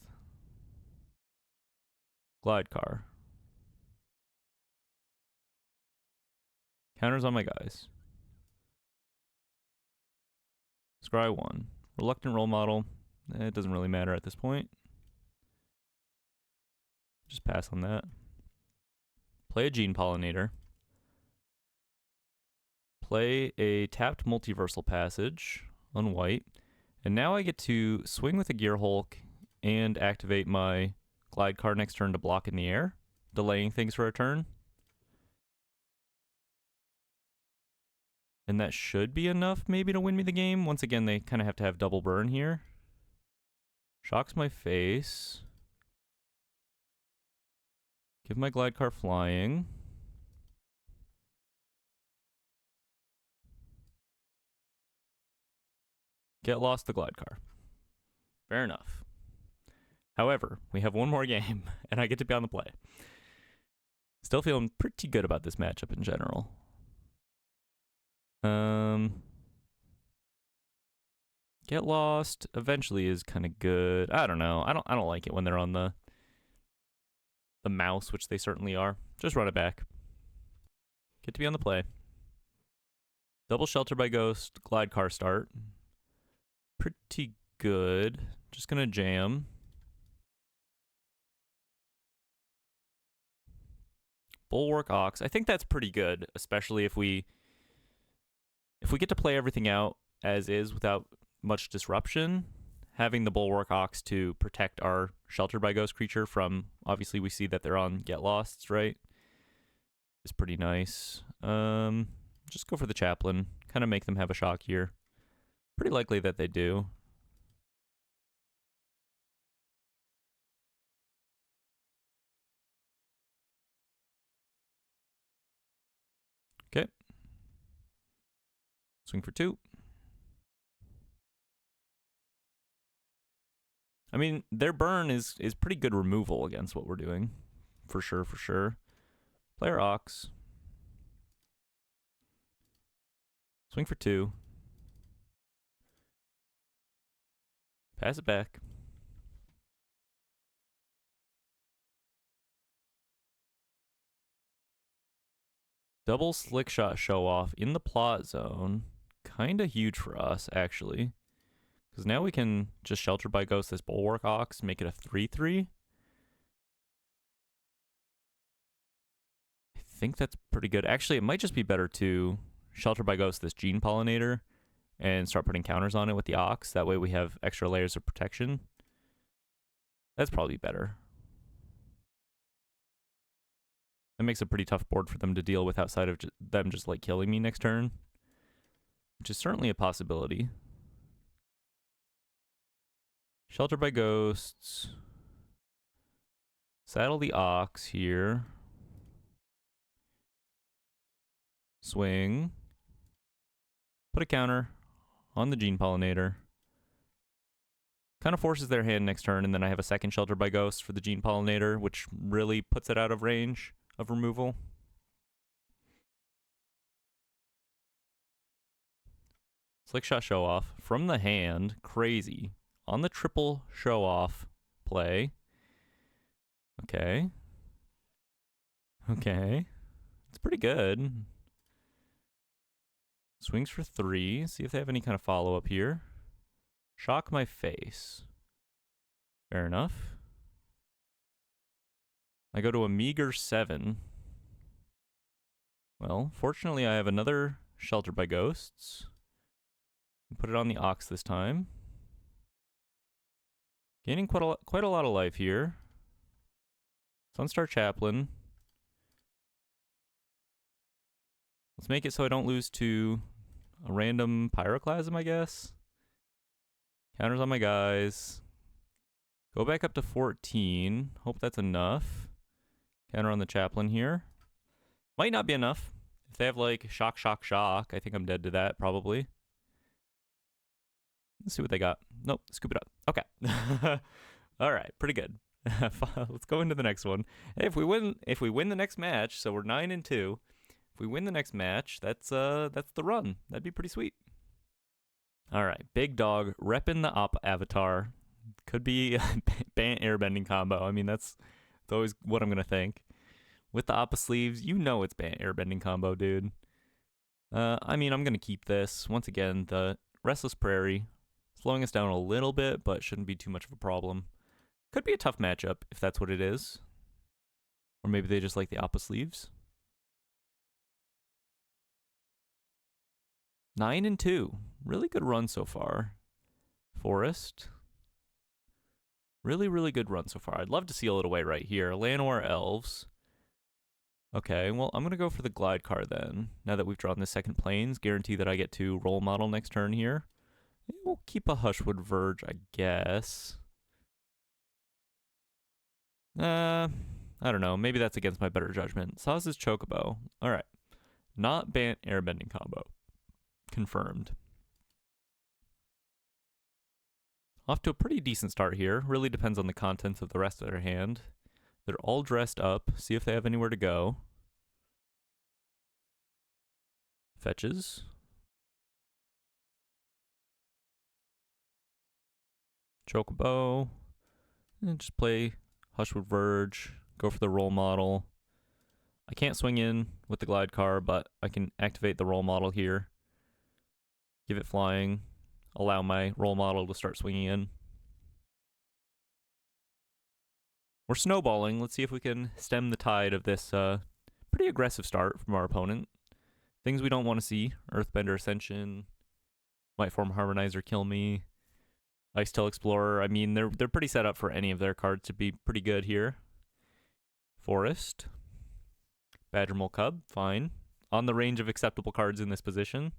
Glidecar. Counters on my guys. Scry 1. Reluctant Role Model. It doesn't really matter at this point. Just pass on that. Play a Gene Pollinator. Play a tapped Multiversal Passage on white. And now I get to swing with a Gear Hulk and activate my Glidecar next turn to block in the air, delaying things for a turn. And that should be enough maybe to win me the game. Once again, they kind of have to have double burn here. Shocks my face. Give my Glidecar flying. Get lost the Glidecar. Fair enough. However, we have one more game, and I get to be on the play. Still feeling pretty good about this matchup in general. Get lost eventually is kind of good. I don't know. I don't like it when they're on the mouse, which they certainly are. Just run it back. Get to be on the play. Double Shelter by Ghost, Glidecar start. Pretty good. Just gonna jam. Bulwark Ox. I think that's pretty good, especially if we get to play everything out as is without much disruption. Having the Bulwark Ox to protect our Shelter by Ghost creature from, obviously we see that they're on Get Losts, right? Is pretty nice. Just go for the Chaplain. Kind of make them have a shock here. Pretty likely that they do. Okay. Swing for 2. I mean, their burn is pretty good removal against what we're doing. For sure, for sure. Player Ox. Swing for 2. Pass it back. Double slick shot show off in the plot zone. Kinda huge for us, actually. Because now we can just Shelter by Ghost this Bulwark Ox, make it a 3/3. I think that's pretty good. Actually, it might just be better to Shelter by Ghost this Gene Pollinator and start putting counters on it with the Ox. That way we have extra layers of protection. That's probably better. That makes a pretty tough board for them to deal with outside of them just like killing me next turn, which is certainly a possibility. Shelter by Ghosts. Saddle the Ox here. Swing. Put a counter on the Gene Pollinator. Kind of forces their hand next turn, and then I have a second Shelter by Ghost for the Gene Pollinator, which really puts it out of range of removal. Slick shot show off from the hand. Crazy. On the triple show off play. Okay. Okay. It's pretty good. Swings for 3. See if they have any kind of follow-up here. Shock my face. Fair enough. I go to a meager 7. Well, fortunately I have another Shelter by Ghosts. Put it on the Ox this time. Gaining quite a lot of life here. Sunstar Chaplain. Let's make it so I don't lose to a random Pyroclasm, I guess. Counters on my guys. Go back up to 14. Hope that's enough. Counter on the Chaplain here. Might not be enough. If they have like shock, shock, shock, I think I'm dead to that probably. Let's see what they got. Nope, scoop it up. Okay. All right, pretty good. Let's go into the next one. Hey, if we win the next match, so we're 9-2. If we win the next match, that's the run. That'd be pretty sweet. All right, big dog repping the Op avatar. Could be a Bant Airbending combo. I mean, that's always what I'm gonna think. With the Oppa sleeves, you know it's Bant Airbending combo, dude. I mean, I'm gonna keep this. Once again, the Restless Prairie, slowing us down a little bit, but shouldn't be too much of a problem. Could be a tough matchup if that's what it is. Or maybe they just like the Oppa sleeves. 9-2. Really good run so far. Forest. Really, really good run so far. I'd love to seal it away right here. Llanowar Elves. Okay, well, I'm going to go for the Glide card then. Now that we've drawn the second Plains, guarantee that I get to Role Model next turn here. We'll keep a Hushwood Verge, I guess. I don't know. Maybe that's against my better judgment. Saz's Chocobo. All right. Not Bant Airbending combo. Confirmed. Off to a pretty decent start here. Really depends on the contents of the rest of their hand. They're all dressed up. See if they have anywhere to go. Fetches. Chocobo. And just play Hushwood Verge. Go for the Role Model. I can't swing in with the Glide card, but I can activate the Role Model here. Give it flying. Allow my Role Model to start swinging in. We're snowballing. Let's see if we can stem the tide of this pretty aggressive start from our opponent. Things we don't want to see. Earthbender Ascension. Might Form Harmonizer kill me. Icetail Explorer. I mean, they're pretty set up for any of their cards to be pretty good here. Forest. Badgermole Cub. Fine. On the range of acceptable cards in this position.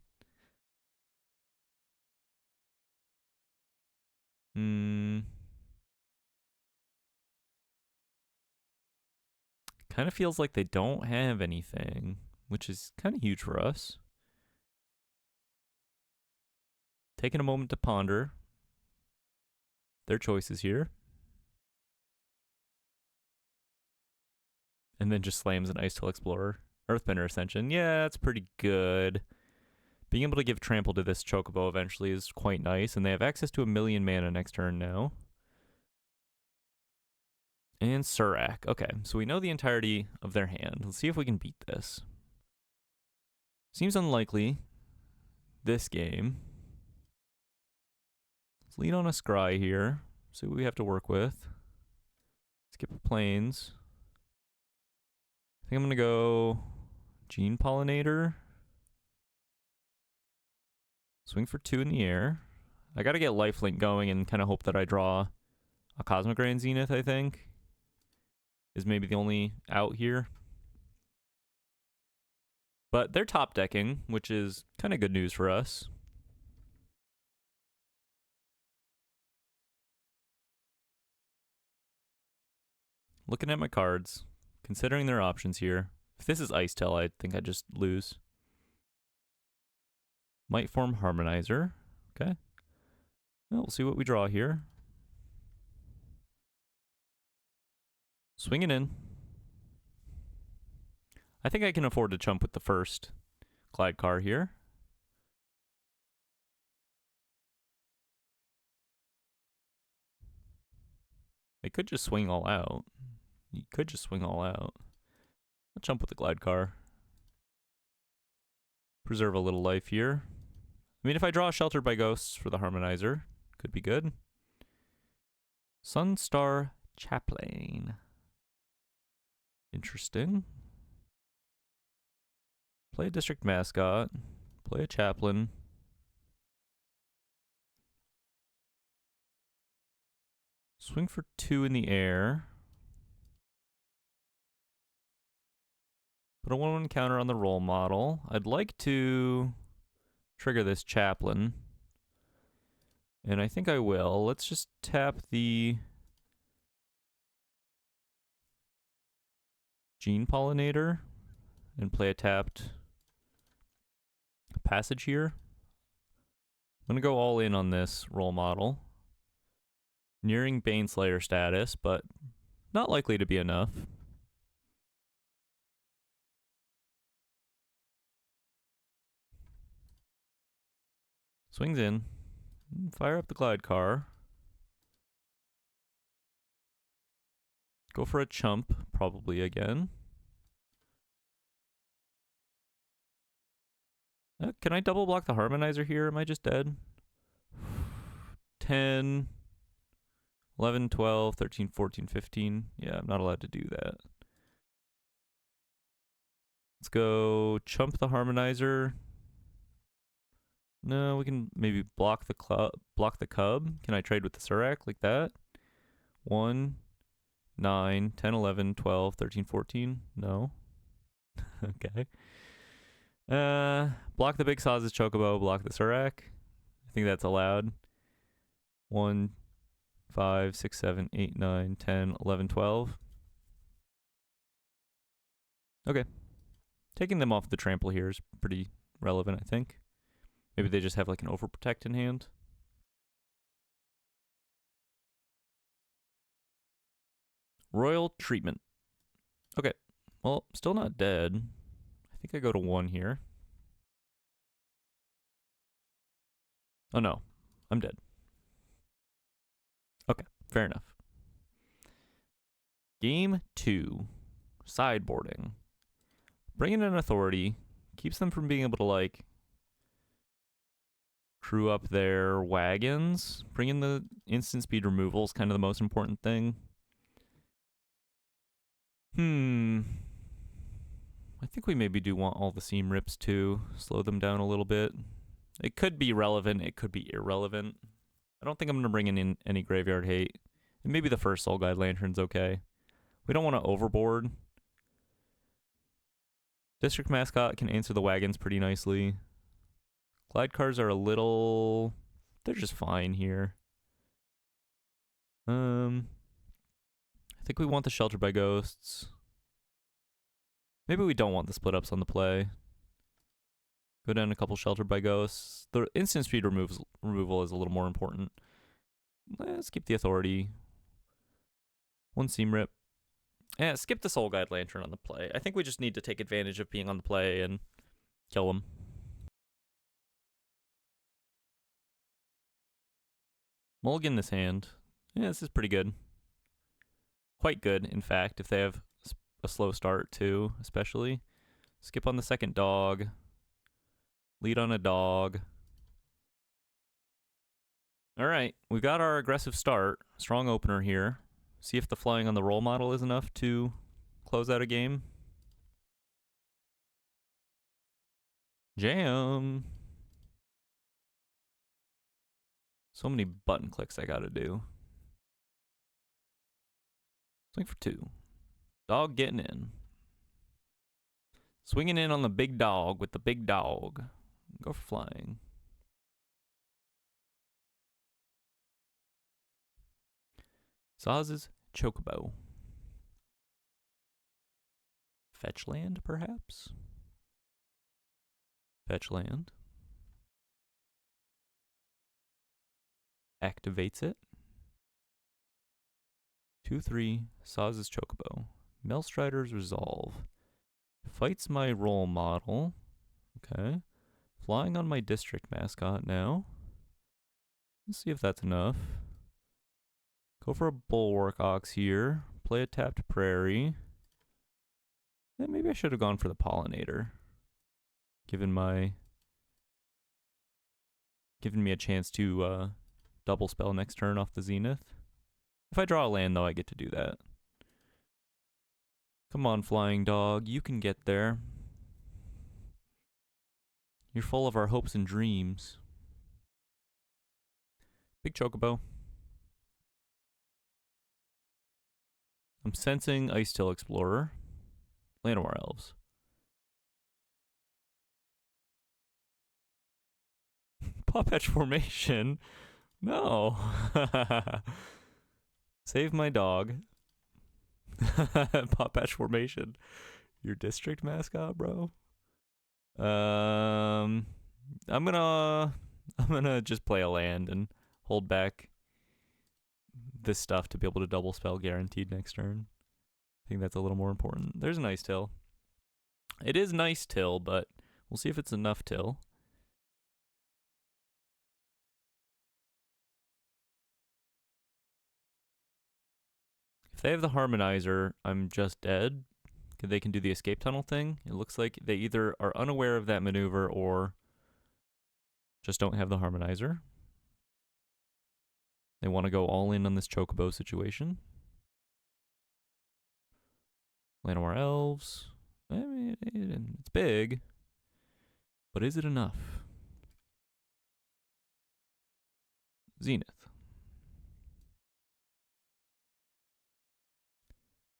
Kind of feels like they don't have anything, which is kind of huge for us. Taking a moment to ponder their choices here. And then just slams an Icetail Explorer. Earthbender Ascension. Yeah, that's pretty good. Being able to give trample to this Chocobo eventually is quite nice, and they have access to 1,000,000 mana next turn now. And Surak. Okay, so we know the entirety of their hand. Let's see if we can beat this. Seems unlikely this game. Let's lead on a Scry here. See what we have to work with. Skip a Plains. I think I'm going to go Gene Pollinator. Swing for 2 in the air. I got to get Lifelink going and kind of hope that I draw a Cosmic Grand Zenith, I think. Is maybe the only out here. But they're top decking, which is kind of good news for us. Looking at my cards, considering their options here. If this is Ice Tail, I think I just lose. Might form Harmonizer. Okay. Well, we'll see what we draw here. Swinging in. I think I can afford to chump with the first Glidecar here. They could just swing all out. You could just swing all out. I'll jump with the Glidecar. Preserve a little life here. I mean, if I draw Sheltered by Ghosts for the Harmonizer, could be good. Sunstar Chaplain. Interesting. Play a District Mascot. Play a Chaplain. Swing for 2 in the air. Put a 1/1 counter on the role model. I'd like to trigger this Chaplain. And I think I will. Let's just tap the Gene Pollinator and play a tapped Passage here. I'm going to go all in on this role model. Nearing Baneslayer status, but not likely to be enough. Swings in. Fire up the Glidecar. Go for a chump, probably again. Can I double block the Harmonizer here? Am I just dead? 10, 11, 12, 13, 14, 15. Yeah, I'm not allowed to do that. Let's go chump the Harmonizer. No, we can maybe block the cub. Can I trade with the Surak like that? 1, 9, 10, 11, 12, 13, 14. No. Okay. Block the Big Saz's Chocobo, block the Surak. I think that's allowed. 1, 5, 6, 7, 8, 9, 10, 11, 12. Okay. Taking them off the trample here is pretty relevant, I think. Maybe they just have like an Overprotect in hand. Royal Treatment. Okay. Well, still not dead. I think I go to 1 here. Oh no, I'm dead. Okay, fair enough. Game 2. Sideboarding. Bringing in Authority keeps them from being able to like crew up their wagons. Bringing the instant speed removal is kind of the most important thing. I think we maybe do want all the seam rips too. Slow them down a little bit. It could be relevant. It could be irrelevant. I don't think I'm going to bring in any graveyard hate. And maybe the first Soul Guide Lantern's okay. We don't want to overboard. District Mascot can answer the wagons pretty nicely. Glide cars are a little... They're just fine here. I think we want the Shelter by Ghosts. Maybe we don't want the split ups on the play. Go down a couple Shelter by Ghosts. The instant speed removal is a little more important. Let's keep the Authority. 1 seam rip. Yeah, skip the Soul Guide Lantern on the play. I think we just need to take advantage of being on the play and kill him. Mulligan this hand. Yeah, this is pretty good. Quite good, in fact, if they have a slow start too, especially. Skip on the second dog. Lead on a dog. Alright, we've got our aggressive start. Strong opener here. See if the flying on the roll model is enough to close out a game. Jam! So many button clicks I gotta do. Swing for 2. Dog getting in. Swinging in on the big dog with the big dog. Go for flying. Saz's Chocobo. Fetch land, perhaps? Fetch land. Activates it. 2/3, Saz's Chocobo. Melstrider's Resolve. Fights my role model. Okay. Flying on my district mascot now. Let's see if that's enough. Go for a Bulwark Ox here. Play a tapped Prairie. Then maybe I should have gone for the Pollinator. Given me a chance to double spell next turn off the Zenith. If I draw a land, though, I get to do that. Come on, flying dog. You can get there. You're full of our hopes and dreams. Big Chocobo. I'm sensing Icetail Explorer. Llanowar Elves. Pawpatch Formation? No. Save my dog. Pawpatch Formation. Your district mascot, bro? I'm gonna just play a land and hold back this stuff to be able to double spell guaranteed next turn. I think that's a little more important. There's a nice till. It is nice till, but we'll see if it's enough till. If they have the Harmonizer, I'm just dead. They can do the escape tunnel thing. It looks like they either are unaware of that maneuver or just don't have the Harmonizer. They want to go all in on this Chocobo situation. Llanowar Elves. I mean, it's big, but is it enough? Zenith.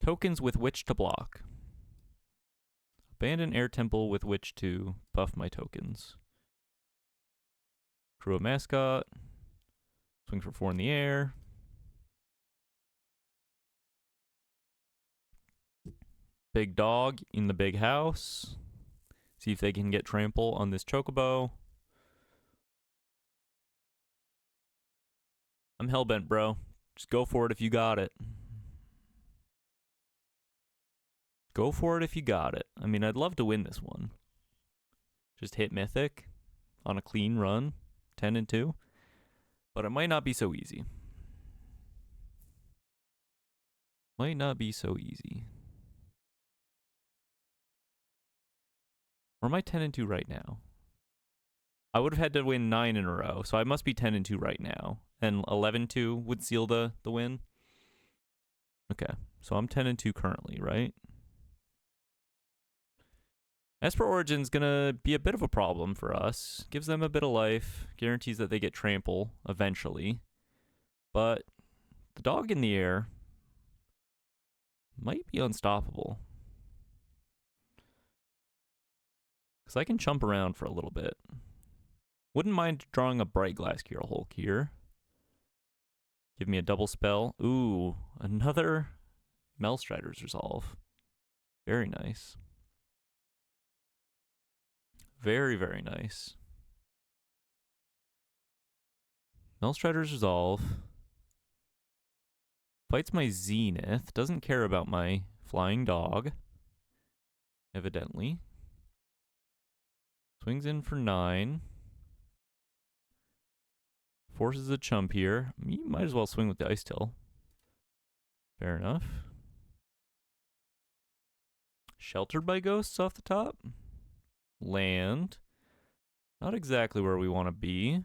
Tokens with which to block. Abandon Air Temple with which to buff my tokens. Crew a mascot. Swing for 4 in the air. Big dog in the big house. See if they can get trample on this Chocobo. I'm hellbent, bro. Just go for it if you got it. Go for it if you got it. I mean, I'd love to win this one. Just hit Mythic on a clean run, 10-2. But it might not be so easy. Might not be so easy. Or am I 10-2 right now? I would have had to win 9 in a row, so I must be 10-2 right now. And 11-2 would seal the win. Okay, so I'm 10-2 currently, right? Esper Origin's gonna be a bit of a problem for us. Gives them a bit of life. Guarantees that they get trample eventually. But the dog in the air might be unstoppable. Because I can chump around for a little bit. Wouldn't mind drawing a Bright Glass Hulk here. Give me a double spell. Ooh, another Melstrider's Resolve. Very nice. Very, very nice. Melstrider's Resolve. Fights my Zenith. Doesn't care about my flying dog. Evidently. Swings in for 9. Forces a chump here. You might as well swing with the Ice Till. Fair enough. Sheltered by ghosts off the top. Land. Not exactly where we want to be.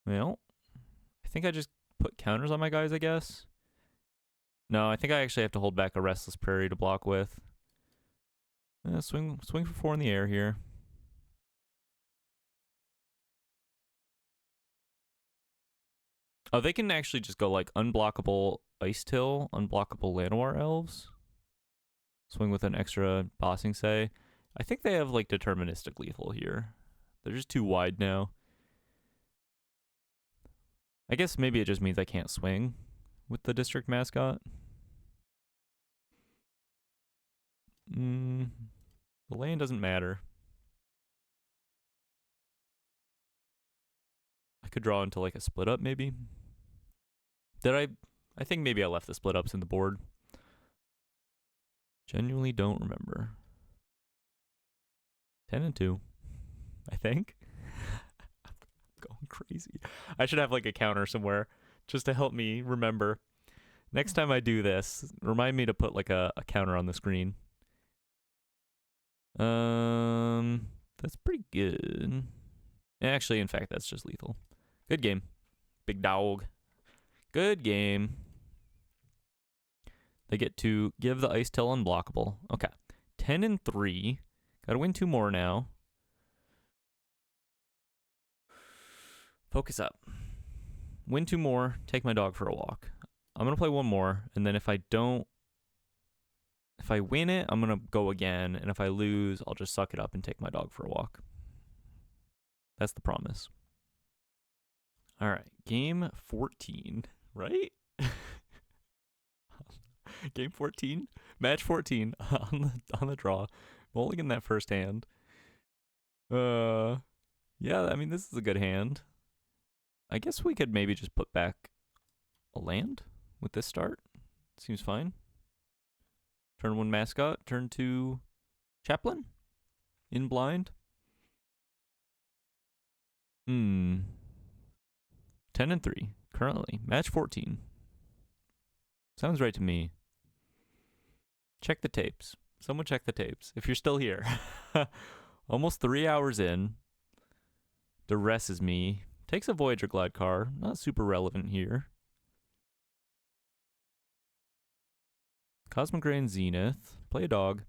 Well, I think I just put counters on my guys, I guess. No, I think I actually have to hold back a Restless Prairie to block with. Swing for 4 in the air here. Oh, they can actually just go like unblockable Ice Till, unblockable Llanowar Elves. Swing with an extra Bossing Say. I think they have like deterministic lethal here. They're just too wide now. I guess maybe it just means I can't swing with the district mascot. The land doesn't matter. I could draw into like a split up maybe. I think maybe I left the split ups in the board. Genuinely don't remember. 10 and 2, I think. I'm going crazy. I should have like a counter somewhere just to help me remember. Next time I do this, remind me to put like a counter on the screen. That's pretty good. Actually, in fact, that's just lethal. Good game. Big dog. Good game. They get to give the Ice Till unblockable. Okay. 10 and 3. Gotta win 2 more now. Focus up. Win 2 more. Take my dog for a walk. I'm gonna play 1 more, and then if I win it, I'm gonna go again, and if I lose, I'll just suck it up and take my dog for a walk. That's the promise. All right, game 14, right? Game 14, match 14 on the draw. Mulligan that first hand. Yeah, I mean this is a good hand. I guess we could maybe just put back a land with this start. Seems fine. Turn 1 mascot, turn 2 chaplain in blind. 10 and 3 currently. Match 14. Sounds right to me. Check the tapes. Someone check the tapes if you're still here. Almost 3 hours in. Duress is me. Takes a Voyager Glide car. Not super relevant here. Cosmic Ray and Zenith. Play a dog.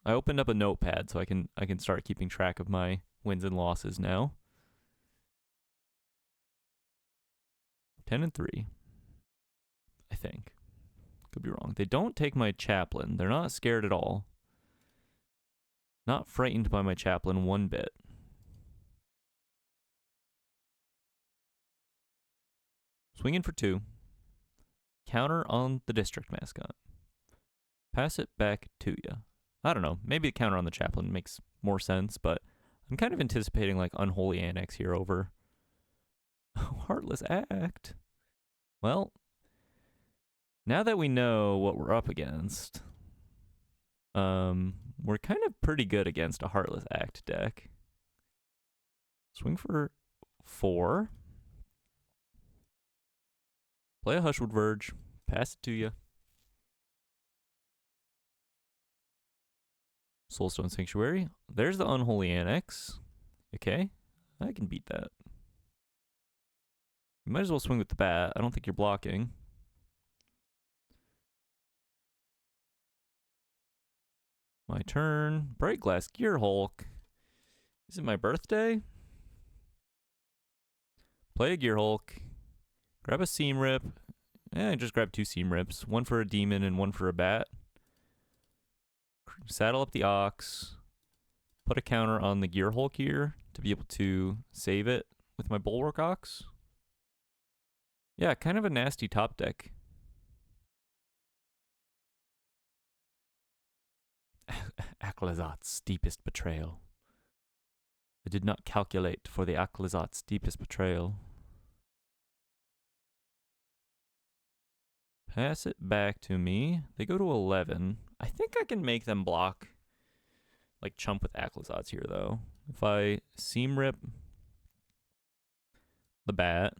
I opened up a notepad so I can start keeping track of my wins and losses now. 10 and 3. I think. Could be wrong. They don't take my chaplain. They're not scared at all. Not frightened by my chaplain one bit. Swinging for 2. Counter on the district mascot. Pass it back to you. I don't know. Maybe a counter on the chaplain makes more sense, but I'm kind of anticipating like Unholy Annex here over Heartless Act. Well, now that we know what we're up against, we're kind of pretty good against a Heartless Act deck. Swing for 4. Play a Hushwood Verge. Pass it to you. Soulstone Sanctuary. There's the Unholy Annex. Okay, I can beat that. You might as well swing with the bat. I don't think you're blocking. My turn. Bright Glass Gear Hulk. Is it my birthday? Play a Gear Hulk. Grab a Seam Rip. Just grab 2 Seam Rips. 1 for a demon and 1 for a bat. Saddle up the Ox. Put a counter on the Gear Hulk here to be able to save it with my Bulwark Ox. Yeah, kind of a nasty top deck. Aclazot's deepest betrayal. I did not calculate for the Aclazot's deepest betrayal. Pass it back to me. They go to 11. I think I can make them block, like, chump with Aclazotz here, though. If I seam rip the bat.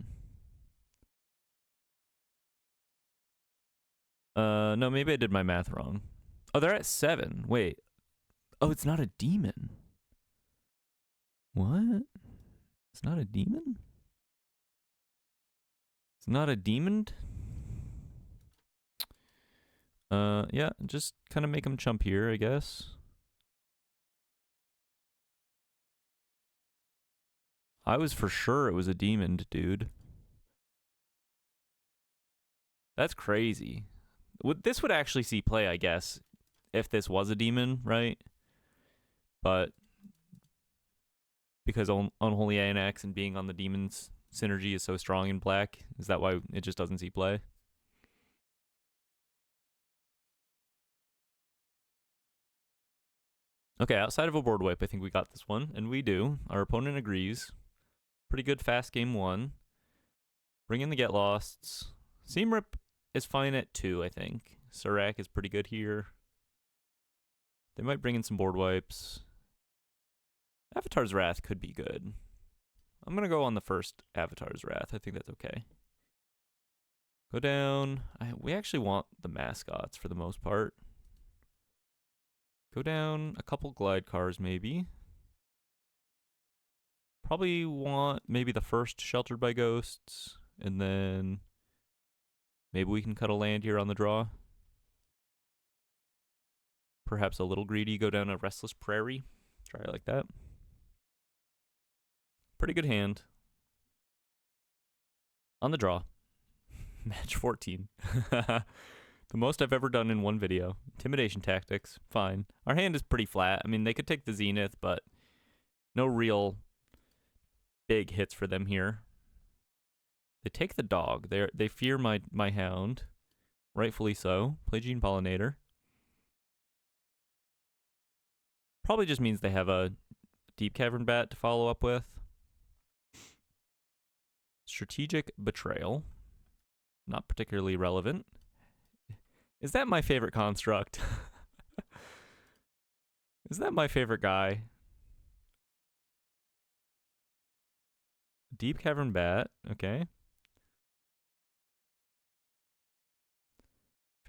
No, maybe I did my math wrong. Oh, they're at 7. Wait. Oh, it's not a demon. What? It's not a demon? It's not a demon? Yeah, just kind of make them chump here, I guess. I was for sure it was a demon, dude. That's crazy. This would actually see play, I guess, if this was a demon, right? But because Unholy Anax and being on the demons synergy is so strong in black, is that why it just doesn't see play? Okay, outside of a board wipe, I think we got this one, and we do. Our opponent agrees. Pretty good fast game 1. Bring in the Get Losts. Seam Rip is fine at 2, I think. Surak is pretty good here. They might bring in some board wipes. Avatar's Wrath could be good. I'm going to go on the first Avatar's Wrath. I think that's okay. Go down. We actually want the mascots for the most part. Go down a couple glide cars, maybe. Probably want maybe the first Sheltered by Ghosts, and then maybe we can cut a land here on the draw. Perhaps a little greedy, go down a Restless Prairie. Try it like that. Pretty good hand. On the draw. Match 14. The most I've ever done in one video. Intimidation tactics, fine. Our hand is pretty flat. I mean, they could take the Zenith, but no real big hits for them here. They take the dog. They fear my hound. Rightfully so. Play Gene Pollinator. Probably just means they have a Deep Cavern Bat to follow up with. Strategic Betrayal. Not particularly relevant. Is that my favorite construct? Is that my favorite guy? Deep Cavern Bat, okay.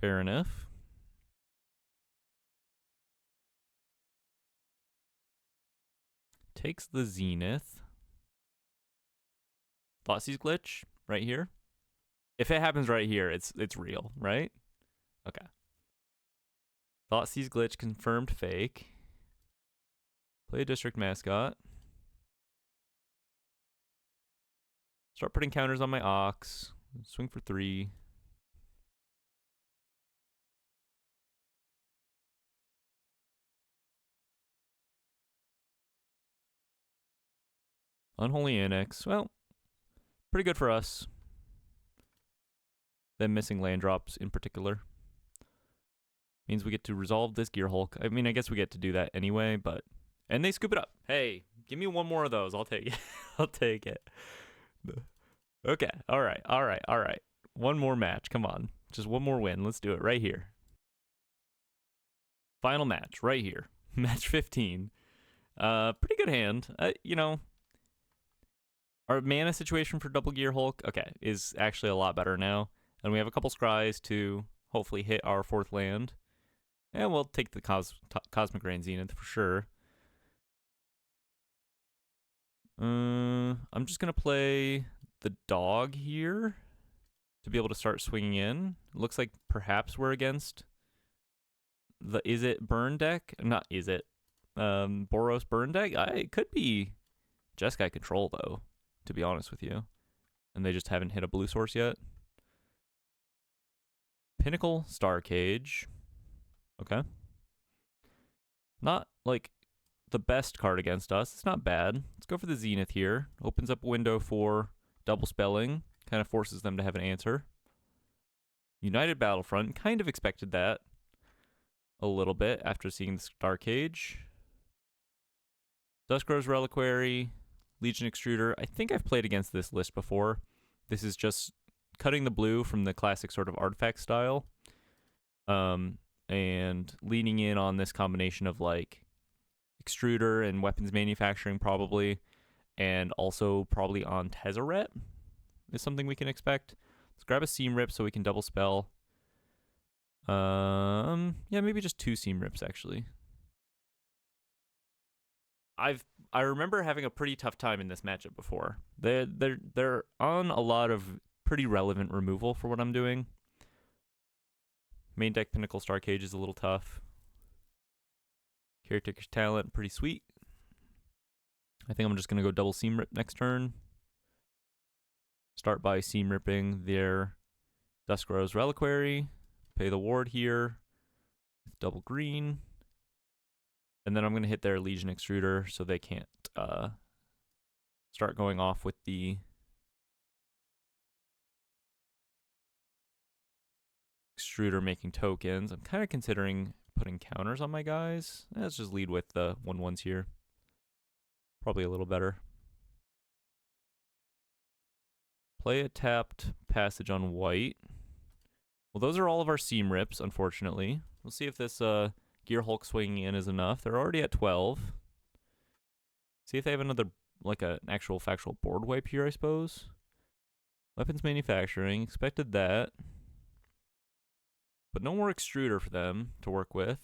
Fair enough. Takes the Zenith. Thoughtseize Glitch, right here. If it happens right here, it's real, right? Okay. Thoughtseize Glitch confirmed fake. Play a District Mascot. Start putting counters on my Ox. Swing for 3. Unholy Annex. Well, pretty good for us. Them missing land drops in particular. Means we get to resolve this Gear Hulk. I mean, I guess we get to do that anyway, but... And they scoop it up. Hey, give me one more of those. I'll take it. I'll take it. Okay. All right. One more match. Come on. Just one more win. Let's do it right here. Final match right here. Match 15. Pretty good hand. You know, our mana situation for Double Gear Hulk, okay, is actually a lot better now. And we have a couple scries to hopefully hit our 4th land. And we'll take the Cosmic Rain Zenith for sure. I'm just going to play the dog here to be able to start swinging in. Looks like perhaps we're against the Izzet burn deck. Not Izzet. Boros burn deck. It could be Jeskai control, though, to be honest with you. And they just haven't hit a blue source yet. Pinnacle Star Cage. Okay. Not, like, the best card against us. It's not bad. Let's go for the Zenith here. Opens up a window for double spelling. Kind of forces them to have an answer. United Battlefront. Kind of expected that a little bit after seeing the Star Cage. Duskro's Reliquary. Legion Extruder. I think I've played against this list before. This is just cutting the blue from the classic sort of artifact style. And and leaning in on this combination of like extruder and weapons manufacturing probably, and also probably on Tezzeret is something we can expect. Let's grab a Seam Rip so we can double spell. Yeah, maybe just 2 Seam Rips actually. I remember having a pretty tough time in this matchup before. They're on a lot of pretty relevant removal for what I'm doing. Main deck Pinnacle Star Cage is a little tough. Caretaker's Talent, pretty sweet. I think I'm just gonna go double Seam Rip next turn. Start by Seam Ripping their Duskrow's Reliquary. Pay the ward here with double green. And then I'm going to hit their Legion Extruder so they can't start going off with the Extruder making tokens. I'm kind of considering putting counters on my guys. Let's just lead with the 1/1s here. Probably a little better. Play a tapped Passage on white. Well, those are all of our Seam Rips, unfortunately. We'll see if this Gear Hulk swinging in is enough. They're already at 12. See if they have another, like an actual factual board wipe here, I suppose. Weapons manufacturing, expected that. But no more extruder for them to work with.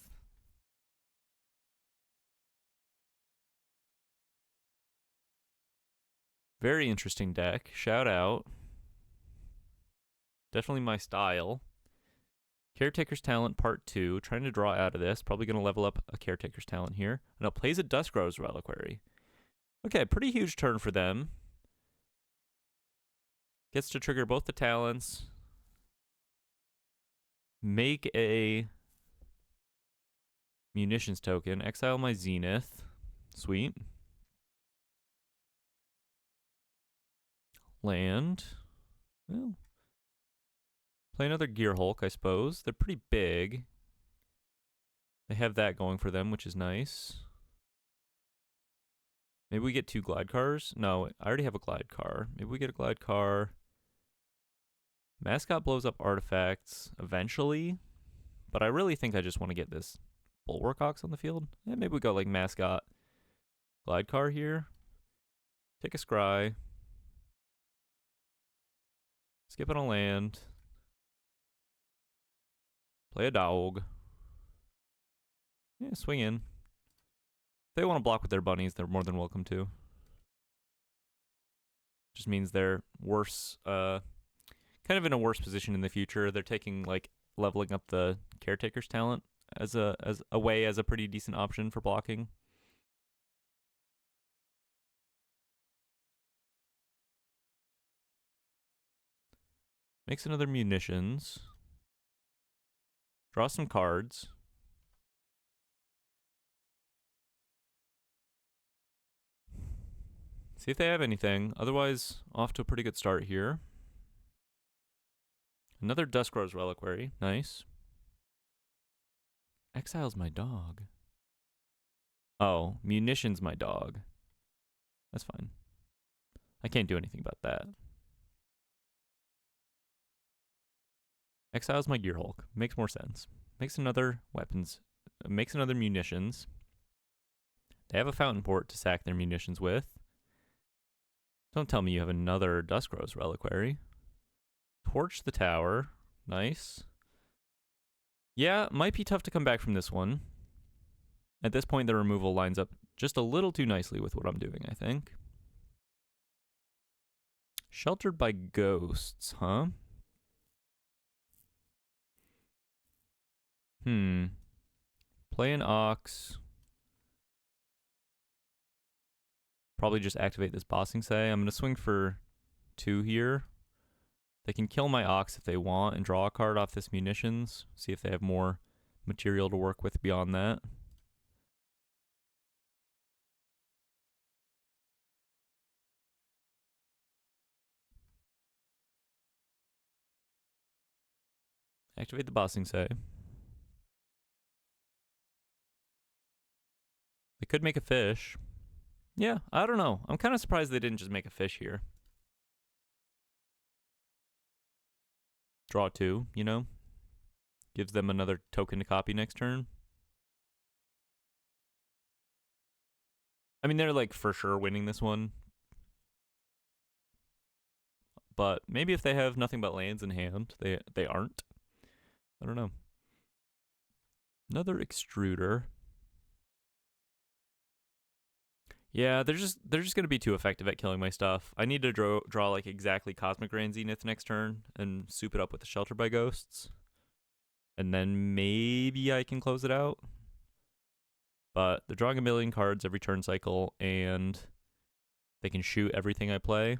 Very interesting deck. Shout out. Definitely my style. Caretaker's Talent Part 2. Trying to draw out of this. Probably going to level up a Caretaker's Talent here. No, plays a Duskrow's Reliquary. Okay, pretty huge turn for them. Gets to trigger both the talents. Make a munitions token. Exile my Zenith. Sweet. Land. Well, play another Gear Hulk, I suppose. They're pretty big. They have that going for them, which is nice. Maybe we get 2 glide cars. No, I already have a glide car. Maybe we get a glide car. Mascot blows up artifacts eventually, but I really think I just want to get this Bulwark Ox on the field. Yeah, maybe we go like Mascot glide car here. Take a Scry. Skip on a land. Play a dog. Yeah, swing in. If they want to block with their bunnies, they're more than welcome to. Just means they're worse, kind of in a worse position in the future. They're taking like leveling up the Caretaker's Talent as a pretty decent option for blocking. Makes another munitions. Draw some cards. See if they have anything. Otherwise, off to a pretty good start here. Another Duskrow's Reliquary. Nice. Exile's my dog. Oh, munitions my dog. That's fine. I can't do anything about that. Exile's my Gear Hulk. Makes more sense. Makes another weapons. Makes another munitions. They have a fountain port to sack their munitions with. Don't tell me you have another Duskrow's Reliquary. Torch the tower. Nice. Yeah, might be tough to come back from this one. At this point, the removal lines up just a little too nicely with what I'm doing, I think. Sheltered by ghosts, huh? Play an Ox. Probably just activate this Bossing Say. I'm going to swing for 2 here. They can kill my Ox if they want and draw a card off this munitions. See if they have more material to work with beyond that. Activate the Bossing Say. They could make a fish. Yeah, I don't know. I'm kind of surprised they didn't just make a fish here. Draw 2, you know? Gives them another token to copy next turn. I mean, they're like for sure winning this one. But maybe if they have nothing but lands in hand, they aren't. I don't know. Another extruder. Yeah, they're just gonna be too effective at killing my stuff. I need to draw like exactly Cosmic Grand Zenith next turn and soup it up with the Shelter by Ghosts. And then maybe I can close it out. But they're drawing a million cards every turn cycle, and they can shoot everything I play.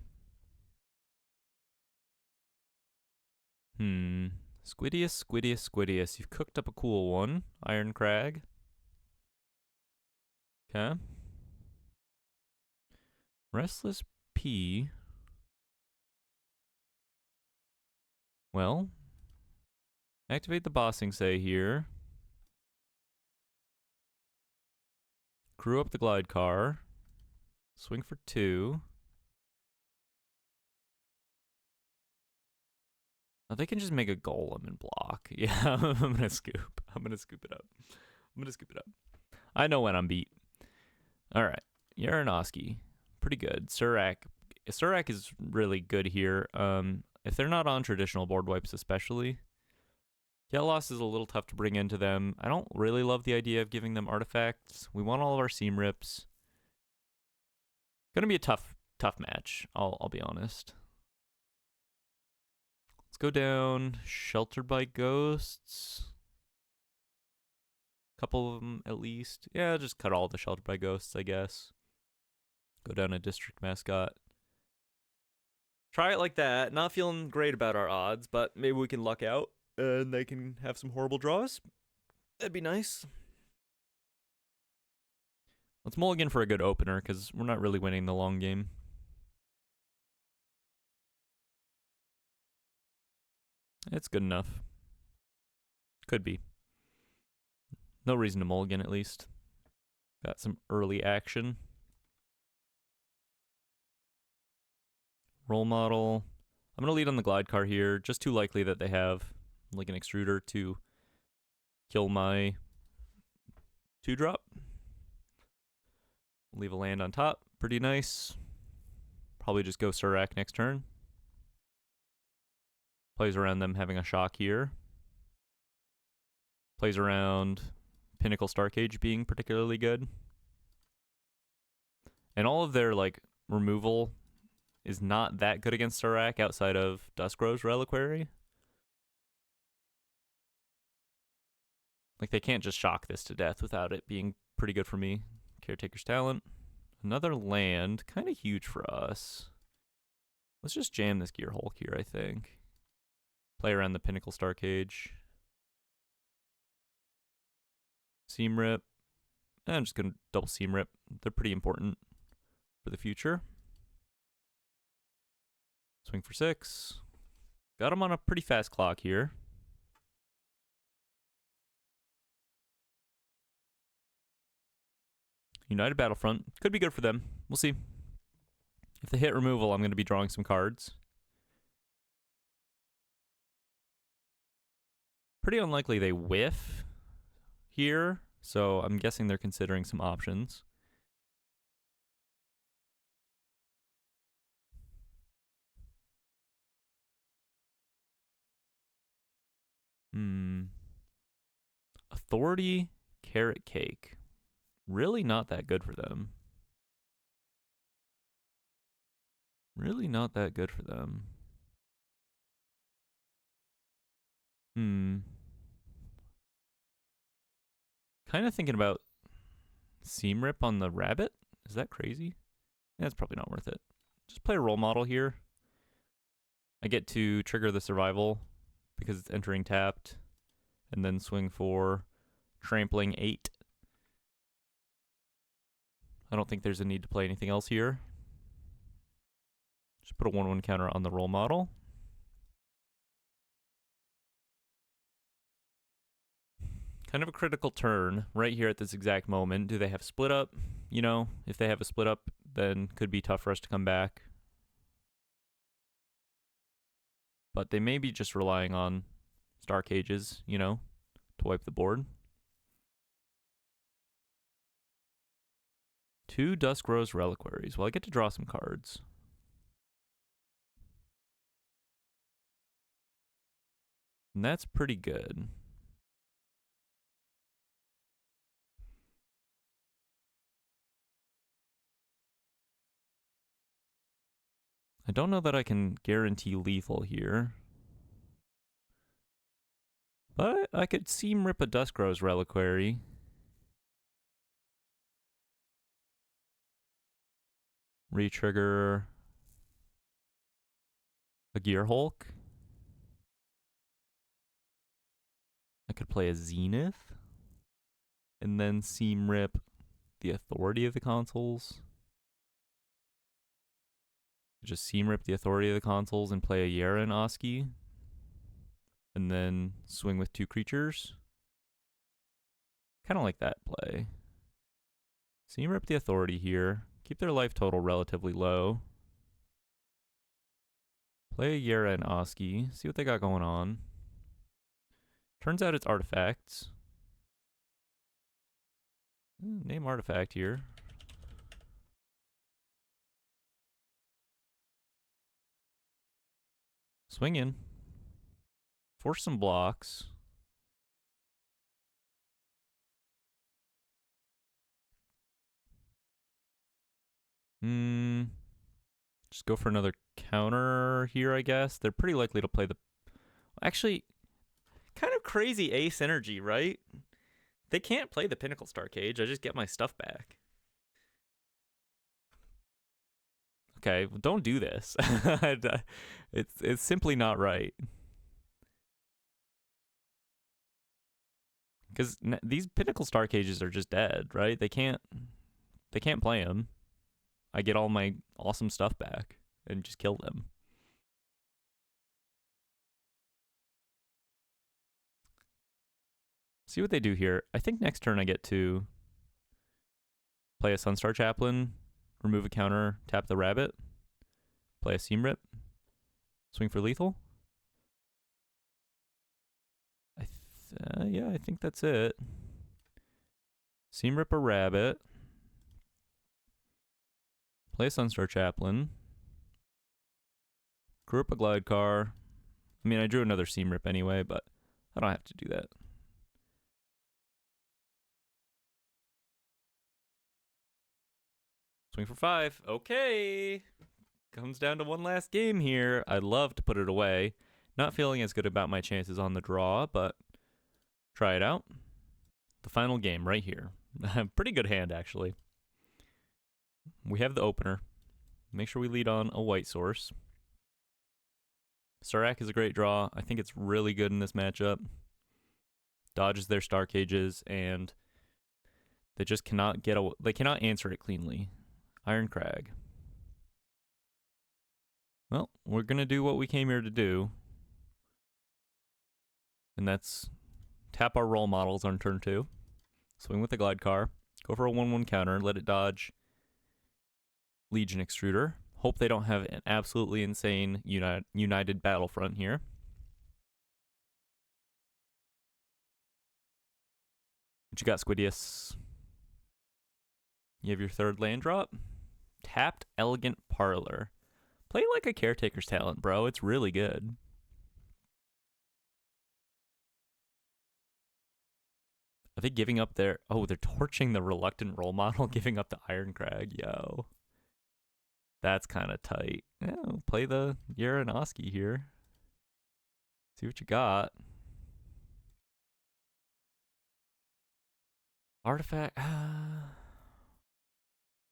Squidius, Squidius, Squidius. You've cooked up a cool one. Iron Crag. Okay. Restless P. Well, activate the Bossing Say here. Crew up the Glide Car. Swing for 2. Oh, they can just make a Golem and block. Yeah, I'm gonna scoop. I'm gonna scoop it up. I know when I'm beat. Alright. Yaronoski. Pretty good. Surak is really good here. If they're not on traditional board wipes especially. Gelos is a little tough to bring into them. I don't really love the idea of giving them artifacts. We want all of our Seam Rips. Gonna be a tough match, I'll be honest. Let's go down Sheltered by Ghosts. Couple of them at least. Yeah, just cut all the Sheltered by Ghosts, I guess. Go down a District Mascot. Try it like that. Not feeling great about our odds, but maybe we can luck out and they can have some horrible draws. That'd be nice. Let's mulligan for a good opener because we're not really winning the long game. It's good enough. Could be. No reason to mulligan at least. Got some early action. Role model. I'm going to lead on the Glide Car here. Just too likely that they have like an extruder to kill my 2-drop. Leave a land on top. Pretty nice. Probably just go Surak next turn. Plays around them having a shock here. Plays around Pinnacle Starcage being particularly good. And all of their like removal is not that good against Surak outside of Duskrow's Reliquary. Like they can't just shock this to death without it being pretty good for me. Caretaker's Talent. Another land, kind of huge for us. Let's just jam this Gear Hulk here, I think. Play around the Pinnacle Starcage. Seam Rip. I'm just going to double Seam Rip. They're pretty important for the future. Swing for 6. Got him on a pretty fast clock here. United Battlefront. Could be good for them. We'll see. If they hit removal, I'm going to be drawing some cards. Pretty unlikely they whiff here, so I'm guessing they're considering some options. Authority, Carrot Cake. Really not that good for them. Really not that good for them. Kind of thinking about Seam Rip on the Rabbit. Is that crazy? That's probably not worth it. Just play a role model here. I get to trigger the survival because it's entering tapped. And then swing for trampling 8. I don't think there's a need to play anything else here. Just put a 1/1 counter on the role model. Kind of a critical turn right here at this exact moment. Do they have split up? You know, if they have a split up, then could be tough for us to come back. But they may be just relying on Star Cages, you know, to wipe the board. 2 Dusk Rose Reliquaries. Well, I get to draw some cards. And that's pretty good. I don't know that I can guarantee lethal here. But I could seam rip a Dusk Rose Reliquary. Retrigger a Gear Hulk. I could play a Zenith. And then seam rip the Authority of the Consoles. Just seam rip the Authority of the Consoles and play a Yara and Oski. And then swing with 2 creatures. Kind of like that play. Seam rip the Authority here. Keep their life total relatively low. Play a Yara and Oski. See what they got going on. Turns out it's artifacts. Name artifact here. Swing in. Force some blocks. Just go for another counter here, I guess. They're pretty likely to play the... Actually, kind of crazy ace energy, right? They can't play the Pinnacle Star Cage. I just get my stuff back. Okay, well, don't do this. It's simply not right. Because these Pinnacle Star Cages are just dead, right? They can't play them. I get all my awesome stuff back and just kill them. See what they do here. I think next turn I get to play a Sunstar Chaplain, remove a counter, tap the rabbit, play a Seam Rip, swing for lethal. Yeah, I think that's it. Seam Rip a rabbit, play a Sunstar Chaplain, grew up a Glide Car. I mean, I drew another Seam Rip anyway, but I don't have to do that. Swing for 5. Okay. Comes down to one last game here. I'd love to put it away. Not feeling as good about my chances on the draw, but try it out. The final game right here. Pretty good hand, actually. We have the opener. Make sure we lead on a white source. Sarak is a great draw. I think it's really good in this matchup. Dodges their Star Cages, and they just cannot they cannot answer it cleanly. Iron Crag. Well, we're going to do what we came here to do. And that's tap our role models on turn 2. Swing with the Glide Car. Go for a 1/1 counter. Let it dodge Legion Extruder. Hope they don't have an absolutely insane United Battlefront here. What you got, Squidius? You have your 3rd land drop. Tapped Elegant Parlor. Play like a Caretaker's Talent, bro. It's really good. Are they giving up their... Oh, they're torching the Reluctant Role Model, giving up the Iron Crag. Yo. That's kind of tight. Yeah, we'll play the Yaranoski here. See what you got. Artifact...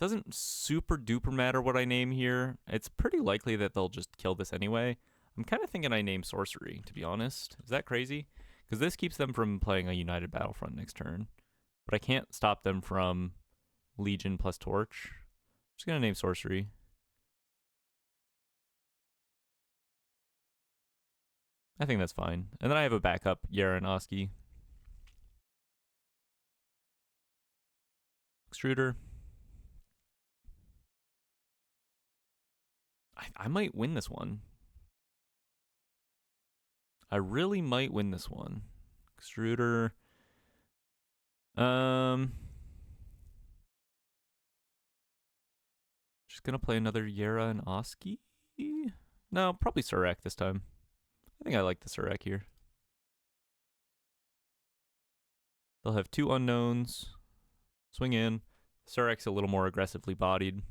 Doesn't super duper matter what I name here. It's pretty likely that they'll just kill this anyway. I'm kind of thinking I name Sorcery, to be honest. Is that crazy? Because this keeps them from playing a United Battlefront next turn. But I can't stop them from Legion plus Torch. I'm just going to name Sorcery. I think that's fine. And then I have a backup, Yaranoski. Extruder. I might win this one. I really might win this one. Extruder. Just gonna play another Yera and Oski. No, probably Surrak this time. I think I like the Surrak here. They'll have 2 unknowns. Swing in. Surrak's a little more aggressively bodied.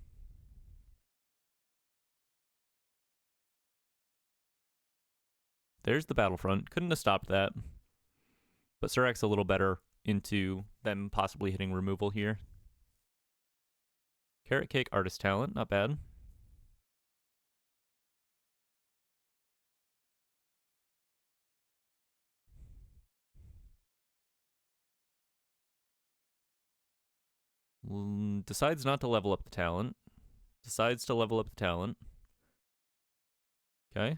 There's the Battlefront. Couldn't have stopped that. But Surrak's a little better into them possibly hitting removal here. Carrot Cake, Artist Talent, not bad. Decides not to level up the talent. Decides to level up the talent. Okay,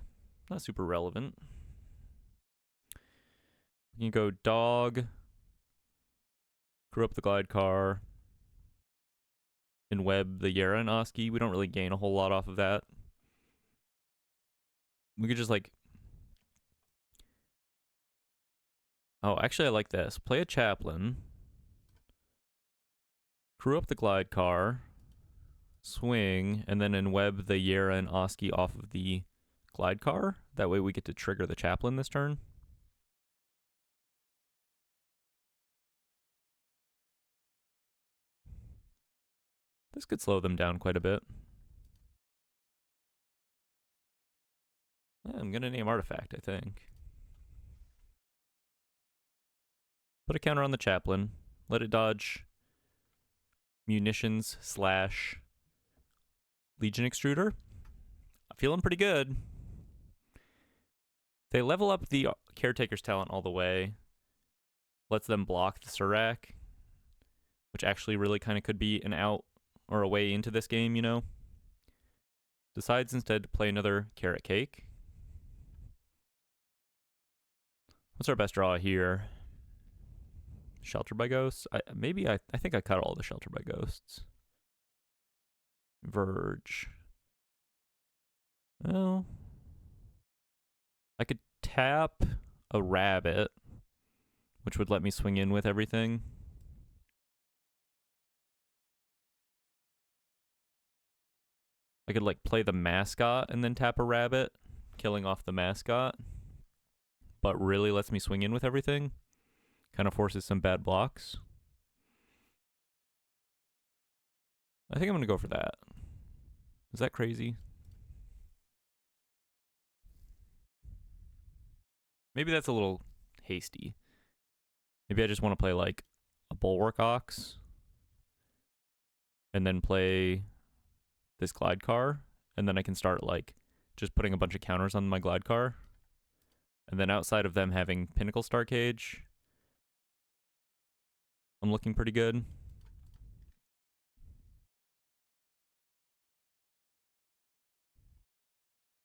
not super relevant. We can go dog. Crew up the glide car. And web the Yera and Oski. We don't really gain a whole lot off of that. We could just like... Oh, actually I like this. Play a chaplain. Crew up the glide car. Swing. And then enweb the Yera and Oski off of the glide car. That way we get to trigger the chaplain this turn. This could slow them down quite a bit. Yeah, I'm gonna name Artifact, I think. Put a counter on the chaplain. Let it dodge munitions / Legion Extruder. I'm feeling pretty good. They level up the Caretaker's talent all the way. Lets them block the Surrak, which actually really kind of could be an out or a way into this game, you know. Decides instead to play another Carrot Cake. What's our best draw here? Shelter by Ghosts? I think I cut all the Shelter by Ghosts. Verge. Well, I could tap a rabbit, which would let me swing in with everything. I could like play the mascot and then tap a rabbit, killing off the mascot, but really lets me swing in with everything. Kind of forces some bad blocks. I think I'm going to go for that. Is that crazy? Maybe that's a little hasty. Maybe I just want to play like a Bulwark Ox and then play this glide car, and then I can start like just putting a bunch of counters on my glide car. And then outside of them having Pinnacle Star Cage, I'm looking pretty good.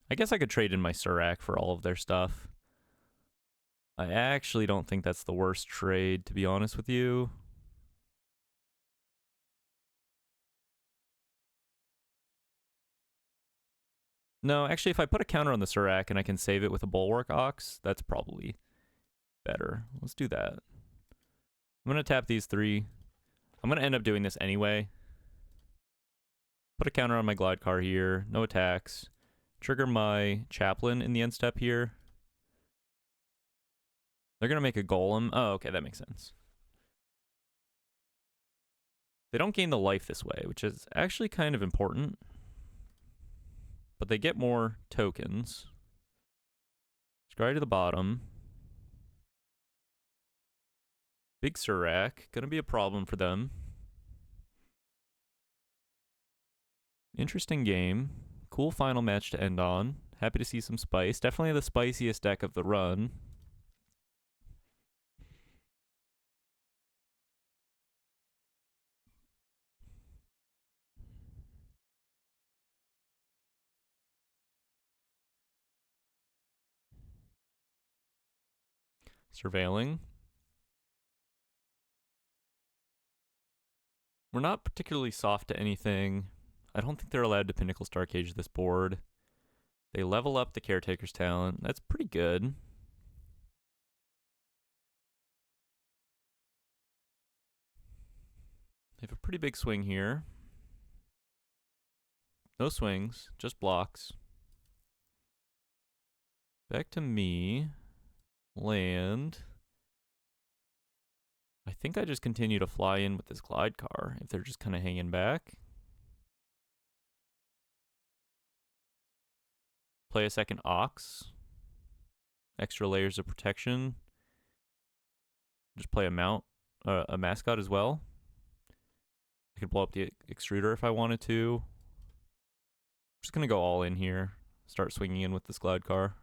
I guess I could trade in my Surrak for all of their stuff. I actually don't think that's the worst trade, to be honest with you. No, actually, if I put a counter on the Surrak and I can save it with a Bulwark Ox, that's probably better. Let's do that. I'm going to tap these 3. I'm going to end up doing this anyway. Put a counter on my glide car here. No attacks. Trigger my chaplain in the end step here. They're going to make a golem. Oh, okay, that makes sense. They don't gain the life this way, which is actually kind of important. But they get more tokens. Scry to the bottom. Big Surrak. Gonna be a problem for them. Interesting game. Cool final match to end on. Happy to see some spice. Definitely the spiciest deck of the run. Surveilling. We're not particularly soft to anything. I don't think they're allowed to Pinnacle Star Cage this board. They level up the Caretaker's talent. That's pretty good. They have a pretty big swing here. No swings, just blocks. Back to me. Land. I think I just continue to fly in with this glide car if they're just kind of hanging back. Play a second Ox. Extra layers of protection. Just play a mascot as well. I could blow up the extruder if I wanted to. I'm just going to go all in here. Start swinging in with this glide car.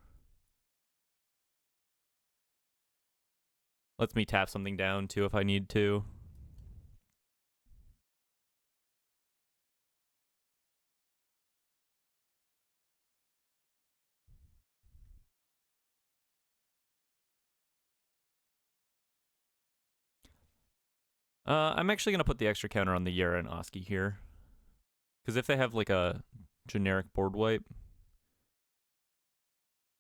Lets me tap something down too if I need to. I'm actually going to put the extra counter on the Yara and Oski here. Because if they have like a generic board wipe,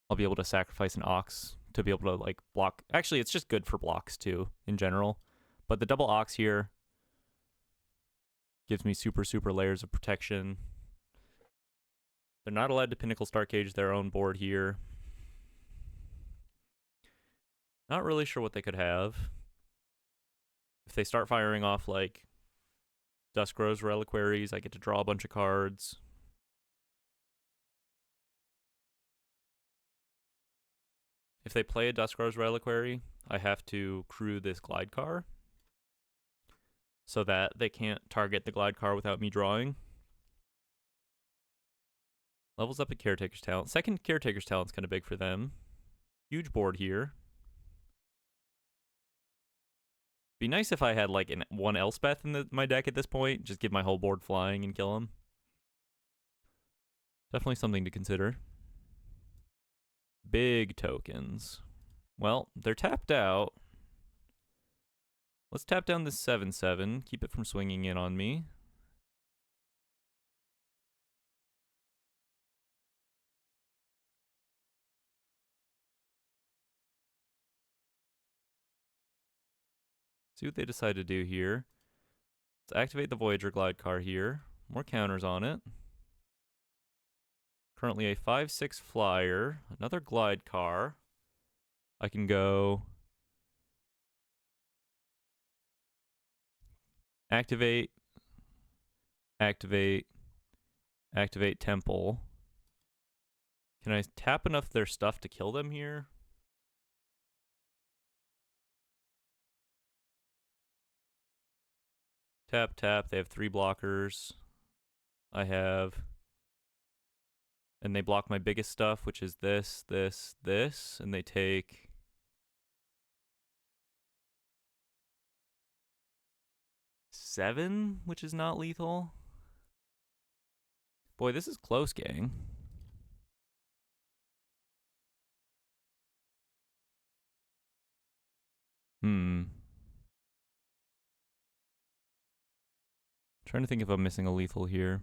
I'll be able to sacrifice an Ox to be able to like block. Actually, it's just good for blocks too in general. But the double Ox here gives me super layers of protection. They're not allowed to Pinnacle Star Cage their own board here. Not really sure what they could have. If they start firing off like Duskro's Reliquaries, I get to draw a bunch of cards. If they play a Duskro's Reliquary, I have to crew this glide car so that they can't target the glide car without me drawing. Levels up a Caretaker's Talent. Second Caretaker's Talent's kind of big for them. Huge board here. Be nice if I had like one Elspeth in my deck at this point. Just give my whole board flying and kill him. Definitely something to consider. Big tokens. Well, they're tapped out. Let's tap down this 7/7. Keep it from swinging in on me. See what they decide to do here. Let's activate the Voyager Glide car here. More counters on it. Currently a 5/6 flyer. Another glide car. I can go activate, activate, activate Temple. Can I tap enough of their stuff to kill them here? Tap, tap. They have 3 blockers. I have... And they block my biggest stuff, which is this, this, this. And they take... seven, which is not lethal. Boy, this is close, gang. Trying to think if I'm missing a lethal here.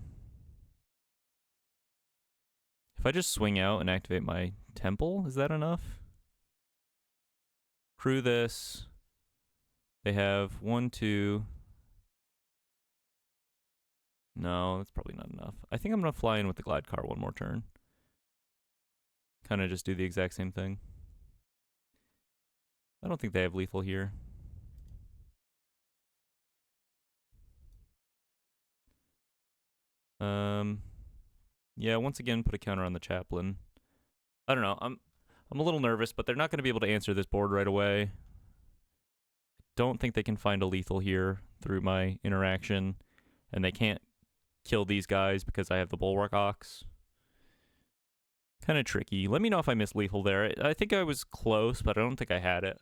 If I just swing out and activate my Temple, is that enough? Crew this. They have 1, 2. No, that's probably not enough. I think I'm going to fly in with the glide car one more turn. Kind of just do the exact same thing. I don't think they have lethal here. Yeah, once again, put a counter on the Chaplain. I don't know. I'm a little nervous, but they're not going to be able to answer this board right away. Don't think they can find a lethal here through my interaction, and they can't kill these guys because I have the Bulwark Ox. Kind of tricky. Let me know if I missed lethal there. I think I was close, but I don't think I had it.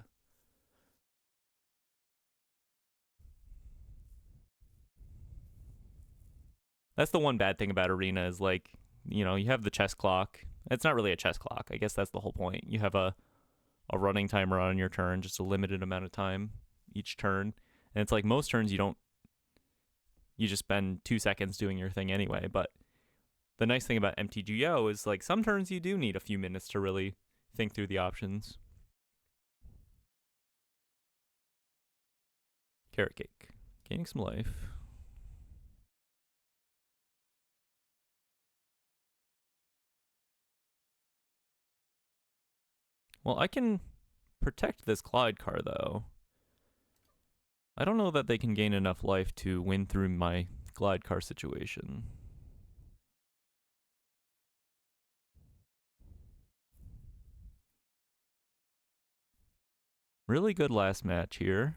That's the one bad thing about Arena is, like, you know, you have the chess clock. It's not really a chess clock. I guess that's the whole point. You have a running timer on your turn, just a limited amount of time each turn. And it's like most turns you just spend 2 seconds doing your thing anyway. But the nice thing about MTGO is, like, some turns you do need a few minutes to really think through the options. Carrot Cake. Gaining some life. Well, I can protect this Clyde car, though. I don't know that they can gain enough life to win through my glide car situation. Really good last match here.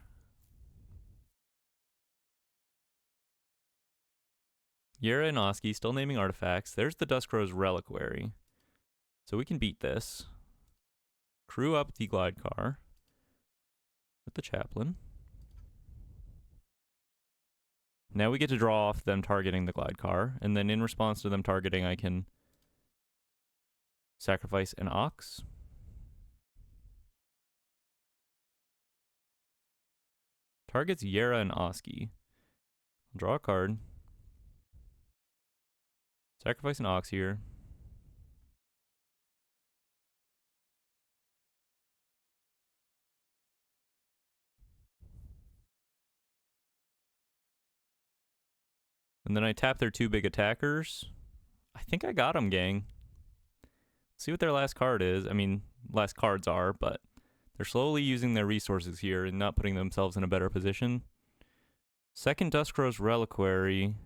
Yera and Oski still naming artifacts. There's the Duskrow's Reliquary. So we can beat this. Crew up the glide car with the chaplain. Now we get to draw off them targeting the glide car, and then in response to them targeting, I can sacrifice an ox. Targets Yera and Oski. I'll draw a card. Sacrifice an ox here. And then I tap their 2 big attackers. I think I got them, gang. See what their last card is. I mean, last cards are, but they're slowly using their resources here and not putting themselves in a better position. Second Duskrow's Reliquary.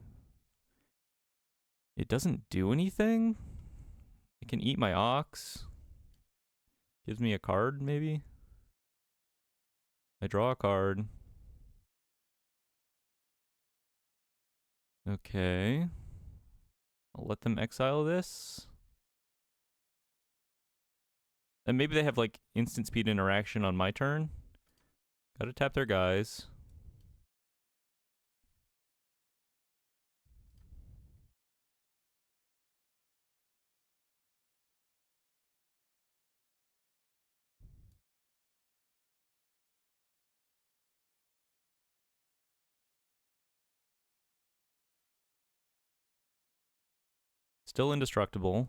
It doesn't do anything. It can eat my ox. Gives me a card, maybe. I draw a card. Okay. I'll let them exile this. And maybe they have like instant speed interaction on my turn. Gotta tap their guys. Still indestructible.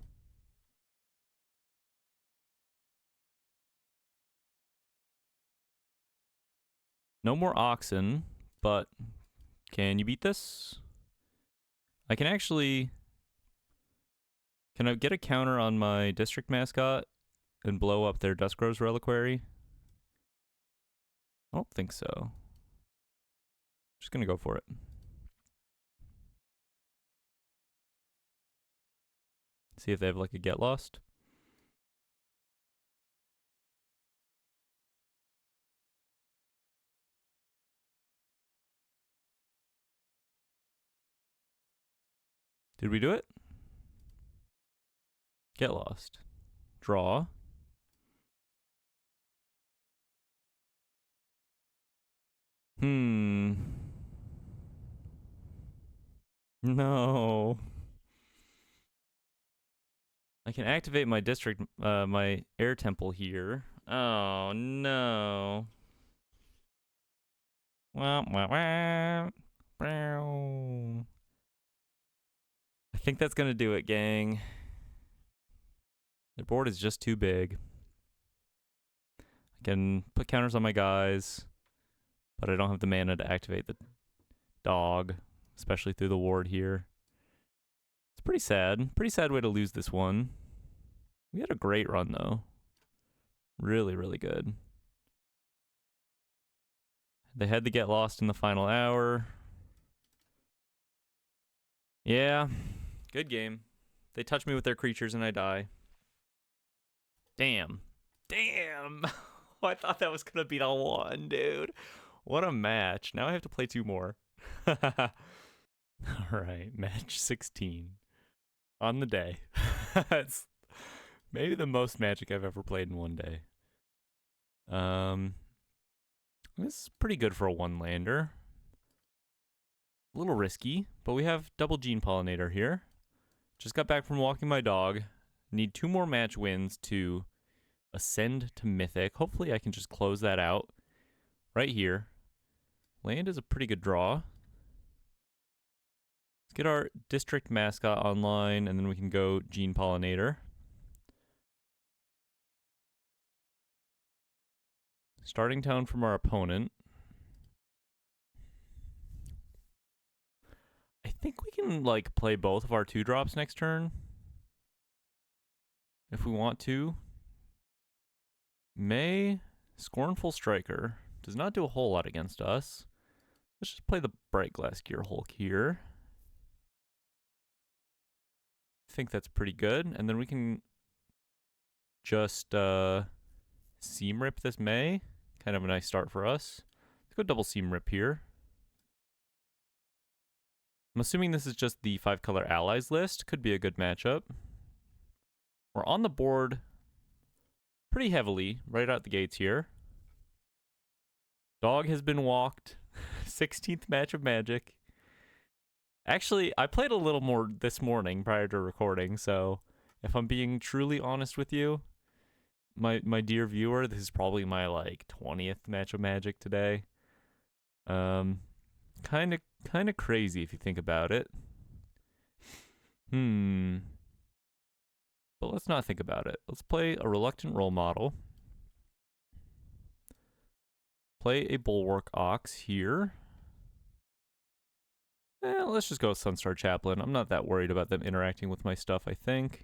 No more oxen, but can you beat this? I can actually... Can I get a counter on my district mascot and blow up their Duskrow's Reliquary? I don't think so. Just gonna go for it. See if they have like a get lost. Did we do it? Get lost. Draw. No. I can activate my district, my air temple here. Oh, no. Wah, wah, wah. I think that's gonna do it, gang. Their board is just too big. I can put counters on my guys, but I don't have the mana to activate the dog, especially through the ward here. It's pretty sad. Pretty sad way to lose this one. We had a great run, though. Really, really good. They had to get lost in the final hour. Yeah, good game. They touch me with their creatures and I die. Damn. Damn. I thought that was going to beat all one, dude. What a match. Now I have to play 2 more. All right, match 16. On the day. It's maybe the most Magic I've ever played in one day. This is pretty good for a 1-lander. A little risky, but we have double Gene Pollinator here. Just got back from walking my dog. Need 2 more match wins to ascend to Mythic. Hopefully I can just close that out right here. Land is a pretty good draw. Let's get our district mascot online, and then we can go Gene Pollinator. Starting town from our opponent. I think we can like play both of our 2-drops next turn if we want to. May Scornful Striker does not do a whole lot against us. Let's just play the Bright Glass Gear Hulk here. I think that's pretty good. And then we can just Seam Rip this May. Kind of a nice start for us. Let's go double Seam Rip here. I'm assuming this is just the 5-color allies list. Could be a good matchup. We're on the board pretty heavily right out the gates here. Dog has been walked. 16th match of Magic. Actually, I played a little more this morning prior to recording, so if I'm being truly honest with you, my dear viewer, this is probably my like 20th match of Magic today. Kind of crazy if you think about it. But let's not think about it. Let's play a Reluctant Role Model. Play a Bulwark Ox here. Let's just go with Sunstar Chaplain. I'm not that worried about them interacting with my stuff, I think.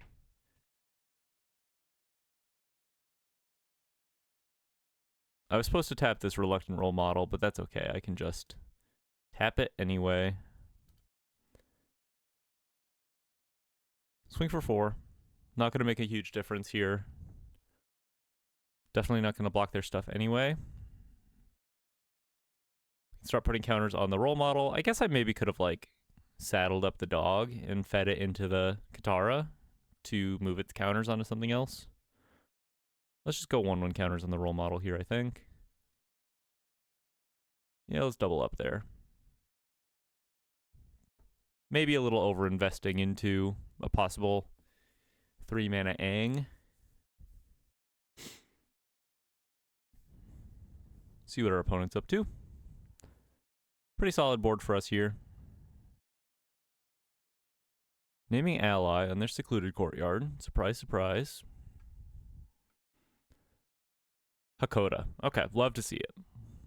I was supposed to tap this Reluctant Role Model, but that's okay. I can just tap it anyway. Swing for 4. Not going to make a huge difference here. Definitely not going to block their stuff anyway. Start putting counters on the role model. I guess I maybe could have like saddled up the dog and fed it into the Katara to move its counters onto something else. Let's just go 1/1 counters on the role model here, I think. Yeah, let's double up there. Maybe a little over investing into a possible 3-mana Aang. See what our opponent's up to. Pretty solid board for us here. Naming ally on their secluded courtyard. Surprise, surprise. Hakoda. Okay, love to see it.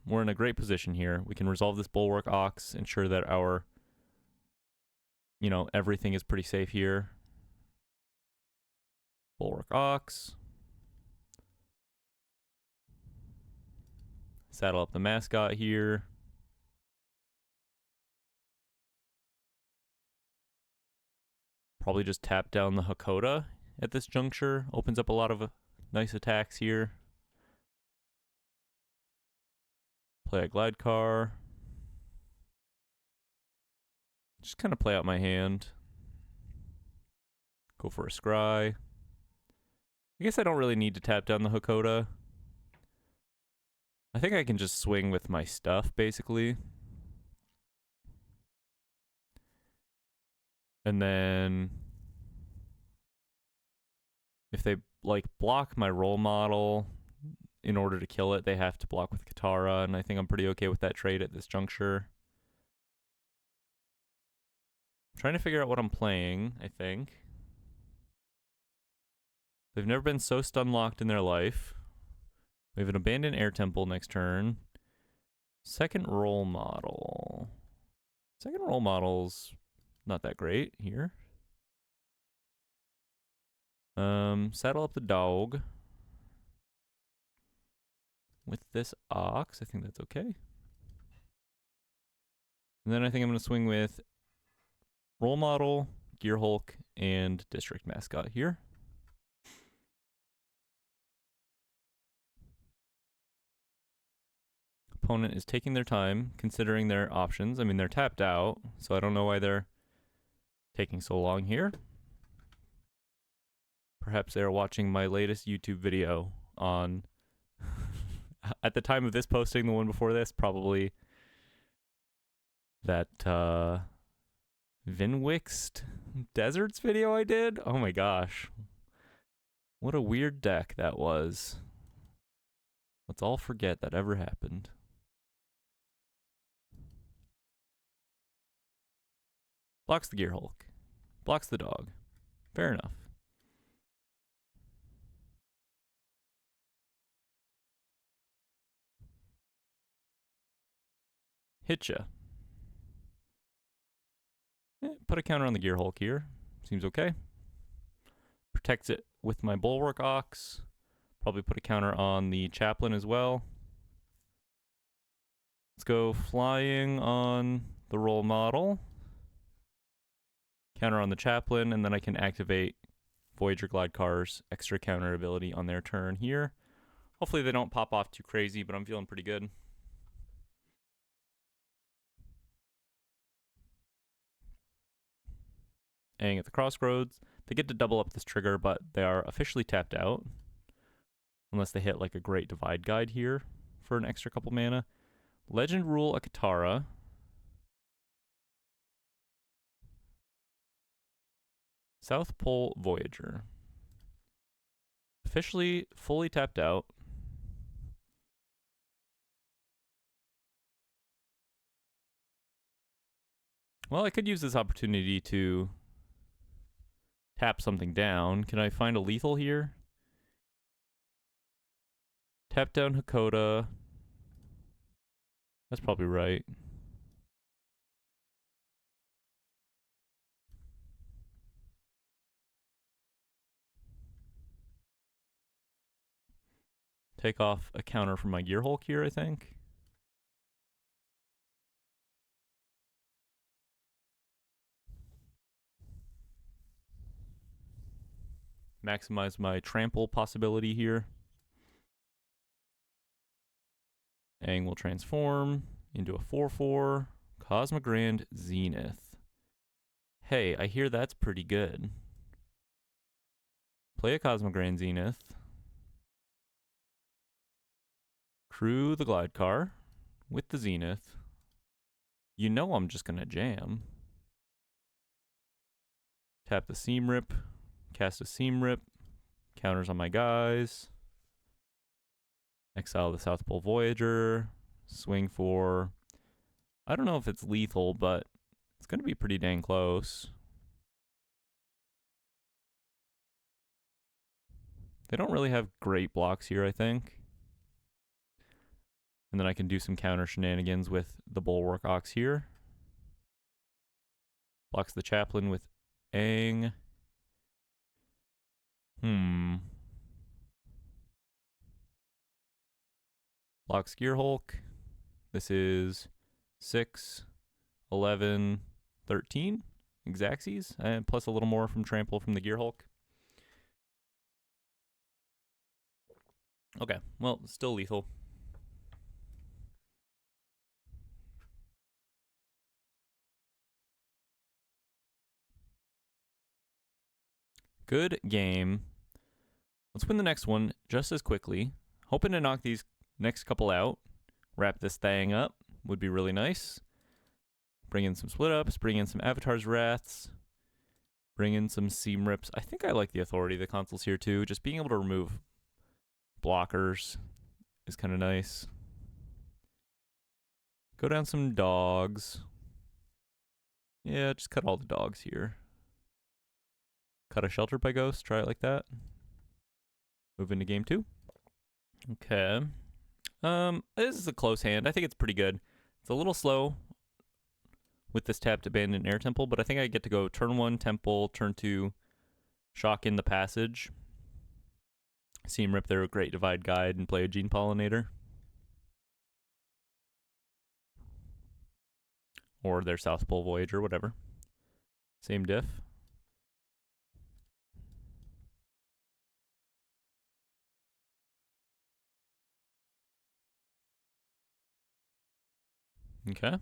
We're in a great position here. We can resolve this Bulwark Ox, ensure that our, everything is pretty safe here. Bulwark Ox. Saddle up the mascot here. Probably just tap down the Hakoda at this juncture. Opens up a lot of nice attacks here. Play a Glide Car. Just kind of play out my hand. Go for a Scry. I guess I don't really need to tap down the Hakoda. I think I can just swing with my stuff, basically. And then if they like block my role model in order to kill it, they have to block with Katara, and I think I'm pretty okay with that trade at this juncture. I'm trying to figure out what I'm playing, I think. They've never been so stun locked in their life. We have an abandoned air temple next turn. Second role model. Second role model's not that great here. Saddle up the dog with this ox. I think that's okay. And then I think I'm going to swing with role model, Gear Hulk, and district mascot here. Opponent is taking their time, considering their options. I mean, they're tapped out, so I don't know why they're taking so long here. Perhaps they're watching my latest YouTube video on, at the time of this posting, the one before this, probably that Vinwixt Deserts video I did. Oh my gosh. What a weird deck that was. Let's all forget that ever happened. Blocks the Gear Hulk. Blocks the dog. Fair enough. Hitcha. Put a counter on the Gear Hulk here. Seems okay. Protects it with my Bulwark Ox. Probably put a counter on the chaplain as well. Let's go flying on the role model. Counter on the chaplain, and then I can activate Voyager Glide Car's extra counter ability on their turn here. Hopefully they don't pop off too crazy, but I'm feeling pretty good. Aang at the crossroads. They get to double up this trigger, but they are officially tapped out. Unless they hit like a Great Divide Guide here for an extra couple mana. Legend Rule a Katara. South Pole Voyager. Officially fully tapped out. Well, I could use this opportunity to tap something down. Can I find a lethal here? Tap down Hakoda. That's probably right. Take off a counter from my Gear Hulk here, I think. Maximize my trample possibility here. Aang will transform into a 4/4 Cosmogrand Zenith. Hey, I hear that's pretty good. Play a Cosmogrand Zenith. Crew the Glide Car with the Zenith. You know I'm just gonna jam. Tap the Seam Rip. Cast a Seam Rip. Counters on my guys. Exile the South Pole Voyager. Swing for... I don't know if it's lethal, but it's going to be pretty dang close. They don't really have great blocks here, I think. And then I can do some counter shenanigans with the Bulwark Ox here. Blocks the Chaplain with Aang. Blocks Gear Hulk. This is 6, 11, 13 Exacxies, and plus a little more from Trample from the Gear Hulk. Okay, well, still lethal. Good game. Let's win the next one just as quickly. Hoping to knock these next couple out. Wrap this thing up. Would be really nice. Bring in some split ups. Bring in some Avatar's Wraths. Bring in some Seam Rips. I think I like the Authority of the consoles here too. Just being able to remove blockers is kind of nice. Go down some dogs. Yeah, just cut all the dogs here. Cut a Shelter by Ghost. Try it like that. Move into game 2. Okay. This is a close hand. I think it's pretty good. It's a little slow with this tapped Abandoned Air Temple, but I think I get to go turn 1 Temple, turn 2 Shock in the Passage. Seam Rip their Great Divide Guide and play a Gene Pollinator. Or their South Pole Voyager, whatever. Same diff. Okay.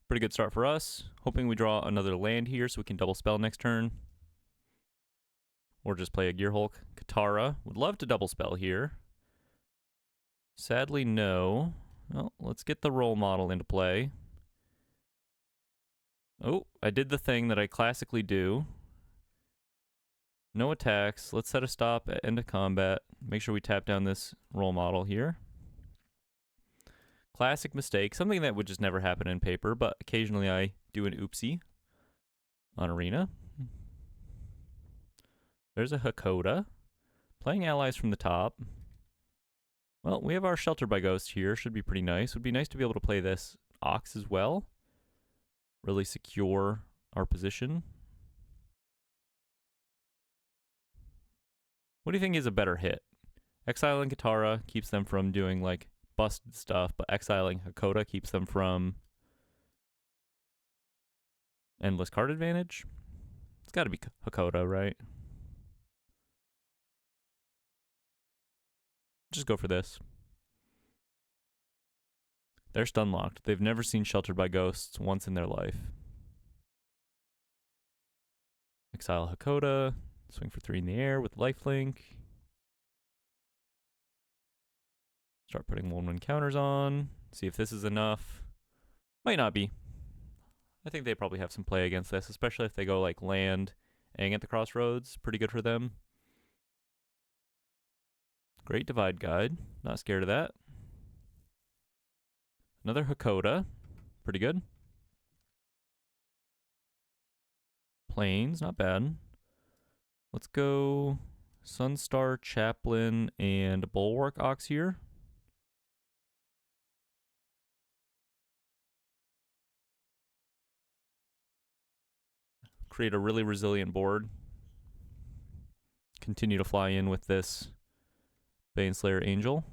Pretty good start for us. Hoping we draw another land here so we can double spell next turn. Or just play a Gear Hulk. Katara. Would love to double spell here. Sadly, no. Well, let's get the role model into play. Oh, I did the thing that I classically do. No attacks. Let's set a stop at end of combat. Make sure we tap down this role model here. Classic mistake. Something that would just never happen in paper, but occasionally I do an oopsie on Arena. There's a Hakoda. Playing allies from the top. Well, we have our Shelter by Ghost here. Should be pretty nice. Would be nice to be able to play this Ox as well. Really secure our position. What do you think is a better hit? Exiling Katara keeps them from doing like busted stuff, but exiling Hakoda keeps them from endless card advantage. It's got to be Hakoda, right? Just go for this. They're stun locked. They've never seen Sheltered by Ghosts once in their life. Exile Hakoda. Swing for 3 in the air with lifelink. Start putting 1/1 counters on. See if this is enough. Might not be. I think they probably have some play against this, especially if they go like land, Aang at the crossroads. Pretty good for them. Great Divide Guide. Not scared of that. Another Hakoda. Pretty good. Plains. Not bad. Let's go Sunstar, Chaplain, and Bulwark Ox here. Create a really resilient board. Continue to fly in with this Baneslayer Angel.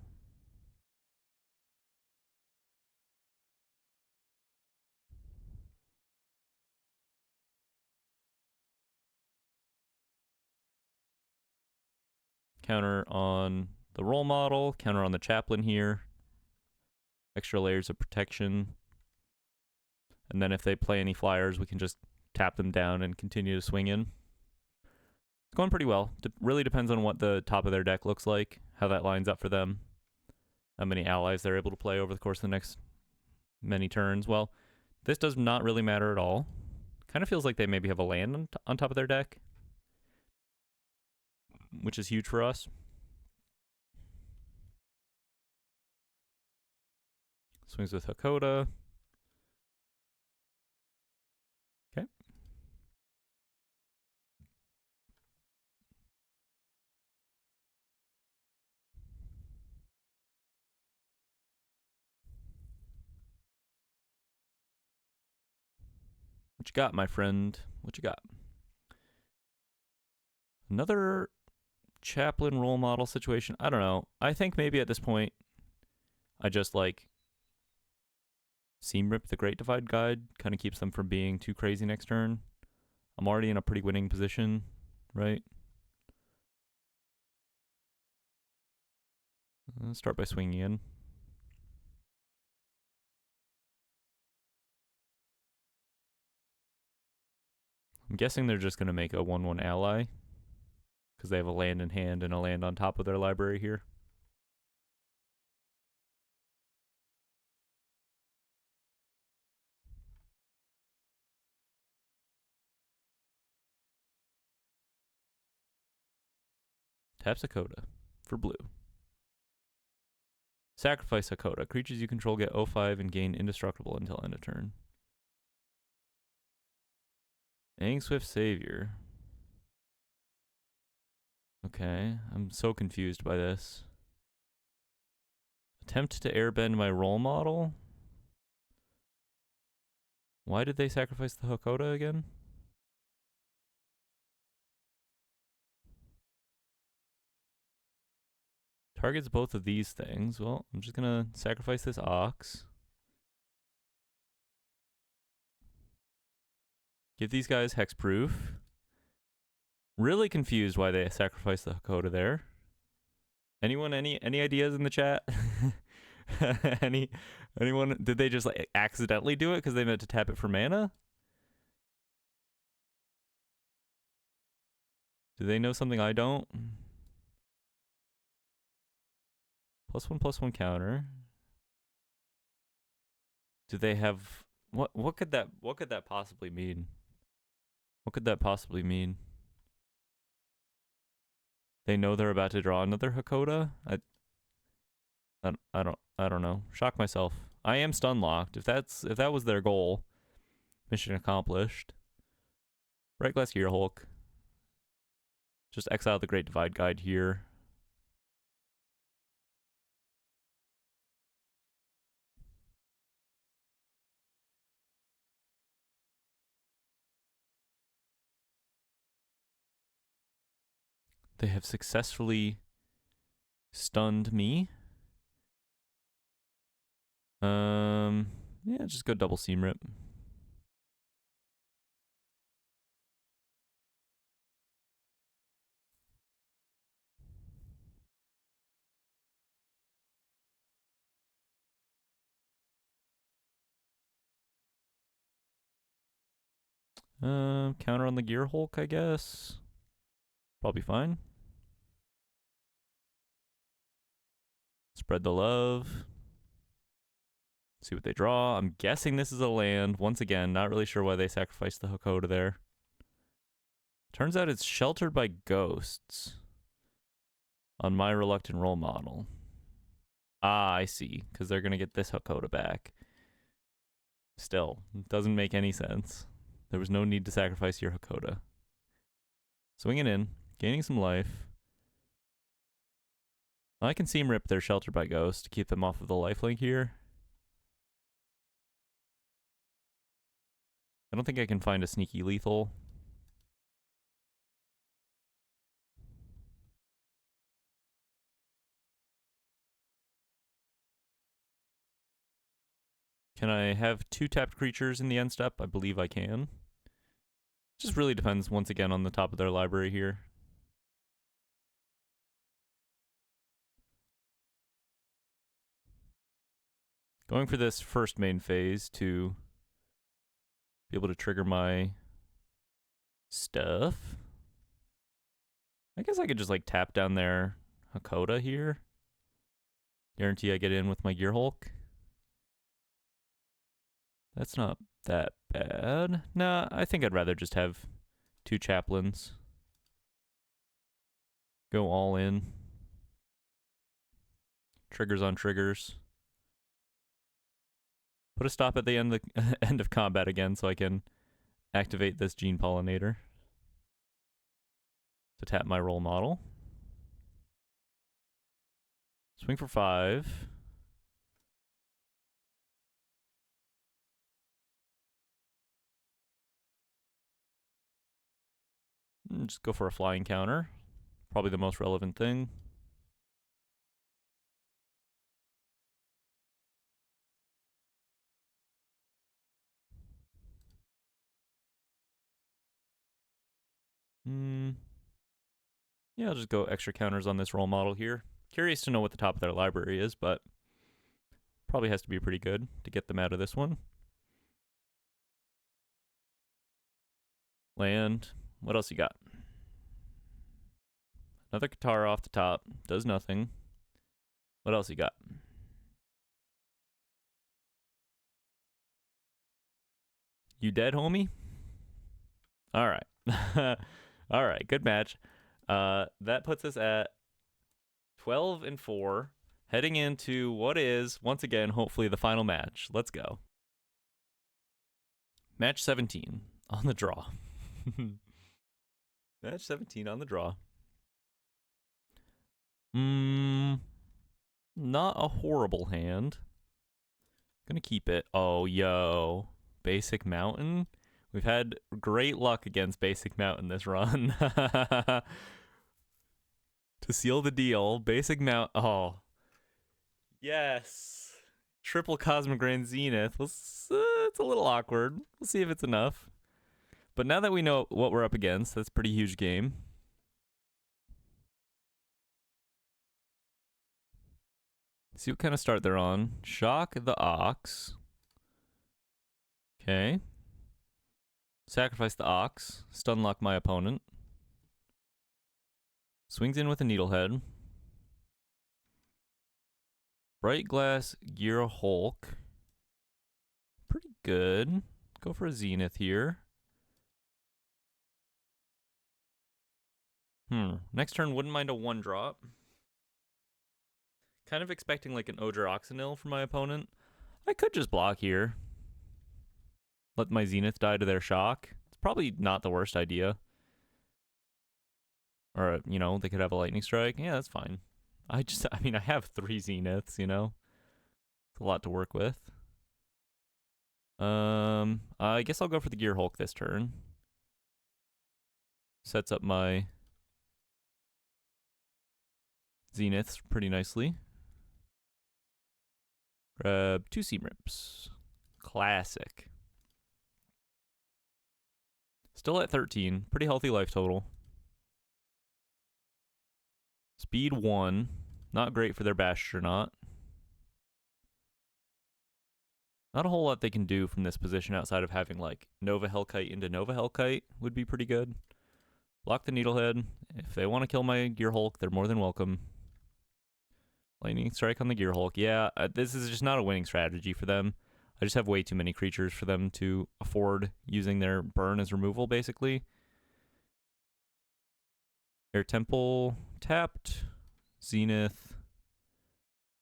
Counter on the role model, counter on the chaplain here. Extra layers of protection. And then if they play any flyers, we can just tap them down and continue to swing in. It's going pretty well. Really depends on what the top of their deck looks like, how that lines up for them, how many allies they're able to play over the course of the next many turns. Well, this does not really matter at all. Kind of feels like they maybe have a land on top of their deck, which is huge for us. Swings with Hakoda. Okay. What you got, my friend? What you got? Another chaplain role model situation. I don't know. I think maybe at this point, I just like Seam Rip the Great Divide Guide. Kind of keeps them from being too crazy next turn. I'm already in a pretty winning position, right? Let's start by swinging in. I'm guessing they're just going to make a 1/1 ally because they have a land in hand and a land on top of their library here. Taps Hakoda for blue. Sacrifice Hakoda. Creatures you control get 0/5 and gain indestructible until end of turn. Aang Swift Savior. Okay, I'm so confused by this. Attempt to airbend my role model? Why did they sacrifice the Hakoda again? Targets both of these things. Well, I'm just gonna sacrifice this Ox. Give these guys hexproof. Really confused why they sacrificed the Hakoda there. Anyone, any ideas in the chat? Anyone? Did they just like accidentally do it because they meant to tap it for mana? Do they know something I don't? +1/+1 counter. Do they have what could that possibly mean? What could that possibly mean? They know they're about to draw another Hakoda? I don't know. Shock myself. I am stun locked. If that was their goal, mission accomplished. Right Glass Gear Hulk. Just exile the Great Divide Guide here. They have successfully stunned me. Yeah, just go double seam rip. Counter on the Gear Hulk, I guess. Probably fine. Spread the love. See what they draw. I'm guessing this is a land. Once again, not really sure why they sacrificed the Hakoda there. Turns out it's sheltered by ghosts on my reluctant role model. Ah, I see. Because they're going to get this Hakoda back. Still, doesn't make any sense. There was no need to sacrifice your Hakoda. Swinging in, gaining some life. I can seam rip their sheltered by ghost to keep them off of the lifelink here. I don't think I can find a sneaky lethal. Can I have 2 tapped creatures in the end step? I believe I can. Just really depends, once again, on the top of their library here. Going for this first main phase to be able to trigger my stuff. I guess I could just like tap down their Hakoda here. Guarantee I get in with my Gear Hulk. That's not that bad. Nah, I think I'd rather just have 2 chaplains. Go all in. Triggers on triggers. Put a stop at the end of combat again so I can activate this Gene Pollinator to tap my role model. Swing for 5. Just go for a flying counter. Probably the most relevant thing. Yeah, I'll just go extra counters on this role model here. Curious to know what the top of their library is, but probably has to be pretty good to get them out of this one. Land. What else you got? Another Katara off the top. Does nothing. What else you got? You dead, homie? All right. All right, good match. That puts us at 12-4, heading into what is, once again, hopefully the final match. Let's go. Match 17 on the draw. Match 17 on the draw. Not a horrible hand. Gonna keep it. Oh, yo. Basic Mountain? We've had great luck against Basic Mountain this run. To seal the deal, Basic Mountain. Oh. Yes. Triple Cosmic Grand Zenith. It's a little awkward. We'll see if it's enough. But now that we know what we're up against, that's a pretty huge game. See what kind of start they're on. Shock the Ox. Okay. Sacrifice the Ox. Stun lock my opponent. Swings in with a Needlehead. Bright Glass Gear Hulk. Pretty good. Go for a Zenith here. Next turn, wouldn't mind a 1-drop. Kind of expecting like an Odra Oxenil from my opponent. I could just block here. Let my Zenith die to their shock. It's probably not the worst idea. Or, you know, they could have a Lightning Strike. Yeah, that's fine. I mean, I have 3 Zeniths, you know? It's a lot to work with. I guess I'll go for the Gear Hulk this turn. Sets up my Zeniths pretty nicely. Grab 2 Simrips. Classic. Still at 13. Pretty healthy life total. Speed 1. Not great for their Bastronaut. Not a whole lot they can do from this position outside of having like Nova Hellkite into Nova Hellkite would be pretty good. Block the Needlehead. If they want to kill my Gear Hulk, they're more than welcome. Lightning Strike on the Gear Hulk. Yeah, this is just not a winning strategy for them. I just have way too many creatures for them to afford using their burn as removal, basically. Air Temple tapped. Zenith.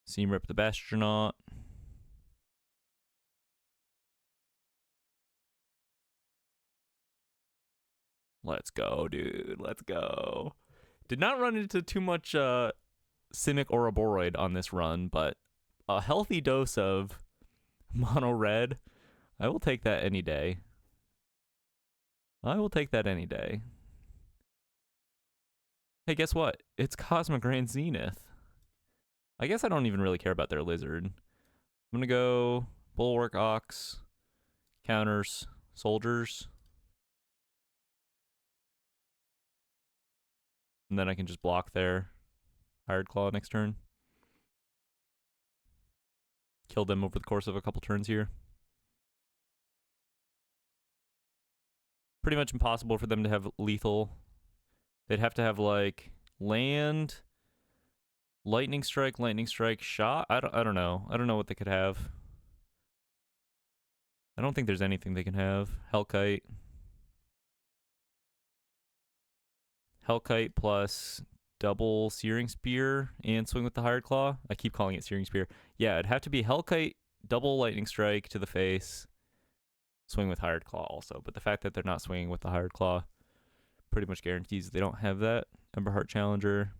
Seamrip the Bastronaut. Let's go, dude. Let's go. Did not run into too much Simic Ouroboroid on this run, but a healthy dose of mono red. I will take that any day. I will take that any day. Hey, guess what? It's Cosmic Grand Zenith. I guess I don't even really care about their lizard. I'm gonna go Bulwark Ox, counters, soldiers. And then I can just block their Hired Claw next turn. Kill them over the course of a couple turns here. Pretty much impossible for them to have lethal. They'd have to have like land, lightning strike, shot. I don't know. I don't know what they could have. I don't think there's anything they can have. Hellkite. Hellkite plus double Searing Spear and swing with the Hired Claw. I keep calling it Searing Spear. Yeah, it'd have to be Hellkite, double Lightning Strike to the face, swing with Hired Claw also. But the fact that they're not swinging with the Hired Claw pretty much guarantees they don't have that. Emberheart Challenger.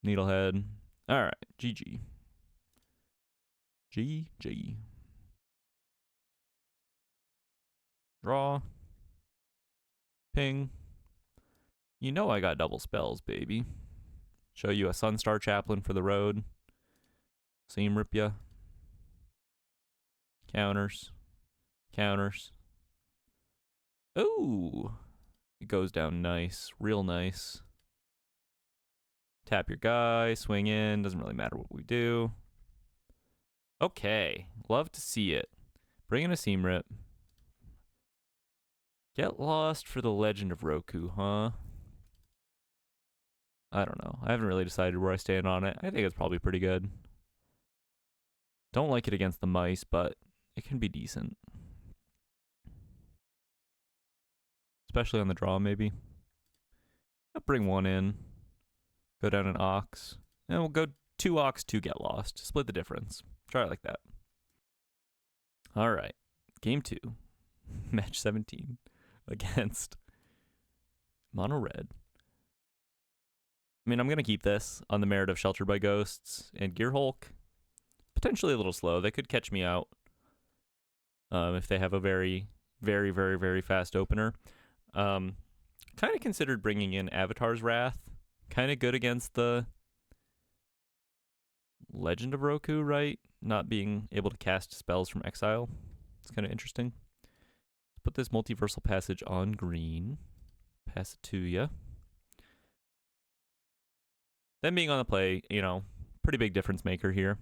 Needlehead. Alright, GG. GG. Draw. Ping. You know I got double spells, baby. Show you a Sunstar Chaplain for the road. Seam rip ya. Counters. Counters. Ooh. It goes down nice. Real nice. Tap your guy. Swing in. Doesn't really matter what we do. Okay. Love to see it. Bring in a Seam Rip. Get lost for the Legend of Roku, huh? I don't know. I haven't really decided where I stand on it. I think it's probably pretty good. Don't like it against the mice, but it can be decent. Especially on the draw, maybe. I'll bring one in. Go down an Ox. And we'll go 2 Ox, 2 Get Lost. Split the difference. Try it like that. Alright. Game 2. Match 17. Against Mono Red. I mean, I'm going to keep this on the merit of Sheltered by Ghosts and Gear Hulk. Potentially a little slow. They could catch me out if they have a very, very, very, very fast opener. Kind of considered bringing in Avatar's Wrath. Kind of good against the Legend of Roku, right? Not being able to cast spells from exile. It's kind of interesting. Let's put this Multiversal Passage on green. Pass it to ya. Them being on the play, you know, pretty big difference maker here.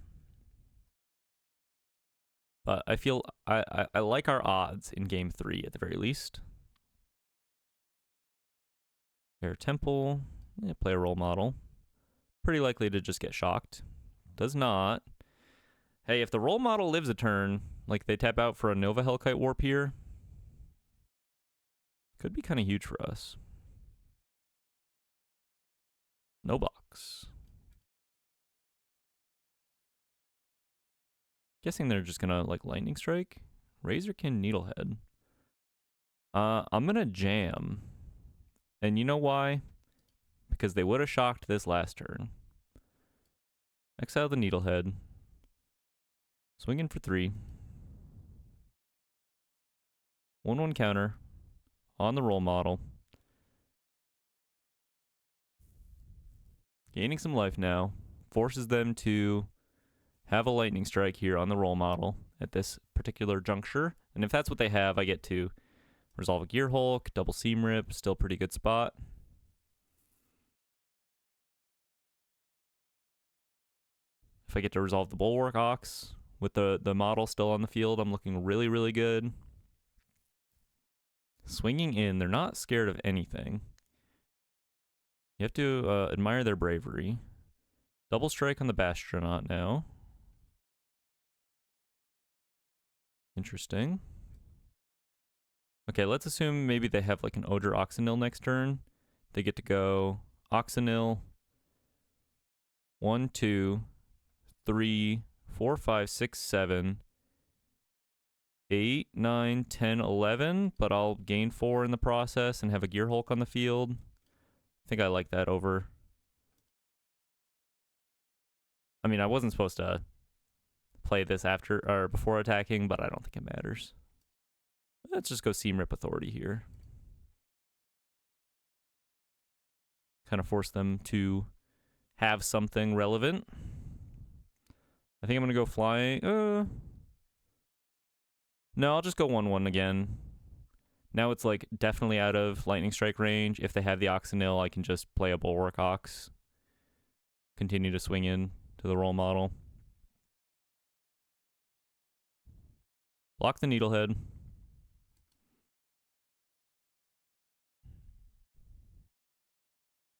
But I feel I like our odds in game 3 at the very least. Air Temple. Yeah, play a role model. Pretty likely to just get shocked. Does not. Hey, if the role model lives a turn, like they tap out for a Nova Hellkite Warp here, could be kind of huge for us. No box. Guessing they're just gonna like Lightning Strike. Razorkin Needlehead. I'm gonna jam. And you know why? Because they would have shocked this last turn. Exile the Needlehead. Swing in for 3. 1/1 counter. On the role model. Gaining some life now. Forces them to have a lightning strike here on the role model at this particular juncture. And if that's what they have, I get to resolve a Gear Hulk, double Seam Rip, still pretty good spot. If I get to resolve the Bulwark Ox with the model still on the field, I'm looking really, really good. Swinging in, they're not scared of anything. You have to admire their bravery. Double strike on the Bastronaut now. Interesting. Okay, let's assume maybe they have like an Odor Oxenil next turn. They get to go Oxenil. 1, 2, 3, 4, 5, 6, 7, 8, 9, 10, 11, but I'll gain 4 in the process and have a Gear Hulk on the field. I think I like that over. I mean, I wasn't supposed to play this after or before attacking, but I don't think it matters. Let's just go Seam Rip Authority here. Kind of force them to have something relevant. I think I'm going to go flying. No, I'll just go 1/1 again. Now it's like definitely out of Lightning Strike range. If they have the Oxenil, I can just play a Bulwark Ox. Continue to swing in to the role model. Block the Needlehead.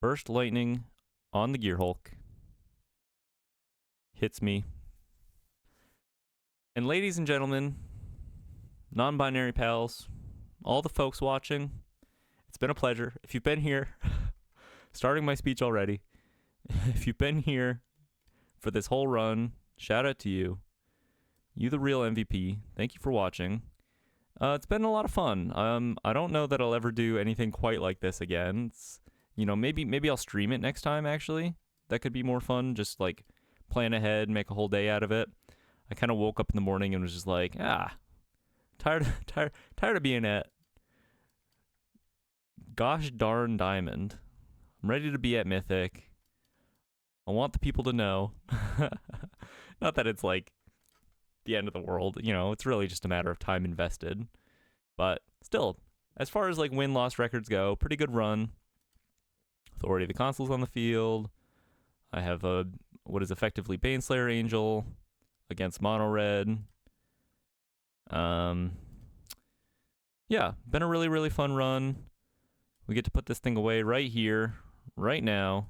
Burst Lightning on the Gear Hulk. Hits me. And ladies and gentlemen, non-binary pals, all the folks watching, it's been a pleasure. If you've been here, starting my speech already, if you've been here for this whole run, shout out to you. You the real MVP. Thank you for watching. It's been a lot of fun. I don't know that I'll ever do anything quite like this again. It's, you know, maybe I'll stream it next time, actually. That could be more fun, just like plan ahead, make a whole day out of it. I kind of woke up in the morning and was just like, tired of being at gosh darn Diamond. I'm ready to be at Mythic. I want the people to know. Not that it's like the end of the world, you know, it's really just a matter of time invested. But still, as far as like win-loss records go, pretty good run. Authority of the Consuls on the field. I have a what is effectively Baneslayer Angel against Mono Red. Yeah, been a really, really fun run. We get to put this thing away right here, right now.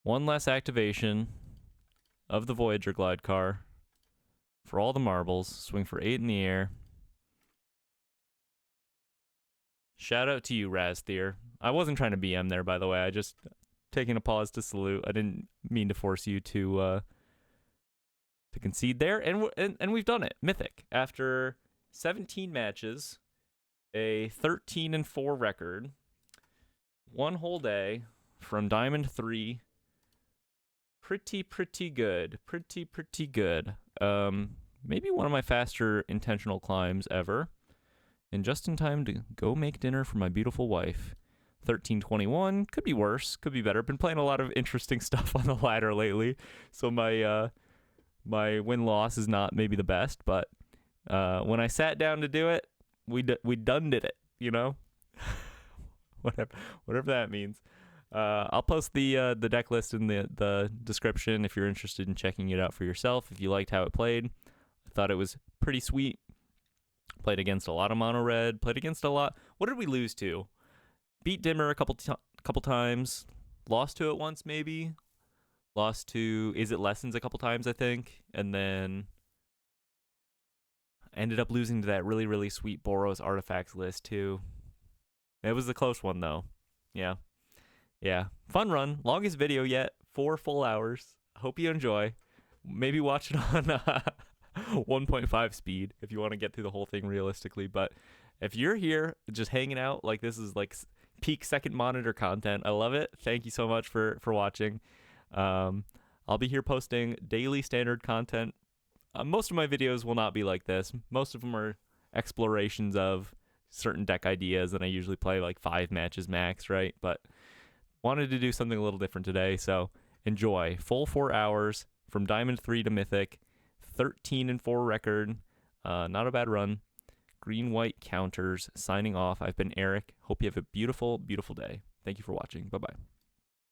One less activation of the Voyager Glide Car for all the marbles. Swing for 8 in the air. Shout out to you, Razthier. I wasn't trying to BM there, by the way. I just taking a pause to salute. I didn't mean to force you to concede there, and we've done it. Mythic after 17 matches, a 13-4 record, one whole day from Diamond 3. Pretty good. Pretty good. Maybe one of my faster intentional climbs ever. And just in time to go make dinner for my beautiful wife. 13-21, could be worse, could be better. Been playing a lot of interesting stuff on the ladder lately, so my my win-loss is not maybe the best, but when I sat down to do it, we done did it, you know? whatever that means. I'll post the deck list in the description if you're interested in checking it out for yourself. If you liked how it played, I thought it was pretty sweet. Played against a lot of mono red. Played against a lot. What did we lose to? Beat Dimir a couple times. Lost to it once maybe. Lost to Izzet Lessons a couple times I think, and then ended up losing to that really, really sweet Boros artifacts list too. It was a close one though. Yeah. Fun run. Longest video yet. 4 full hours. Hope you enjoy. Maybe watch it on 1.5 speed if you want to get through the whole thing realistically. But if you're here just hanging out, like this is like peak second monitor content. I love it. Thank you so much for watching. I'll be here posting daily standard content. Most of my videos will not be like this. Most of them are explorations of certain deck ideas, and I usually play like 5 matches max, right? But wanted to do something a little different today, so enjoy. Full 4 hours from Diamond 3 to Mythic, 13-4 record. Not a bad run. Green-white counters. Signing off. I've been Eric. Hope you have a beautiful, beautiful day. Thank you for watching. Bye-bye.